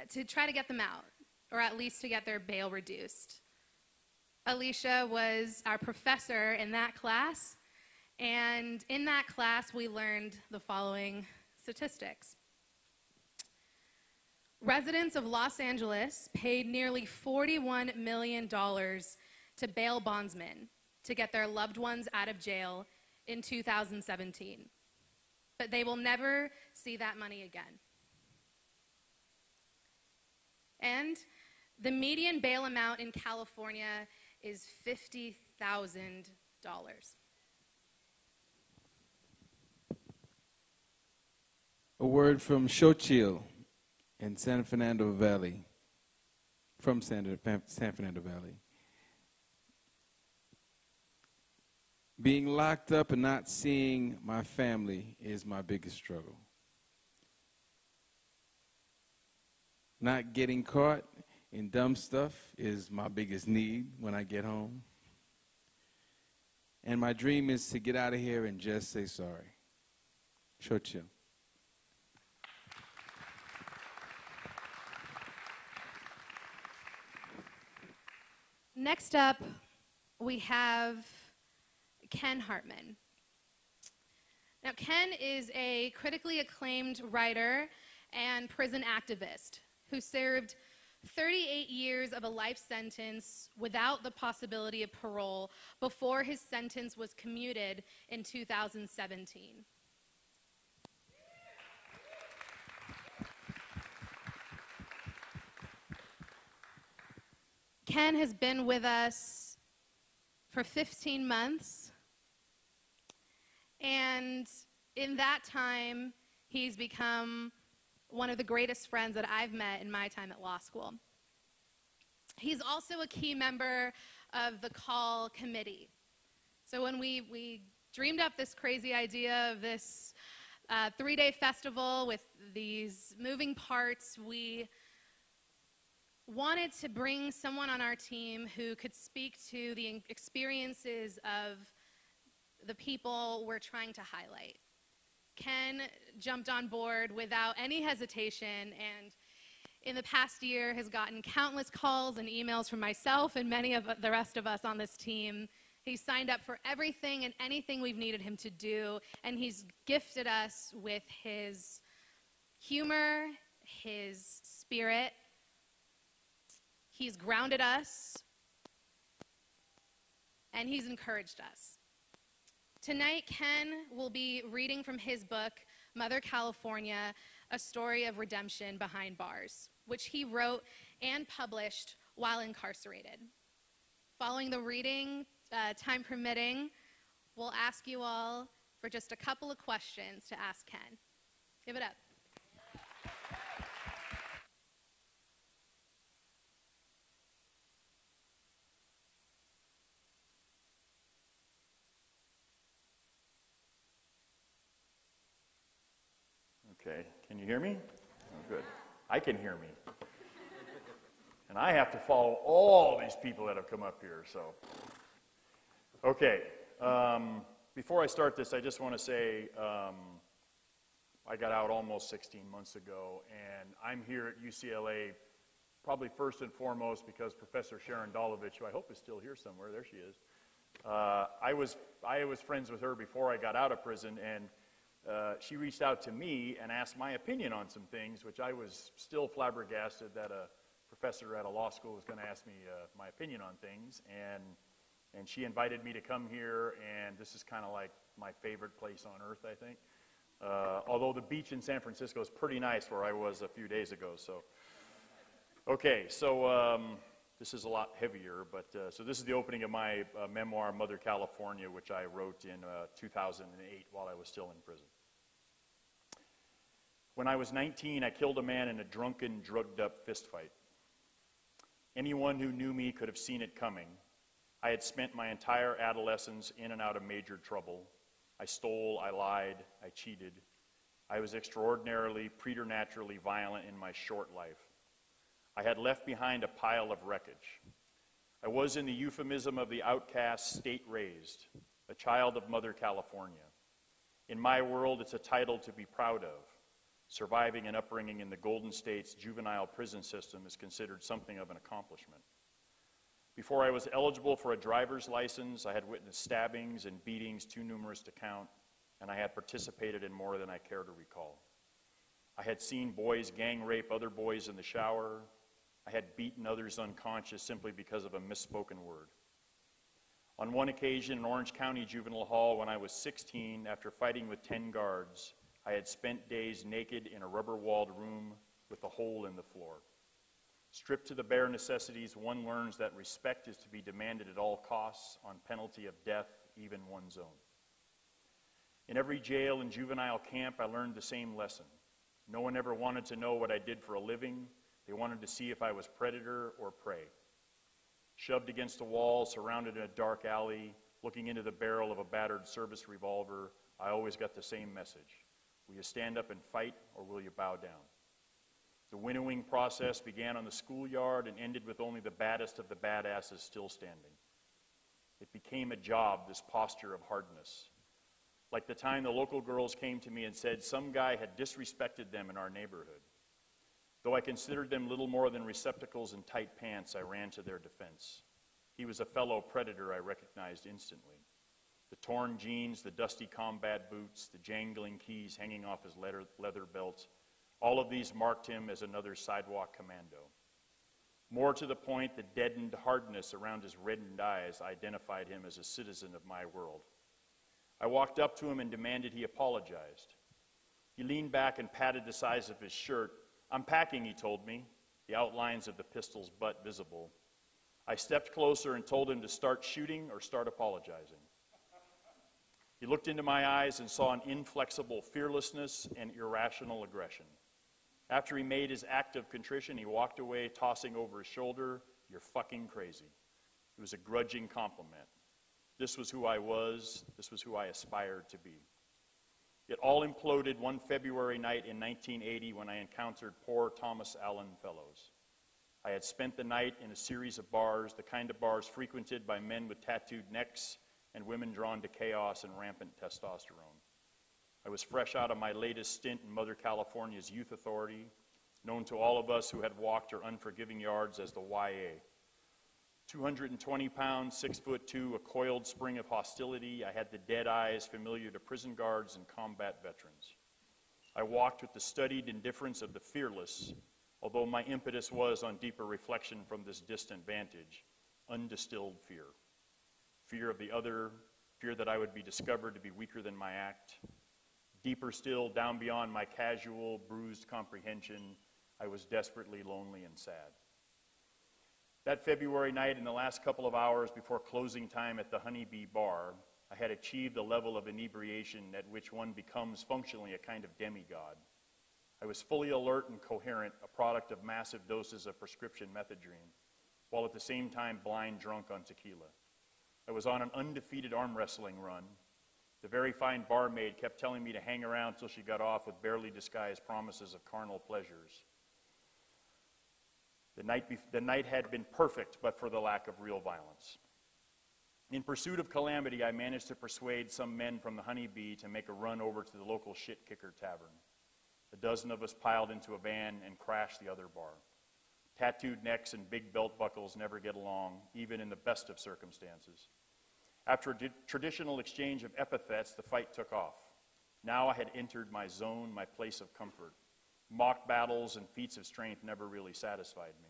to try to get them out, or at least to get their bail reduced. Alicia was our professor in that class, and in that class we learned the following statistics. Residents of Los Angeles paid nearly $41 million to bail bondsmen to get their loved ones out of jail in 2017. But they will never see that money again. And the median bail amount in California is $50,000. A word from Xochitl in San Fernando Valley, from San Fernando Valley. Being locked up and not seeing my family is my biggest struggle. Not getting caught in dumb stuff is my biggest need when I get home. And my dream is to get out of here and just say sorry. Chocho. Next up, we have Ken Hartman. Now, Ken is a critically acclaimed writer and prison activist who served 38 years of a life sentence without the possibility of parole before his sentence was commuted in 2017. Ken has been with us for 15 months, and in that time, he's become one of the greatest friends that I've met in my time at law school. He's also a key member of the Call Committee. So when we dreamed up this crazy idea of this 3-day festival with these moving parts, we wanted to bring someone on our team who could speak to the experiences of the people we're trying to highlight. Ken jumped on board without any hesitation, and in the past year has gotten countless calls and emails from myself and many of the rest of us on this team. He's signed up for everything and anything we've needed him to do, and he's gifted us with his humor, his spirit. He's grounded us, and he's encouraged us. Tonight, Ken will be reading from his book, Mother California, A Story of Redemption Behind Bars, which he wrote and published while incarcerated. Following the reading, time permitting, we'll ask you all for just a couple of questions to ask Ken. Give it up. Okay, can you hear me? Oh, good. I can hear me. And I have to follow all these people that have come up here, so. Okay, before I start this, I just want to say I got out almost 16 months ago, and I'm here at UCLA probably first and foremost because Professor Sharon Dolovich, who I hope is still here somewhere, there she is. I was friends with her before I got out of prison, and she reached out to me and asked my opinion on some things, which I was still flabbergasted that a professor at a law school was going to ask me my opinion on things. And she invited me to come here, and this is kind of like my favorite place on earth, I think. Although the beach in San Francisco is pretty nice where I was a few days ago. So, okay, so this is a lot heavier, but so this is the opening of my memoir, Mother California, which I wrote in 2008 while I was still in prison. When I was 19, I killed a man in a drunken, drugged-up fistfight. Anyone who knew me could have seen it coming. I had spent my entire adolescence in and out of major trouble. I stole, I lied, I cheated. I was extraordinarily, preternaturally violent in my short life. I had left behind a pile of wreckage. I was, in the euphemism of the outcast, state-raised, a child of Mother California. In my world, it's a title to be proud of. Surviving an upbringing in the Golden State's juvenile prison system is considered something of an accomplishment. Before I was eligible for a driver's license, I had witnessed stabbings and beatings too numerous to count, and I had participated in more than I care to recall. I had seen boys gang rape other boys in the shower. I had beaten others unconscious simply because of a misspoken word. On one occasion in Orange County Juvenile Hall when I was 16, after fighting with 10 guards, I had spent days naked in a rubber-walled room with a hole in the floor. Stripped to the bare necessities, one learns that respect is to be demanded at all costs on penalty of death, even one's own. In every jail and juvenile camp, I learned the same lesson. No one ever wanted to know what I did for a living. They wanted to see if I was predator or prey. Shoved against a wall, surrounded in a dark alley, looking into the barrel of a battered service revolver, I always got the same message. Will you stand up and fight, or will you bow down? The winnowing process began on the schoolyard and ended with only the baddest of the badasses still standing. It became a job, this posture of hardness. Like the time the local girls came to me and said some guy had disrespected them in our neighborhood. Though I considered them little more than receptacles in tight pants, I ran to their defense. He was a fellow predator I recognized instantly. The torn jeans, the dusty combat boots, the jangling keys hanging off his leather belt, all of these marked him as another sidewalk commando. More to the point, the deadened hardness around his reddened eyes identified him as a citizen of my world. I walked up to him and demanded he apologized. He leaned back and patted the size of his shirt. "I'm packing," he told me, the outlines of the pistol's butt visible. I stepped closer and told him to start shooting or start apologizing. He looked into my eyes and saw an inflexible fearlessness and irrational aggression. After he made his act of contrition, he walked away, tossing over his shoulder, "You're fucking crazy." It was a grudging compliment. This was who I was. This was who I aspired to be. It all imploded one February night in 1980 when I encountered poor Thomas Allen Fellows. I had spent the night in a series of bars, the kind of bars frequented by men with tattooed necks and women drawn to chaos and rampant testosterone. I was fresh out of my latest stint in Mother California's Youth Authority, known to all of us who had walked her unforgiving yards as the YA. 220 pounds, 6'2", a coiled spring of hostility. I had the dead eyes familiar to prison guards and combat veterans. I walked with the studied indifference of the fearless, although my impetus was, on deeper reflection from this distant vantage, undistilled fear. Fear of the other, fear that I would be discovered to be weaker than my act. Deeper still, down beyond my casual, bruised comprehension, I was desperately lonely and sad. That February night, in the last couple of hours before closing time at the Honeybee Bar, I had achieved a level of inebriation at which one becomes functionally a kind of demigod. I was fully alert and coherent, a product of massive doses of prescription methadone, while at the same time blind drunk on tequila. I was on an undefeated arm wrestling run. The very fine barmaid kept telling me to hang around till she got off with barely disguised promises of carnal pleasures. The night had been perfect, but for the lack of real violence. In pursuit of calamity, I managed to persuade some men from the Honeybee to make a run over to the local Shit Kicker Tavern. A dozen of us piled into a van and crashed the other bar. Tattooed necks and big belt buckles never get along, even in the best of circumstances. After a traditional exchange of epithets, the fight took off. Now I had entered my zone, my place of comfort. Mock battles and feats of strength never really satisfied me.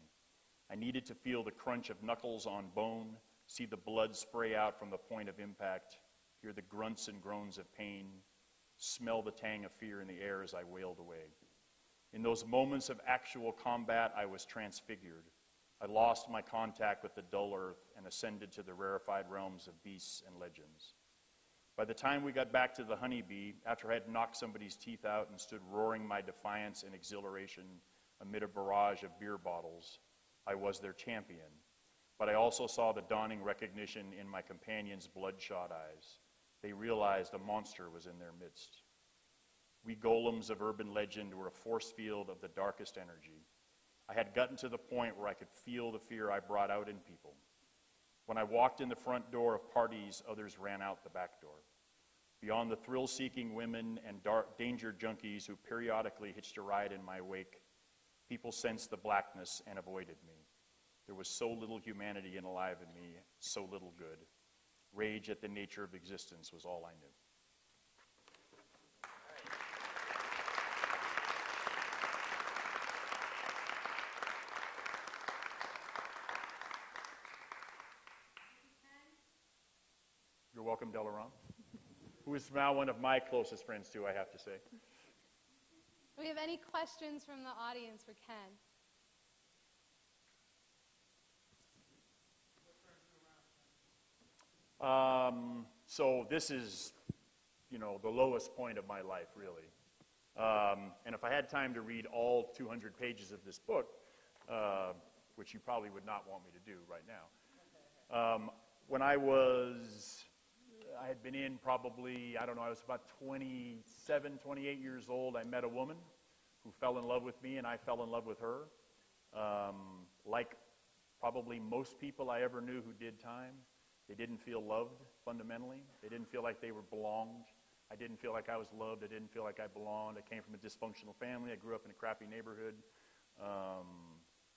I needed to feel the crunch of knuckles on bone, see the blood spray out from the point of impact, hear the grunts and groans of pain, smell the tang of fear in the air as I wailed away. In those moments of actual combat, I was transfigured. I lost my contact with the dull earth and ascended to the rarefied realms of beasts and legends. By the time we got back to the Honeybee, after I had knocked somebody's teeth out and stood roaring my defiance and exhilaration amid a barrage of beer bottles, I was their champion. But I also saw the dawning recognition in my companions' bloodshot eyes. They realized a monster was in their midst. We golems of urban legend were a force field of the darkest energy. I had gotten to the point where I could feel the fear I brought out in people. When I walked in the front door of parties, others ran out the back door. Beyond the thrill-seeking women and danger junkies who periodically hitched a ride in my wake, people sensed the blackness and avoided me. There was so little humanity and alive in me, so little good. Rage at the nature of existence was all I knew. You're welcome, Delaram, who is now one of my closest friends, too, I have to say. Do we have any questions from the audience for Ken? So this is, the lowest point of my life, really. And if I had time to read all 200 pages of this book, which you probably would not want me to do right now, when I had been in probably, I was about 27, 28 years old. I met a woman who fell in love with me, and I fell in love with her. Like probably most people I ever knew who did time, They didn't feel loved fundamentally. They didn't feel like they were belonged. I didn't feel like I was loved. I didn't feel like I belonged. I came from a dysfunctional family. I grew up in a crappy neighborhood.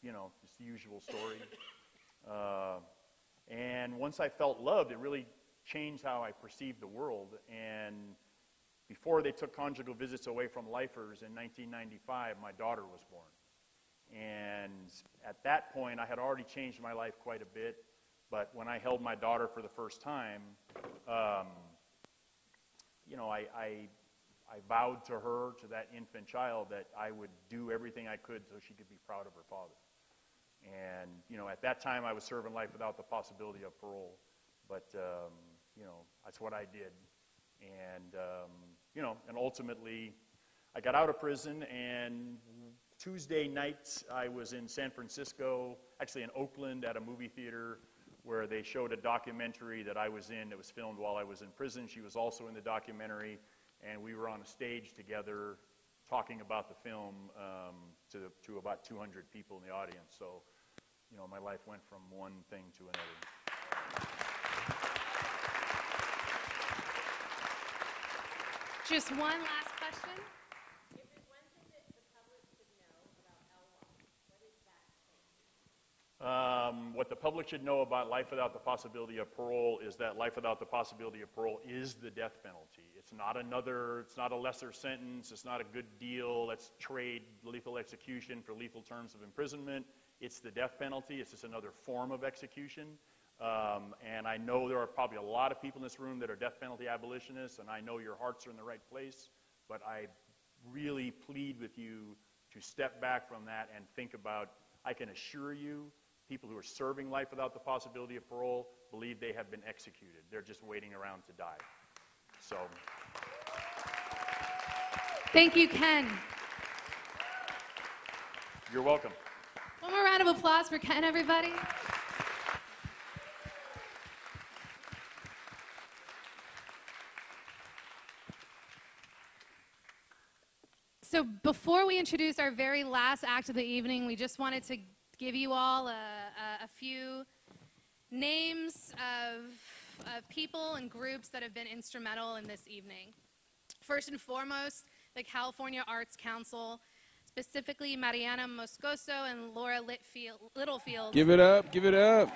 You know, it's the usual story. And once I felt loved, it really changed how I perceived the world. And before they took conjugal visits away from lifers in 1995, my daughter was born. And at that point, I had already changed my life quite a bit. But when I held my daughter for the first time, you know, I vowed to her, to that infant child, that I would do everything I could so she could be proud of her father. And, you know, at that time, I was serving life without the possibility of parole. But, you know, that's what I did. And, you know, and ultimately, I got out of prison, and Tuesday night, I was in San Francisco, actually in Oakland, at a movie theater where they showed a documentary that I was in. It was filmed while I was in prison. She was also in the documentary, and we were on a stage together talking about the film to about 200 people in the audience. So, you know, my life went from one thing to another. Just one last question. What the public should know about life without the possibility of parole is that life without the possibility of parole is the death penalty. It's not it's not a lesser sentence, it's not a good deal, let's trade lethal execution for lethal terms of imprisonment. It's the death penalty, it's just another form of execution. And I know there are probably a lot of people in this room that are death penalty abolitionists, and I know your hearts are in the right place, but I really plead with you to step back from that and think about, I can assure you, people who are serving life without the possibility of parole believe they have been executed. They're just waiting around to die. So. Thank you, Ken. You're welcome. One more round of applause for Ken, everybody. So before we introduce our very last act of the evening, we just wanted to give you all a few names of people and groups that have been instrumental in this evening. First and foremost, the California Arts Council, specifically Mariana Moscoso and Laura Littlefield. Give it up, give it up.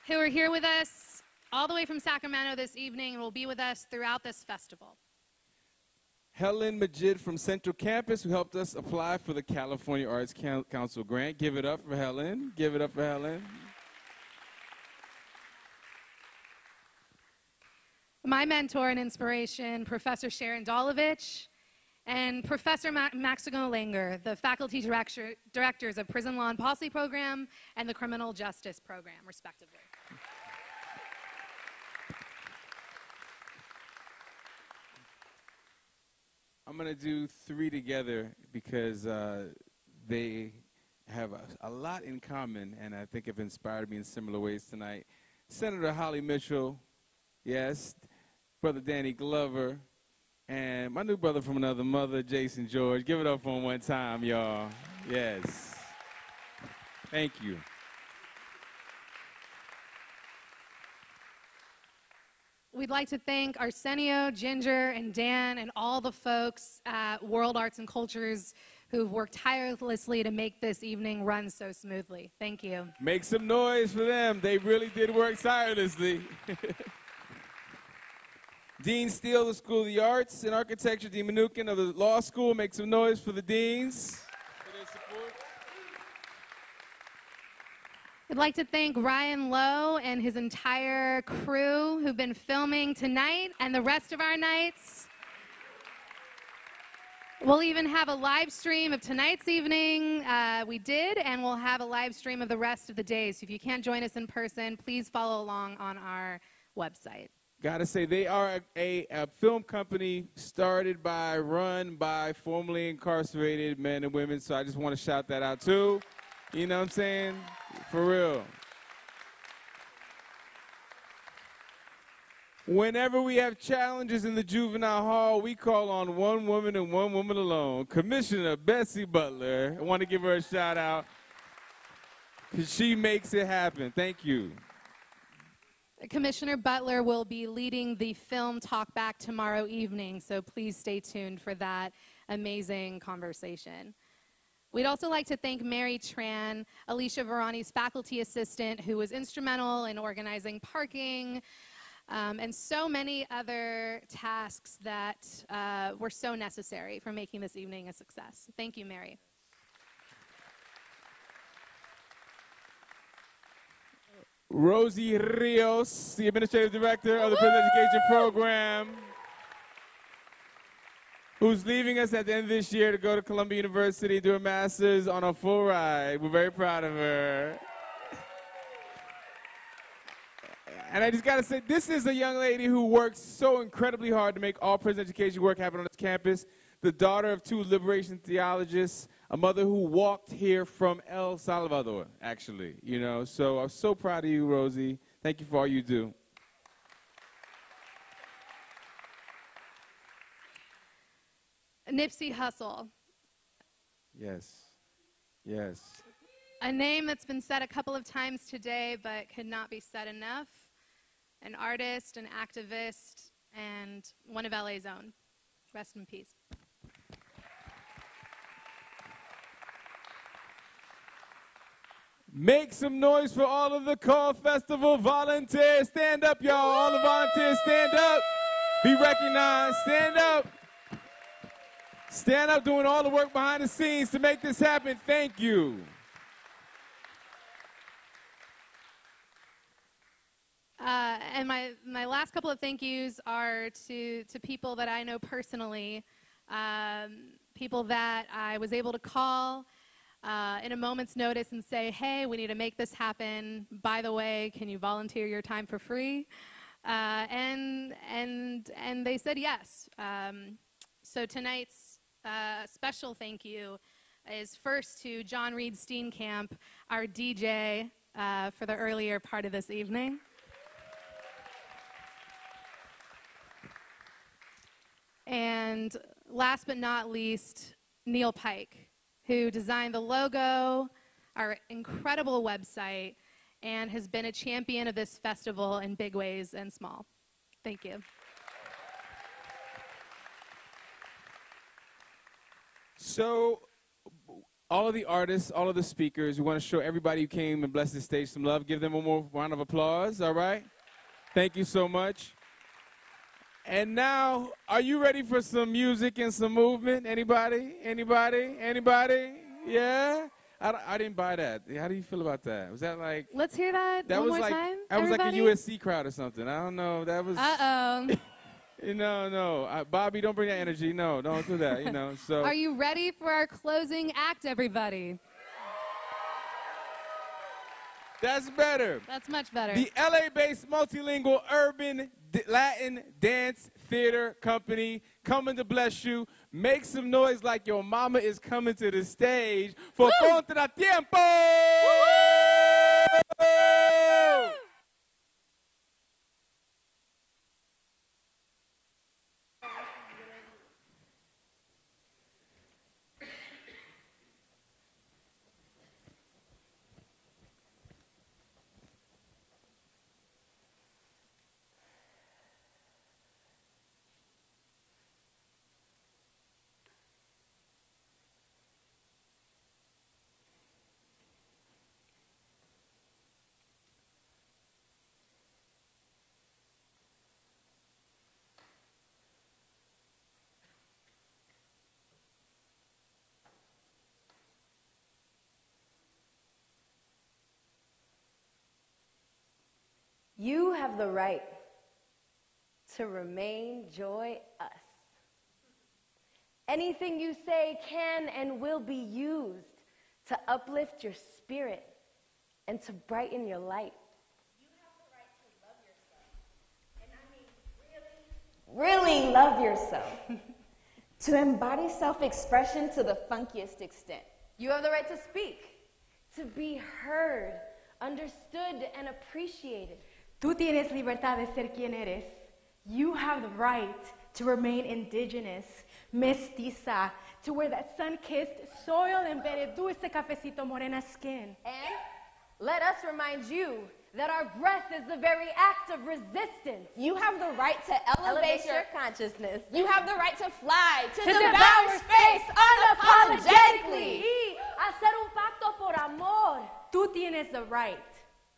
Who are here with us all the way from Sacramento this evening and will be with us throughout this festival. Helen Majid from Central Campus, who helped us apply for the California Arts Council grant. Give it up for Helen. Give it up for Helen. My mentor and inspiration, Professor Sharon Dolovich, and Professor Maximo Langer, the faculty directors of Prison Law and Policy Program and the Criminal Justice Program, respectively. I'm going to do three together because they have a lot in common, and I think have inspired me in similar ways tonight. Senator Holly Mitchell, yes, Brother Danny Glover, and my new brother from another mother, Jason George. Give it up for him one time, y'all. Yes. Thank you. We'd like to thank Arsenio, Ginger, and Dan, and all the folks at World Arts and Cultures who've worked tirelessly to make this evening run so smoothly. Thank you. Make some noise for them. They really did work tirelessly. Dean Steele of the School of the Arts and Architecture, Dean Mnuchin of the Law School. Make some noise for the deans. I'd like to thank Ryan Lowe and his entire crew who've been filming tonight and the rest of our nights. We'll even have a live stream of tonight's evening. We did, and we'll have a live stream of the rest of the day. So if you can't join us in person, please follow along on our website. Gotta say, they are a film company started by, run by formerly incarcerated men and women. So I just want to shout that out too. You know what I'm saying? For real. Whenever we have challenges in the juvenile hall, we call on one woman and one woman alone. Commissioner Bessie Butler. I want to give her a shout out. She makes it happen. Thank you. Commissioner Butler will be leading the film talkback tomorrow evening, so please stay tuned for that amazing conversation. We'd also like to thank Mary Tran, Alicia Verani's faculty assistant, who was instrumental in organizing parking, and so many other tasks that were so necessary for making this evening a success. Thank you, Mary. Rosie Rios, the Administrative Director of the Prison Education Program, who's leaving us at the end of this year to go to Columbia University and do her master's on a full ride. We're very proud of her. And I just got to say, this is a young lady who works so incredibly hard to make all prison education work happen on this campus. The daughter of 2 liberation theologists, a mother who walked here from El Salvador, actually, you know. So I'm so proud of you, Rosie. Thank you for all you do. Nipsey Hussle, Yes. Yes. a name that's been said a couple of times today but could not be said enough. An artist, an activist, and one of LA's own. Rest in peace. Make some noise for all of the Call Festival volunteers. Stand up, y'all. All the volunteers, stand up. Be recognized. Stand up. Stand up doing all the work behind the scenes to make this happen. Thank you. And my last couple of thank yous are to people that I know personally, people that I was able to call in a moment's notice and say, hey, we need to make this happen. By the way, can you volunteer your time for free? And they said yes. So tonight's special thank you is first to John Reed Steenkamp, our DJ, for the earlier part of this evening. And last but not least, Neil Pike, who designed the logo, our incredible website, and has been a champion of this festival in big ways and small. Thank you. So, all of the artists, all of the speakers, we want to show everybody who came and blessed the stage some love. Give them one more round of applause, all right? Thank you so much. And now, are you ready for some music and some movement? Anybody? Anybody? Anybody? Yeah? I didn't buy that. How do you feel about that? Was that like... Let's hear that, that one was more like, time, That was everybody? like a USC crowd or something. I don't know. That was... Uh-oh. No. Bobby, don't bring that energy. No, don't do that, you know. So. Are you ready for our closing act, everybody? That's better. That's much better. The LA-based multilingual urban Latin dance theater company coming to bless you. Make some noise like your mama is coming to the stage for Contratiempo! You have the right to remain joy us. Anything you say can and will be used to uplift your spirit and to brighten your light. You have the right to love yourself. And I mean, really love yourself. To embody self-expression to the funkiest extent. You have the right to speak, to be heard, understood, and appreciated. Tú tienes libertad de ser quien eres. You have the right to remain indigenous, mestiza, to wear that sun-kissed, soil-embedded, dulce cafecito morena skin. let us remind you that our breath is the very act of resistance. You have the right to elevate your consciousness. You have the right to fly, to devour space unapologetically. Y hacer un pacto por amor. Tú tienes the right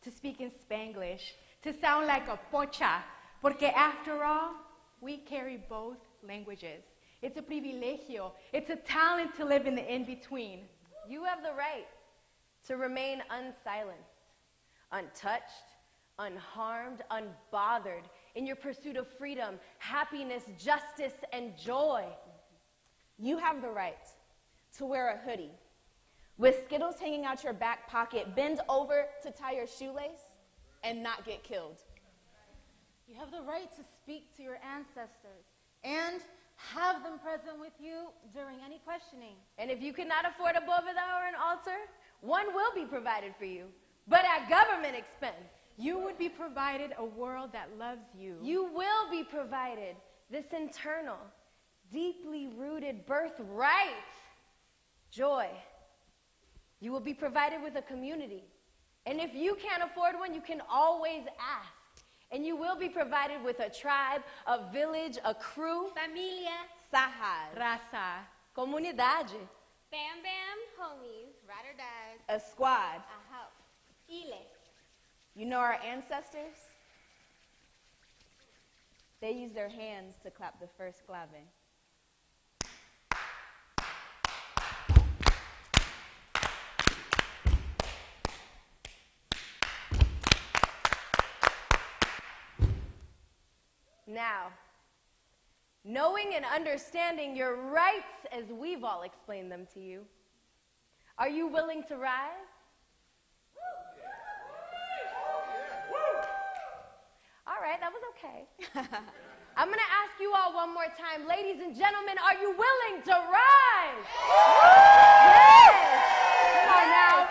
to speak in Spanglish, to sound like a pocha, porque after all, we carry both languages. It's a privilegio. It's a talent to live in the in-between. You have the right to remain unsilenced, untouched, unharmed, unbothered in your pursuit of freedom, happiness, justice, and joy. You have the right to wear a hoodie with Skittles hanging out your back pocket, bend over to tie your shoelace, and not get killed. You have the right to speak to your ancestors and have them present with you during any questioning. And if you cannot afford a Bovedà or an altar, one will be provided for you, but at government expense. You would be provided a world that loves you. You will be provided this internal, deeply rooted birthright, joy. You will be provided with a community. And if you can't afford one, you can always ask. And you will be provided with a tribe, a village, a crew. Familia. Sahar. Raza. Comunidade. Bam Bam, homies, ride or dies. A squad. A house. Ile. You know our ancestors? They used their hands to clap the first clave. Now, knowing and understanding your rights as we've all explained them to you, are you willing to rise? All right, that was okay. I'm going to ask you all one more time. Ladies and gentlemen, are you willing to rise? Yes! Come on now.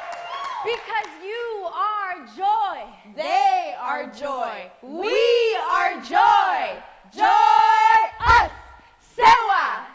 Because you are joy. They are joy. We are joy. Joy us. Sewa.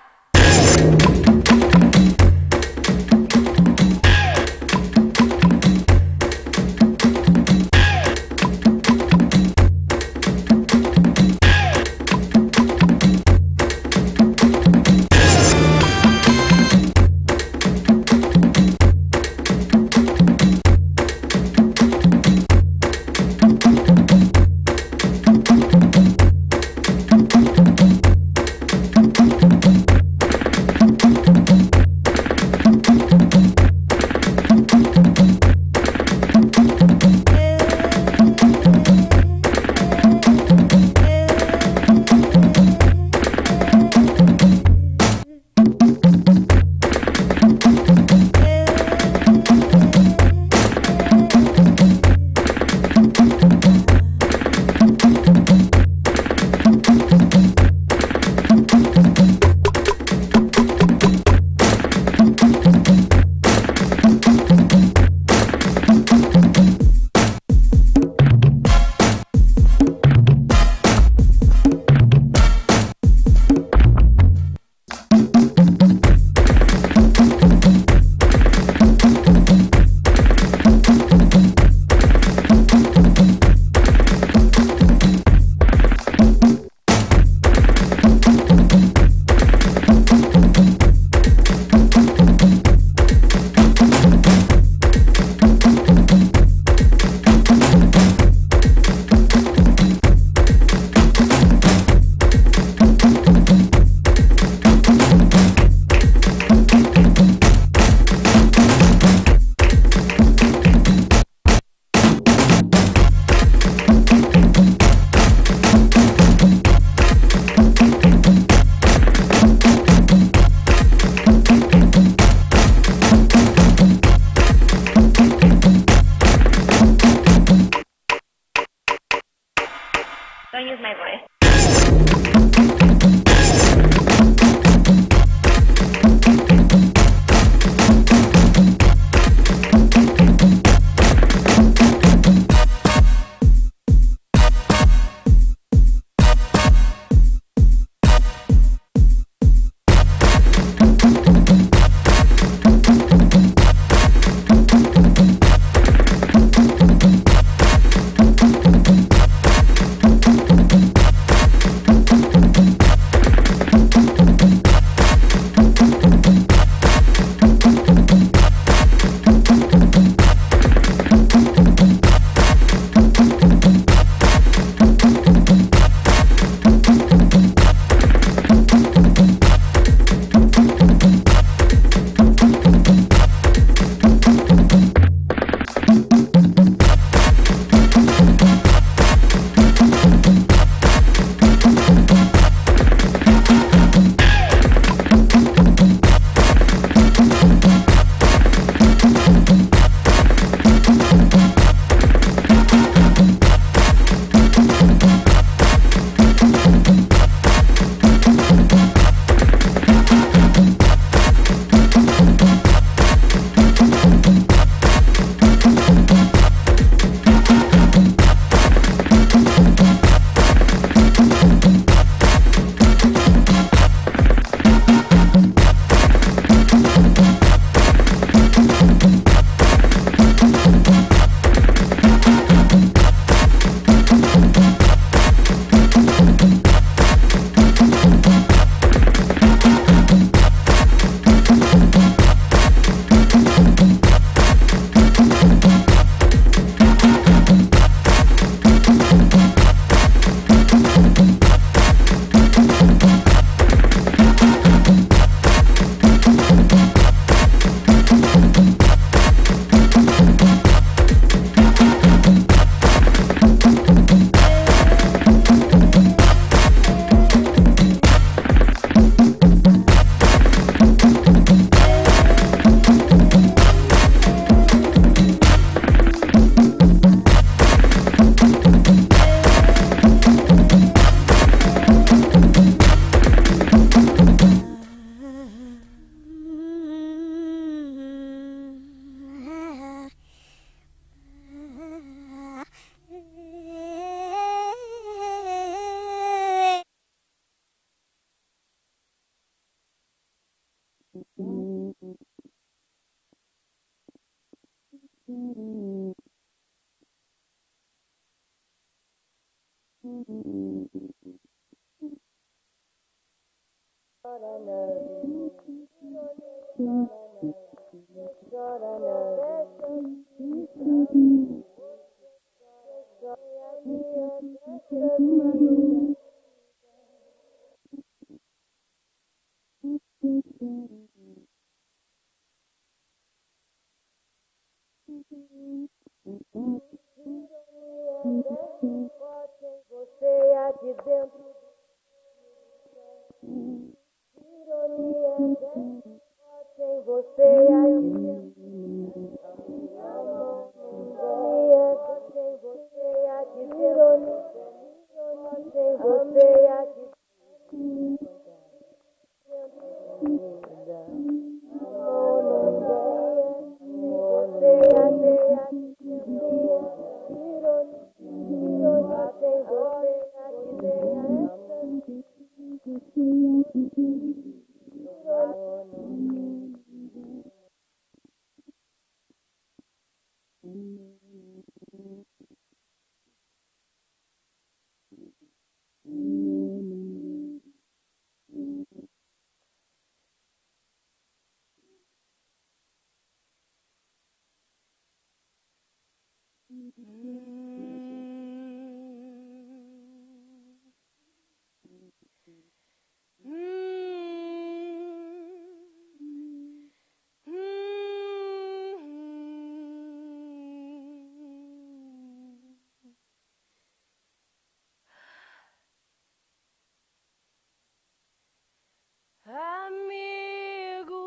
Amigo,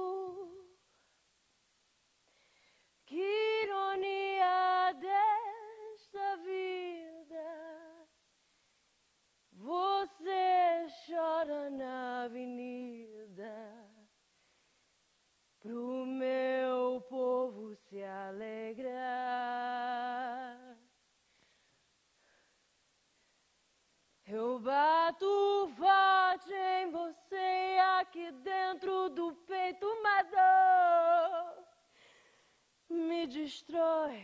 que ironia desta vida. Você chora na avenida pro meu povo se alegrar. Eu bato forte em você aqui dentro do peito, uma dor me destrói,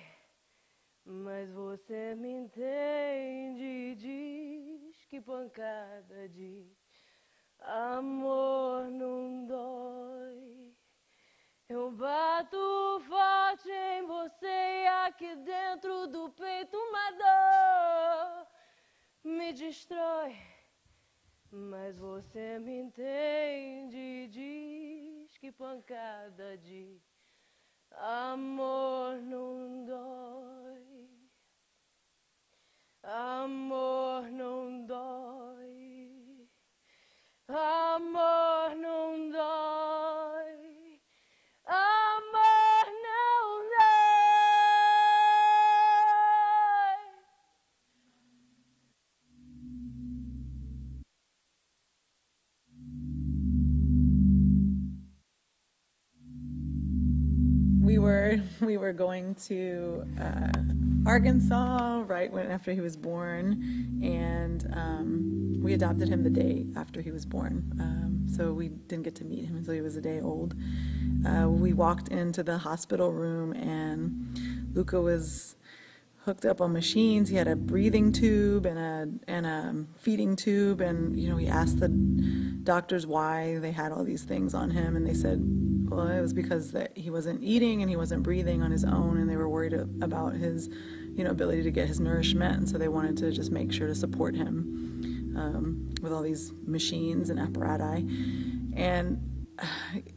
mas você me entende e diz que pancada de amor não dói. Eu bato forte em você aqui dentro do peito, uma dor me destrói, mas você me entende e diz que pancada de amor não dói. Amor não dói. Amor não dói. Amor não dói. We were going to Arkansas right after he was born, and we adopted him the day after he was born. So we didn't get to meet him until he was a day old. We walked into the hospital room, and Luca was hooked up on machines. He had a breathing tube and a feeding tube, and he asked the doctors why they had all these things on him, and they said, well, it was because that he wasn't eating and he wasn't breathing on his own, and they were worried about his ability to get his nourishment, and so they wanted to just make sure to support him with all these machines and apparatus. And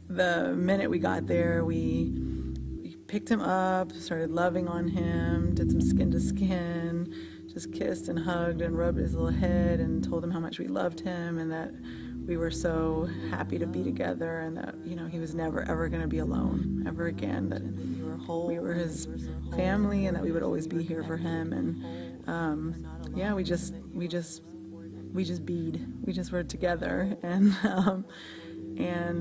the minute we got there, we picked him up, started loving on him, did some skin to skin, just kissed and hugged and rubbed his little head and told him how much we loved him and that we were so happy to be together, and that he was never ever going to be alone ever again, that we were his family and that we would always be here for him. And yeah, we just bead. We just were together, and yeah,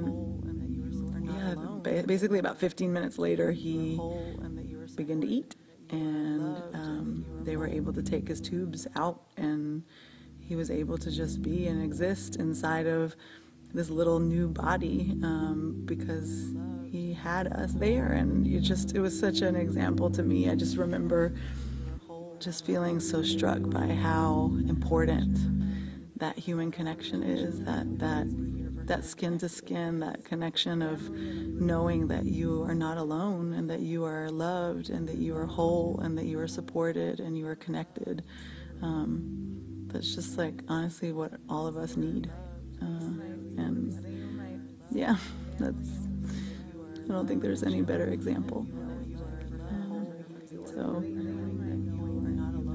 basically about 15 minutes later he began to eat, and they were able to take his tubes out, and he was able to just be and exist inside of this little new body because he had us there. And it was such an example to me. I just remember just feeling so struck by how important that human connection is, that that skin to skin, that connection of knowing that you are not alone and that you are loved and that you are whole and that you are supported and you are connected. That's just like honestly what all of us need. And yeah, I don't think there's any better example. So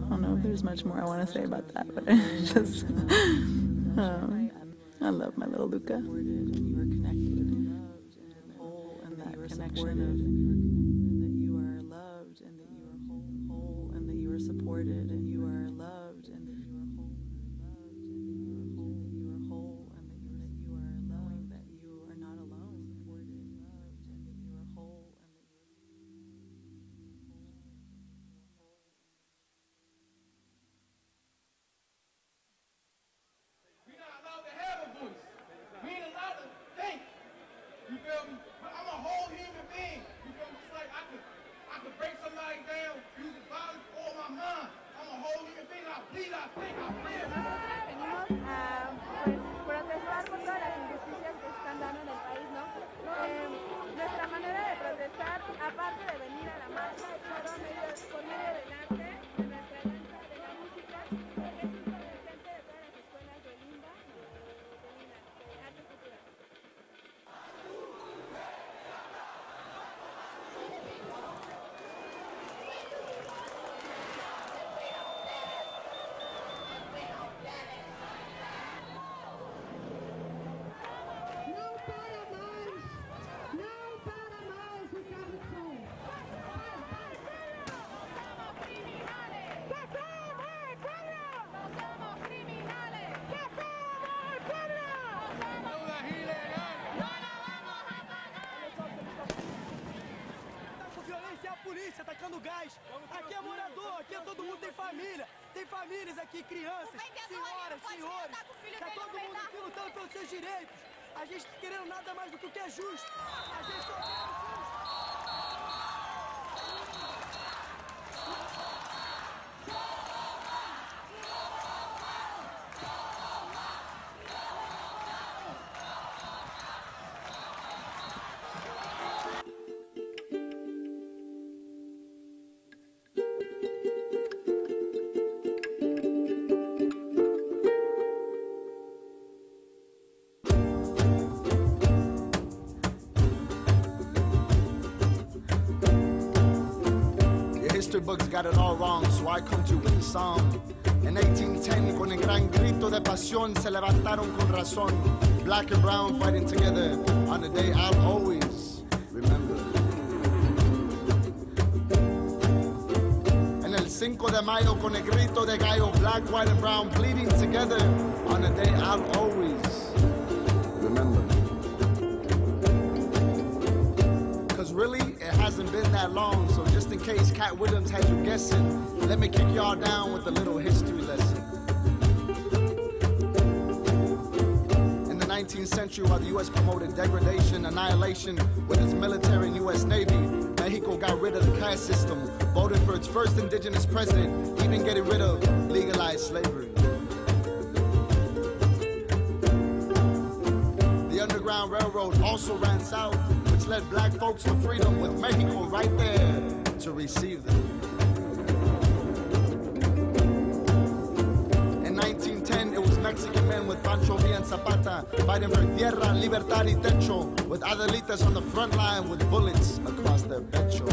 I don't know if there's much more I want to say about that, but just I love my little Luca. You are connected and whole, and that connection of that you are loved and that you are whole and that you are supported and you are loved and that you are whole and that you are knowing that you are not alone, supported, loved, and that you are whole and that you are. We're not allowed to have a voice. We ain't allowed to think. You feel me? I'm a whole human being. You feel me? Just like I could break somebody down using violence or my mind. I'm a whole human being. I bleed, I think, I live. Venimos a protestar por todas las injusticias que se están dando en el país, ¿no? Nuestra manera de protestar, aparte de venir a la marcha, es por medio del arte, de nuestra danza, de la música, porque es un representante de todas las escuelas de Limba y de arte y cultura. Polícia atacando gás. Aqui é morador, aqui todo mundo tem família. Tem famílias aqui, crianças, senhoras, senhores. Tá todo mundo aqui lutando pelos seus direitos. A gente tá querendo nada mais do que o que é justo. A gente só quer o justo. History books got it all wrong, so I come to you with a song. En 1810, con el gran grito de pasión, se levantaron con razón. Black and brown fighting together on a day I'll always remember. En el 5 de mayo, con el grito de gallo, black, white, and brown bleeding together on a day I'll always remember. Cause really, it hasn't been that long, so just in case Cat Williams had you guessing, let me kick y'all down with a little history lesson. In the 19th century, while the U.S. promoted degradation, annihilation with its military and U.S. Navy, Mexico got rid of the caste system, voted for its first indigenous president, even getting rid of legalized slavery. The Underground Railroad also ran south, which led black folks to freedom, with Mexico right there to receive them. In 1910, it was Mexican men with Pancho Villa and Zapata fighting for tierra, libertad y techo, with Adelitas on the front line with bullets across their pecho.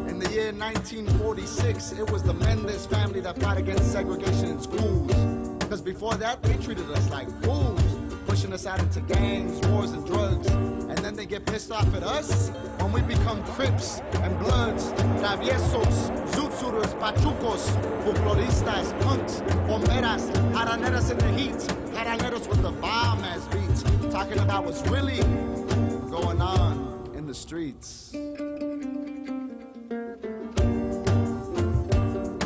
In the year 1946, it was the Mendez family that fought against segregation in schools. Because before that, they treated us like fools, pushing us out into gangs, wars, and drugs. And then they get pissed off at us when we become Crips and Bloods, traviesos, zoot-suiters, pachucos, folkloristas, punks, bomberas, jaraneras in the heat, jaraneros with the bomb-ass beats, talking about what's really going on in the streets.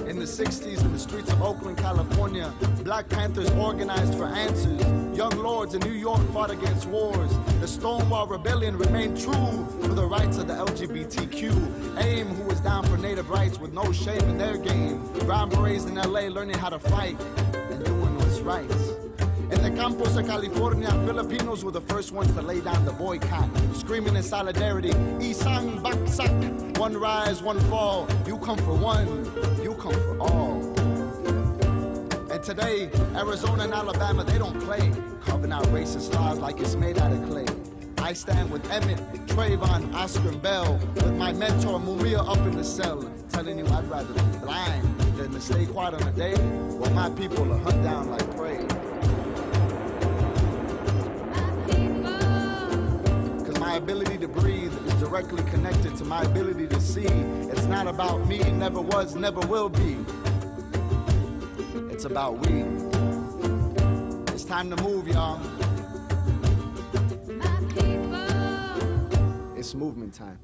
In the 60s, in the streets of Oakland, California, Black Panthers organized for answers. Young lords in New York fought against wars. The Stonewall Rebellion remained true for the rights of the LGBTQ. AIM, who was down for native rights with no shame in their game. Brown Berets in LA learning how to fight and doing what's right. In the campos of California, Filipinos were the first ones to lay down the boycott, screaming in solidarity, Isang Baksak, one rise, one fall. You come for one, you come for all. And today, Arizona and Alabama, they don't play, carving out racist laws like it's made out of clay. I stand with Emmett, Trayvon, Oscar, and Bell, with my mentor Mumia up in the cell, telling you I'd rather be blind than to stay quiet on a day while my people are hunt down like prey. Because my ability to breathe is directly connected to my ability to see. It's not about me, never was, never will be. It's about we. It's time to move, y'all. It's movement time.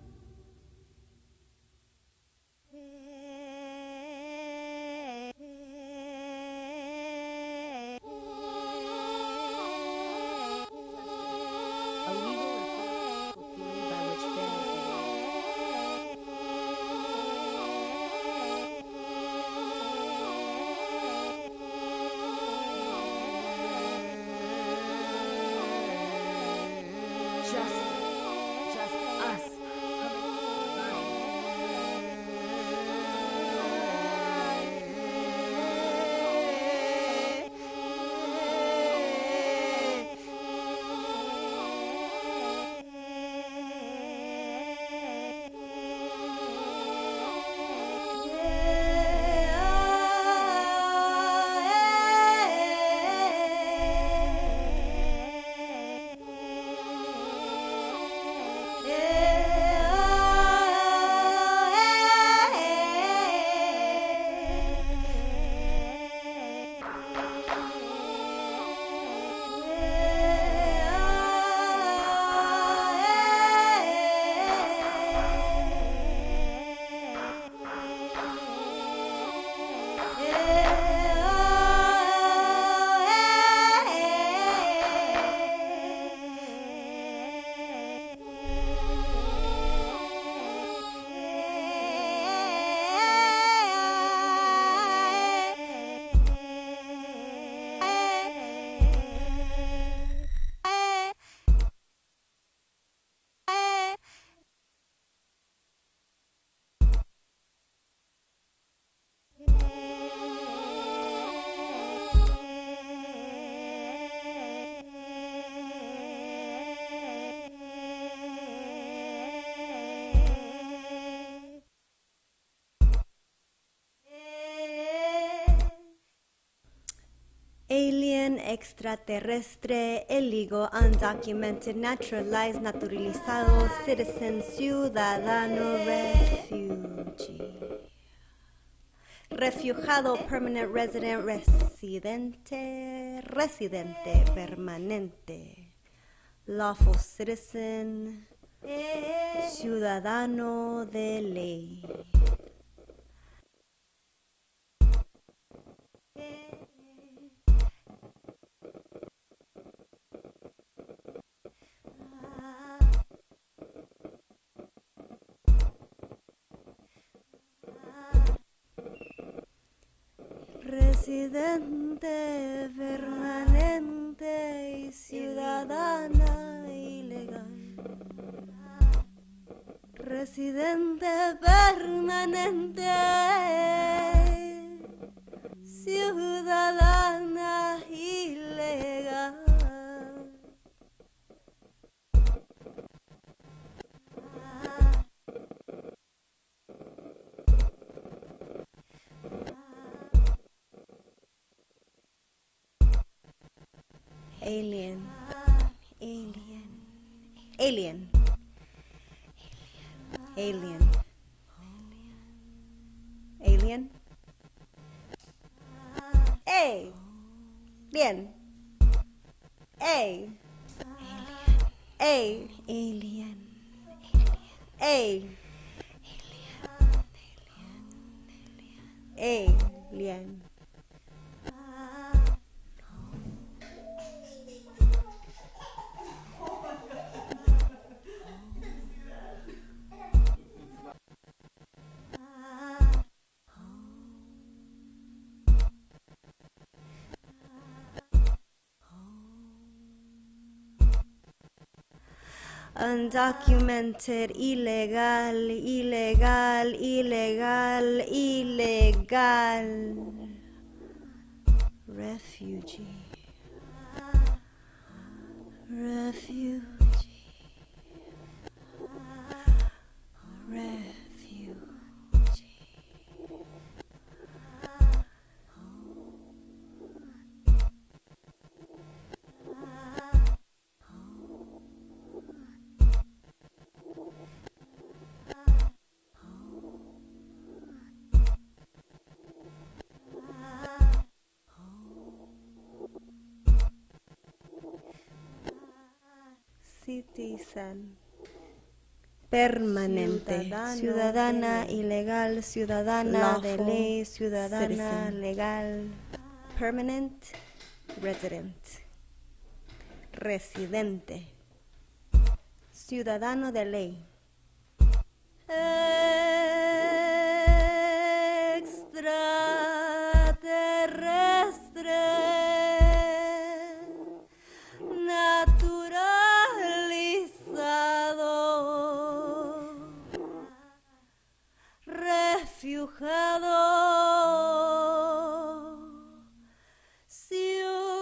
Alien, extraterrestre, illegal, undocumented, naturalized, naturalizado, citizen, ciudadano, refugee. Refugiado, permanent resident, residente, residente, permanente. Lawful citizen, ciudadano de ley. Residente, permanente y ciudadana ilegal. Residente, permanente, ciudadana ilegal. Alien, alien, alien, alien, alien, alien, alien, alien, alien. undocumented, illegal, illegal, illegal, illegal, refugee, refugee, refugee. Citizen. Permanente. Ciudadana ilegal, ciudadana de ley, ciudadana legal. Permanent resident. Residente. Ciudadano de ley. Extraterrestre. Naturalizado, refugiado, ciudadano.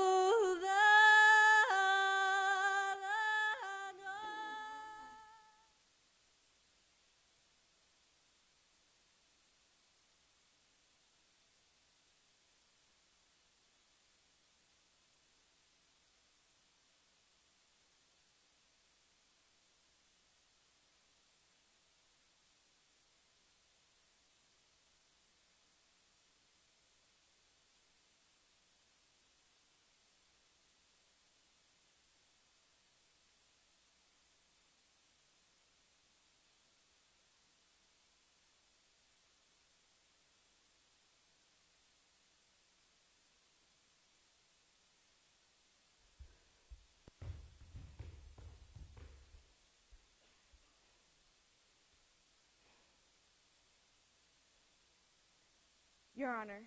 Your Honor,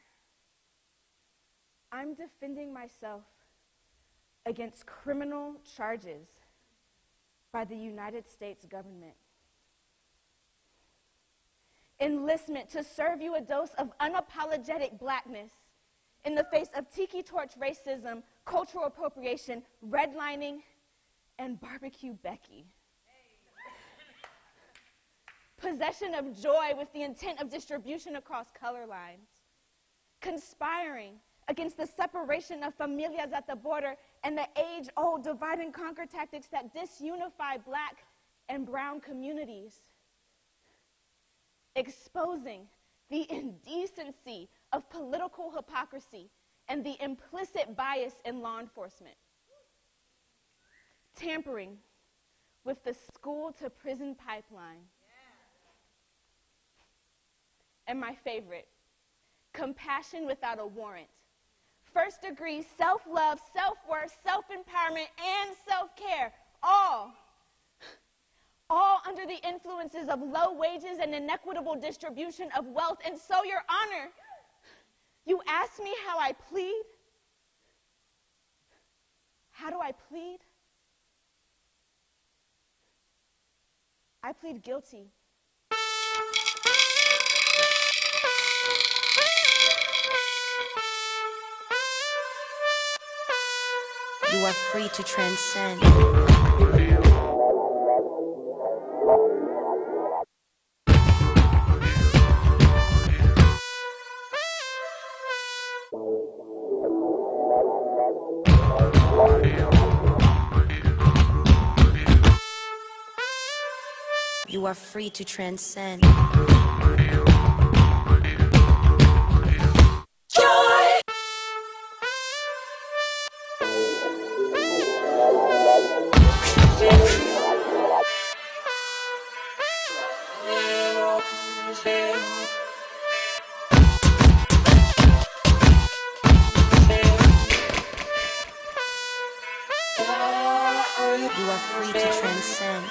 I'm defending myself against criminal charges by the United States government. Enlistment to serve you a dose of unapologetic blackness in the face of tiki torch racism, cultural appropriation, redlining, and barbecue Becky. Possession of joy with the intent of distribution across color lines. Conspiring against the separation of familias at the border and the age-old divide and conquer tactics that disunify black and brown communities. Exposing the indecency of political hypocrisy and the implicit bias in law enforcement. Tampering with the school-to-prison pipeline. And my favorite, compassion without a warrant. First degree self-love, self-worth, self-empowerment, and self-care, all under the influences of low wages and inequitable distribution of wealth. And so, Your Honor, you ask me how I plead? How do I plead? I plead guilty. You are free to transcend. You are free to transcend. You are free to transcend.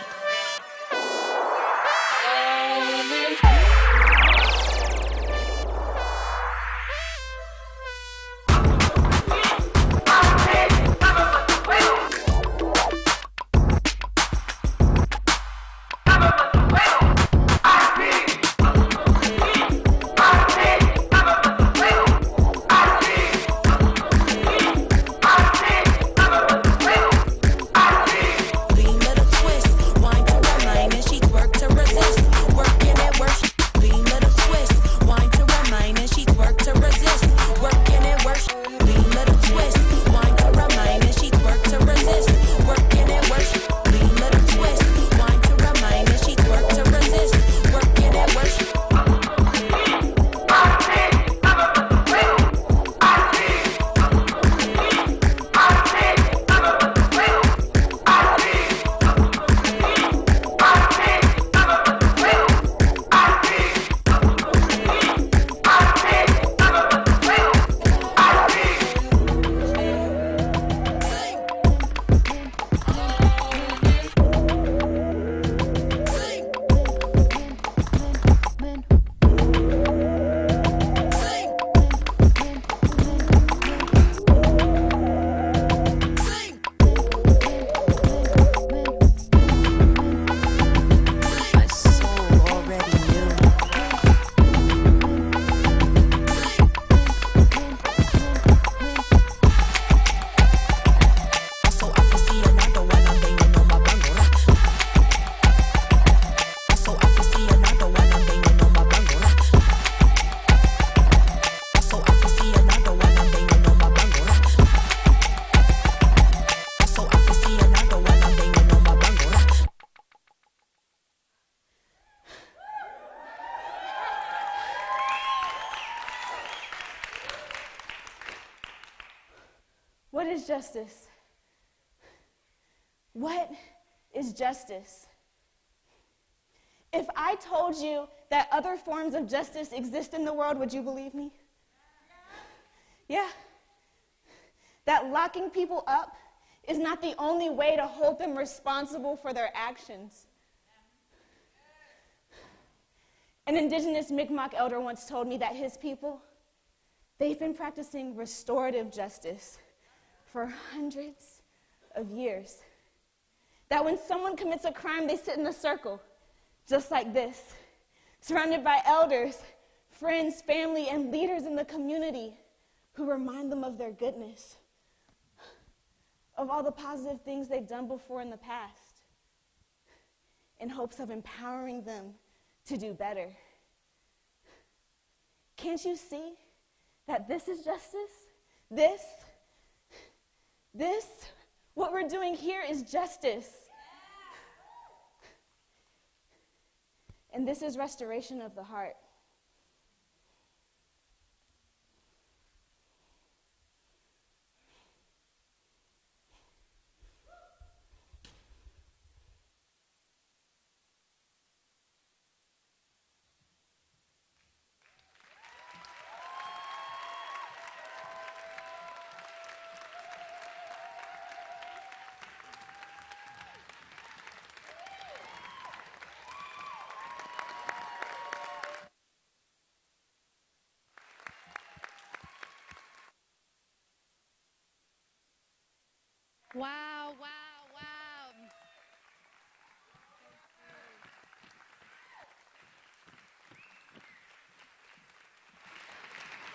is justice? What is justice? If I told you that other forms of justice exist in the world, would you believe me? Yeah. That locking people up is not the only way to hold them responsible for their actions. An indigenous Mi'kmaq elder once told me that his people, they've been practicing restorative justice for hundreds of years. That when someone commits a crime, they sit in a circle, just like this, surrounded by elders, friends, family, and leaders in the community who remind them of their goodness, of all the positive things they've done before in the past, in hopes of empowering them to do better. Can't you see that this is justice? This, what we're doing here is justice. And this is restoration of the heart. Wow, wow, wow.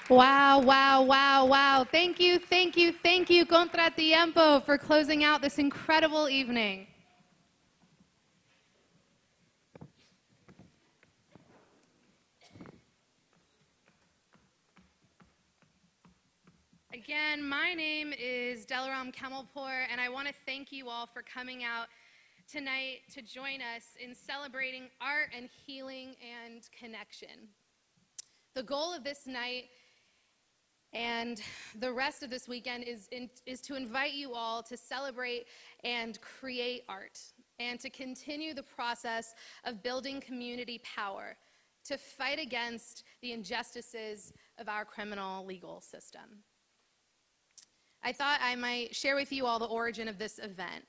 Wow, wow, wow, wow. Thank you, Contratiempo, for closing out this incredible evening. Again, my name is Delaram Kamalpour, and I want to thank you all for coming out tonight to join us in celebrating art and healing and connection. The goal of this night and the rest of this weekend is to invite you all to celebrate and create art and to continue the process of building community power to fight against the injustices of our criminal legal system. I thought I might share with you all the origin of this event.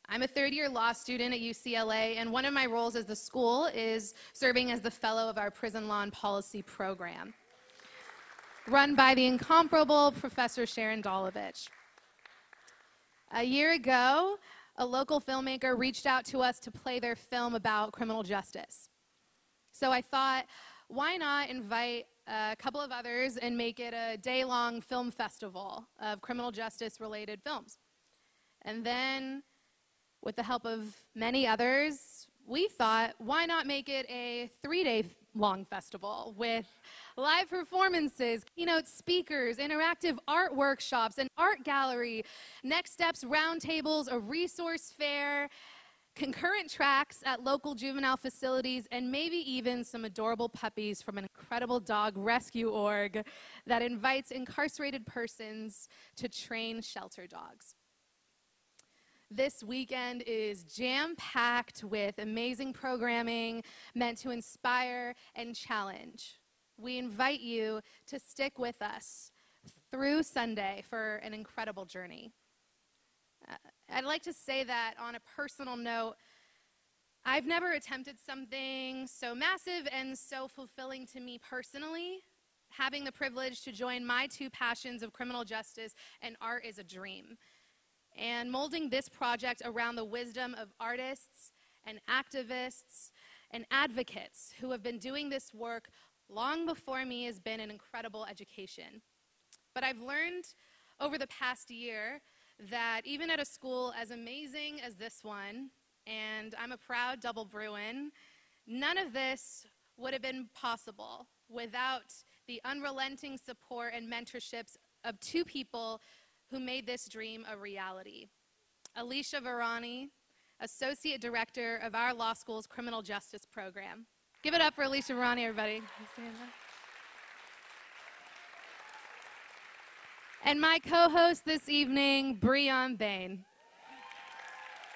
I'm a third-year law student at UCLA, and one of my roles at the school is serving as the fellow of our prison law and policy program, run by the incomparable Professor Sharon Dolovich. A year ago, a local filmmaker reached out to us to play their film about criminal justice. So I thought, why not invite a couple of others and make it a day-long film festival of criminal justice-related films? And then, with the help of many others, we thought, why not make it a 3-day-long festival with live performances, keynote speakers, interactive art workshops, an art gallery, next steps roundtables, a resource fair, concurrent tracks at local juvenile facilities, and maybe even some adorable puppies from an incredible dog rescue org that invites incarcerated persons to train shelter dogs. This weekend is jam-packed with amazing programming meant to inspire and challenge. We invite you to stick with us through Sunday for an incredible journey. I'd like to say that on a personal note, I've never attempted something so massive and so fulfilling to me personally. Having the privilege to join my two passions of criminal justice and art is a dream. And molding this project around the wisdom of artists and activists and advocates who have been doing this work long before me has been an incredible education. But I've learned over the past year that even at a school as amazing as this one, and I'm a proud double Bruin, none of this would have been possible without the unrelenting support and mentorships of two people who made this dream a reality. Alicia Varani, Associate Director of our law school's Criminal Justice Program. Give it up for Alicia Varani, everybody. And my co-host this evening, Breon Bain,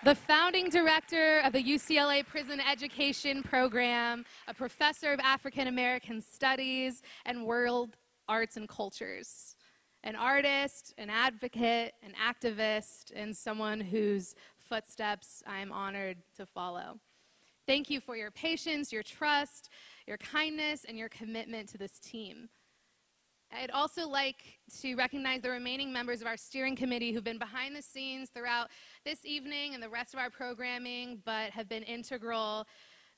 the founding director of the UCLA Prison Education Program, a professor of African American Studies and World Arts and Cultures, an artist, an advocate, an activist, and someone whose footsteps I am honored to follow. Thank you for your patience, your trust, your kindness, and your commitment to this team. I'd also like to recognize the remaining members of our steering committee who've been behind the scenes throughout this evening and the rest of our programming, but have been integral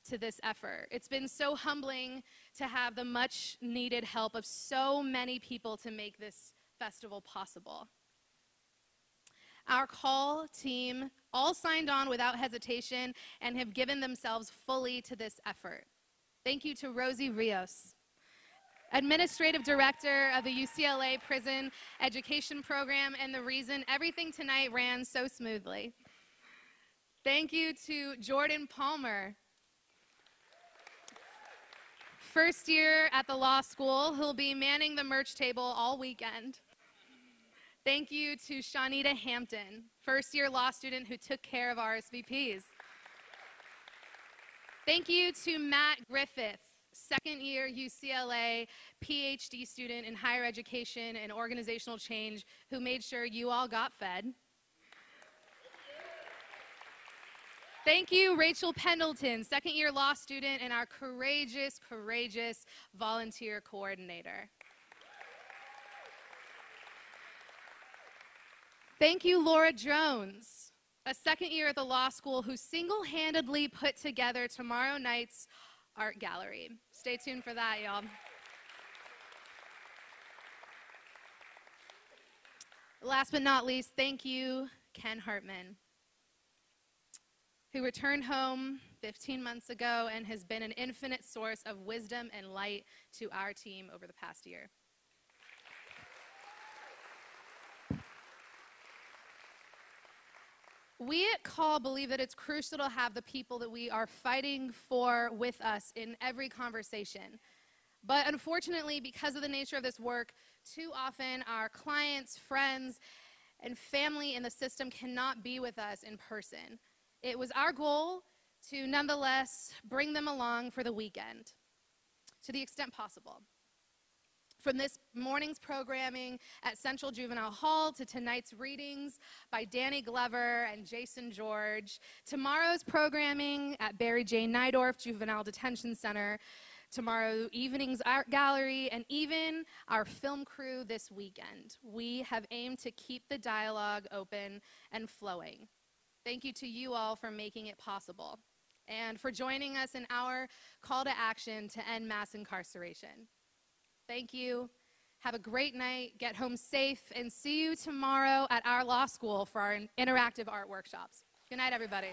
to this effort. It's been so humbling to have the much needed help of so many people to make this festival possible. Our call team all signed on without hesitation and have given themselves fully to this effort. Thank you to Rosie Rios, Administrative Director of the UCLA Prison Education Program, and the reason everything tonight ran so smoothly. Thank you to Jordan Palmer, first year at the law school, who'll be manning the merch table all weekend. Thank you to Shawnita Hampton, first year law student who took care of RSVPs. Thank you to Matt Griffith, second year UCLA PhD student in higher education and organizational change, who made sure you all got fed. Thank you, Rachel Pendleton, second year law student and our courageous, courageous volunteer coordinator. Thank you, Laura Jones, a second year at the law school who single-handedly put together tomorrow night's art gallery. Stay tuned for that, y'all. Last but not least, thank you, Ken Hartman, who returned home 15 months ago and has been an infinite source of wisdom and light to our team over the past year. We at Call believe that it's crucial to have the people that we are fighting for with us in every conversation. But unfortunately, because of the nature of this work, too often our clients, friends, and family in the system cannot be with us in person. It was our goal to nonetheless bring them along for the weekend, to the extent possible. From this morning's programming at Central Juvenile Hall to tonight's readings by Danny Glover and Jason George, tomorrow's programming at Barry J. Nydorf Juvenile Detention Center, tomorrow evening's art gallery, and even our film crew this weekend. We have aimed to keep the dialogue open and flowing. Thank you to you all for making it possible and for joining us in our call to action to end mass incarceration. Thank you. Have a great night. Get home safe, and see you tomorrow at our law school for our interactive art workshops. Good night, everybody.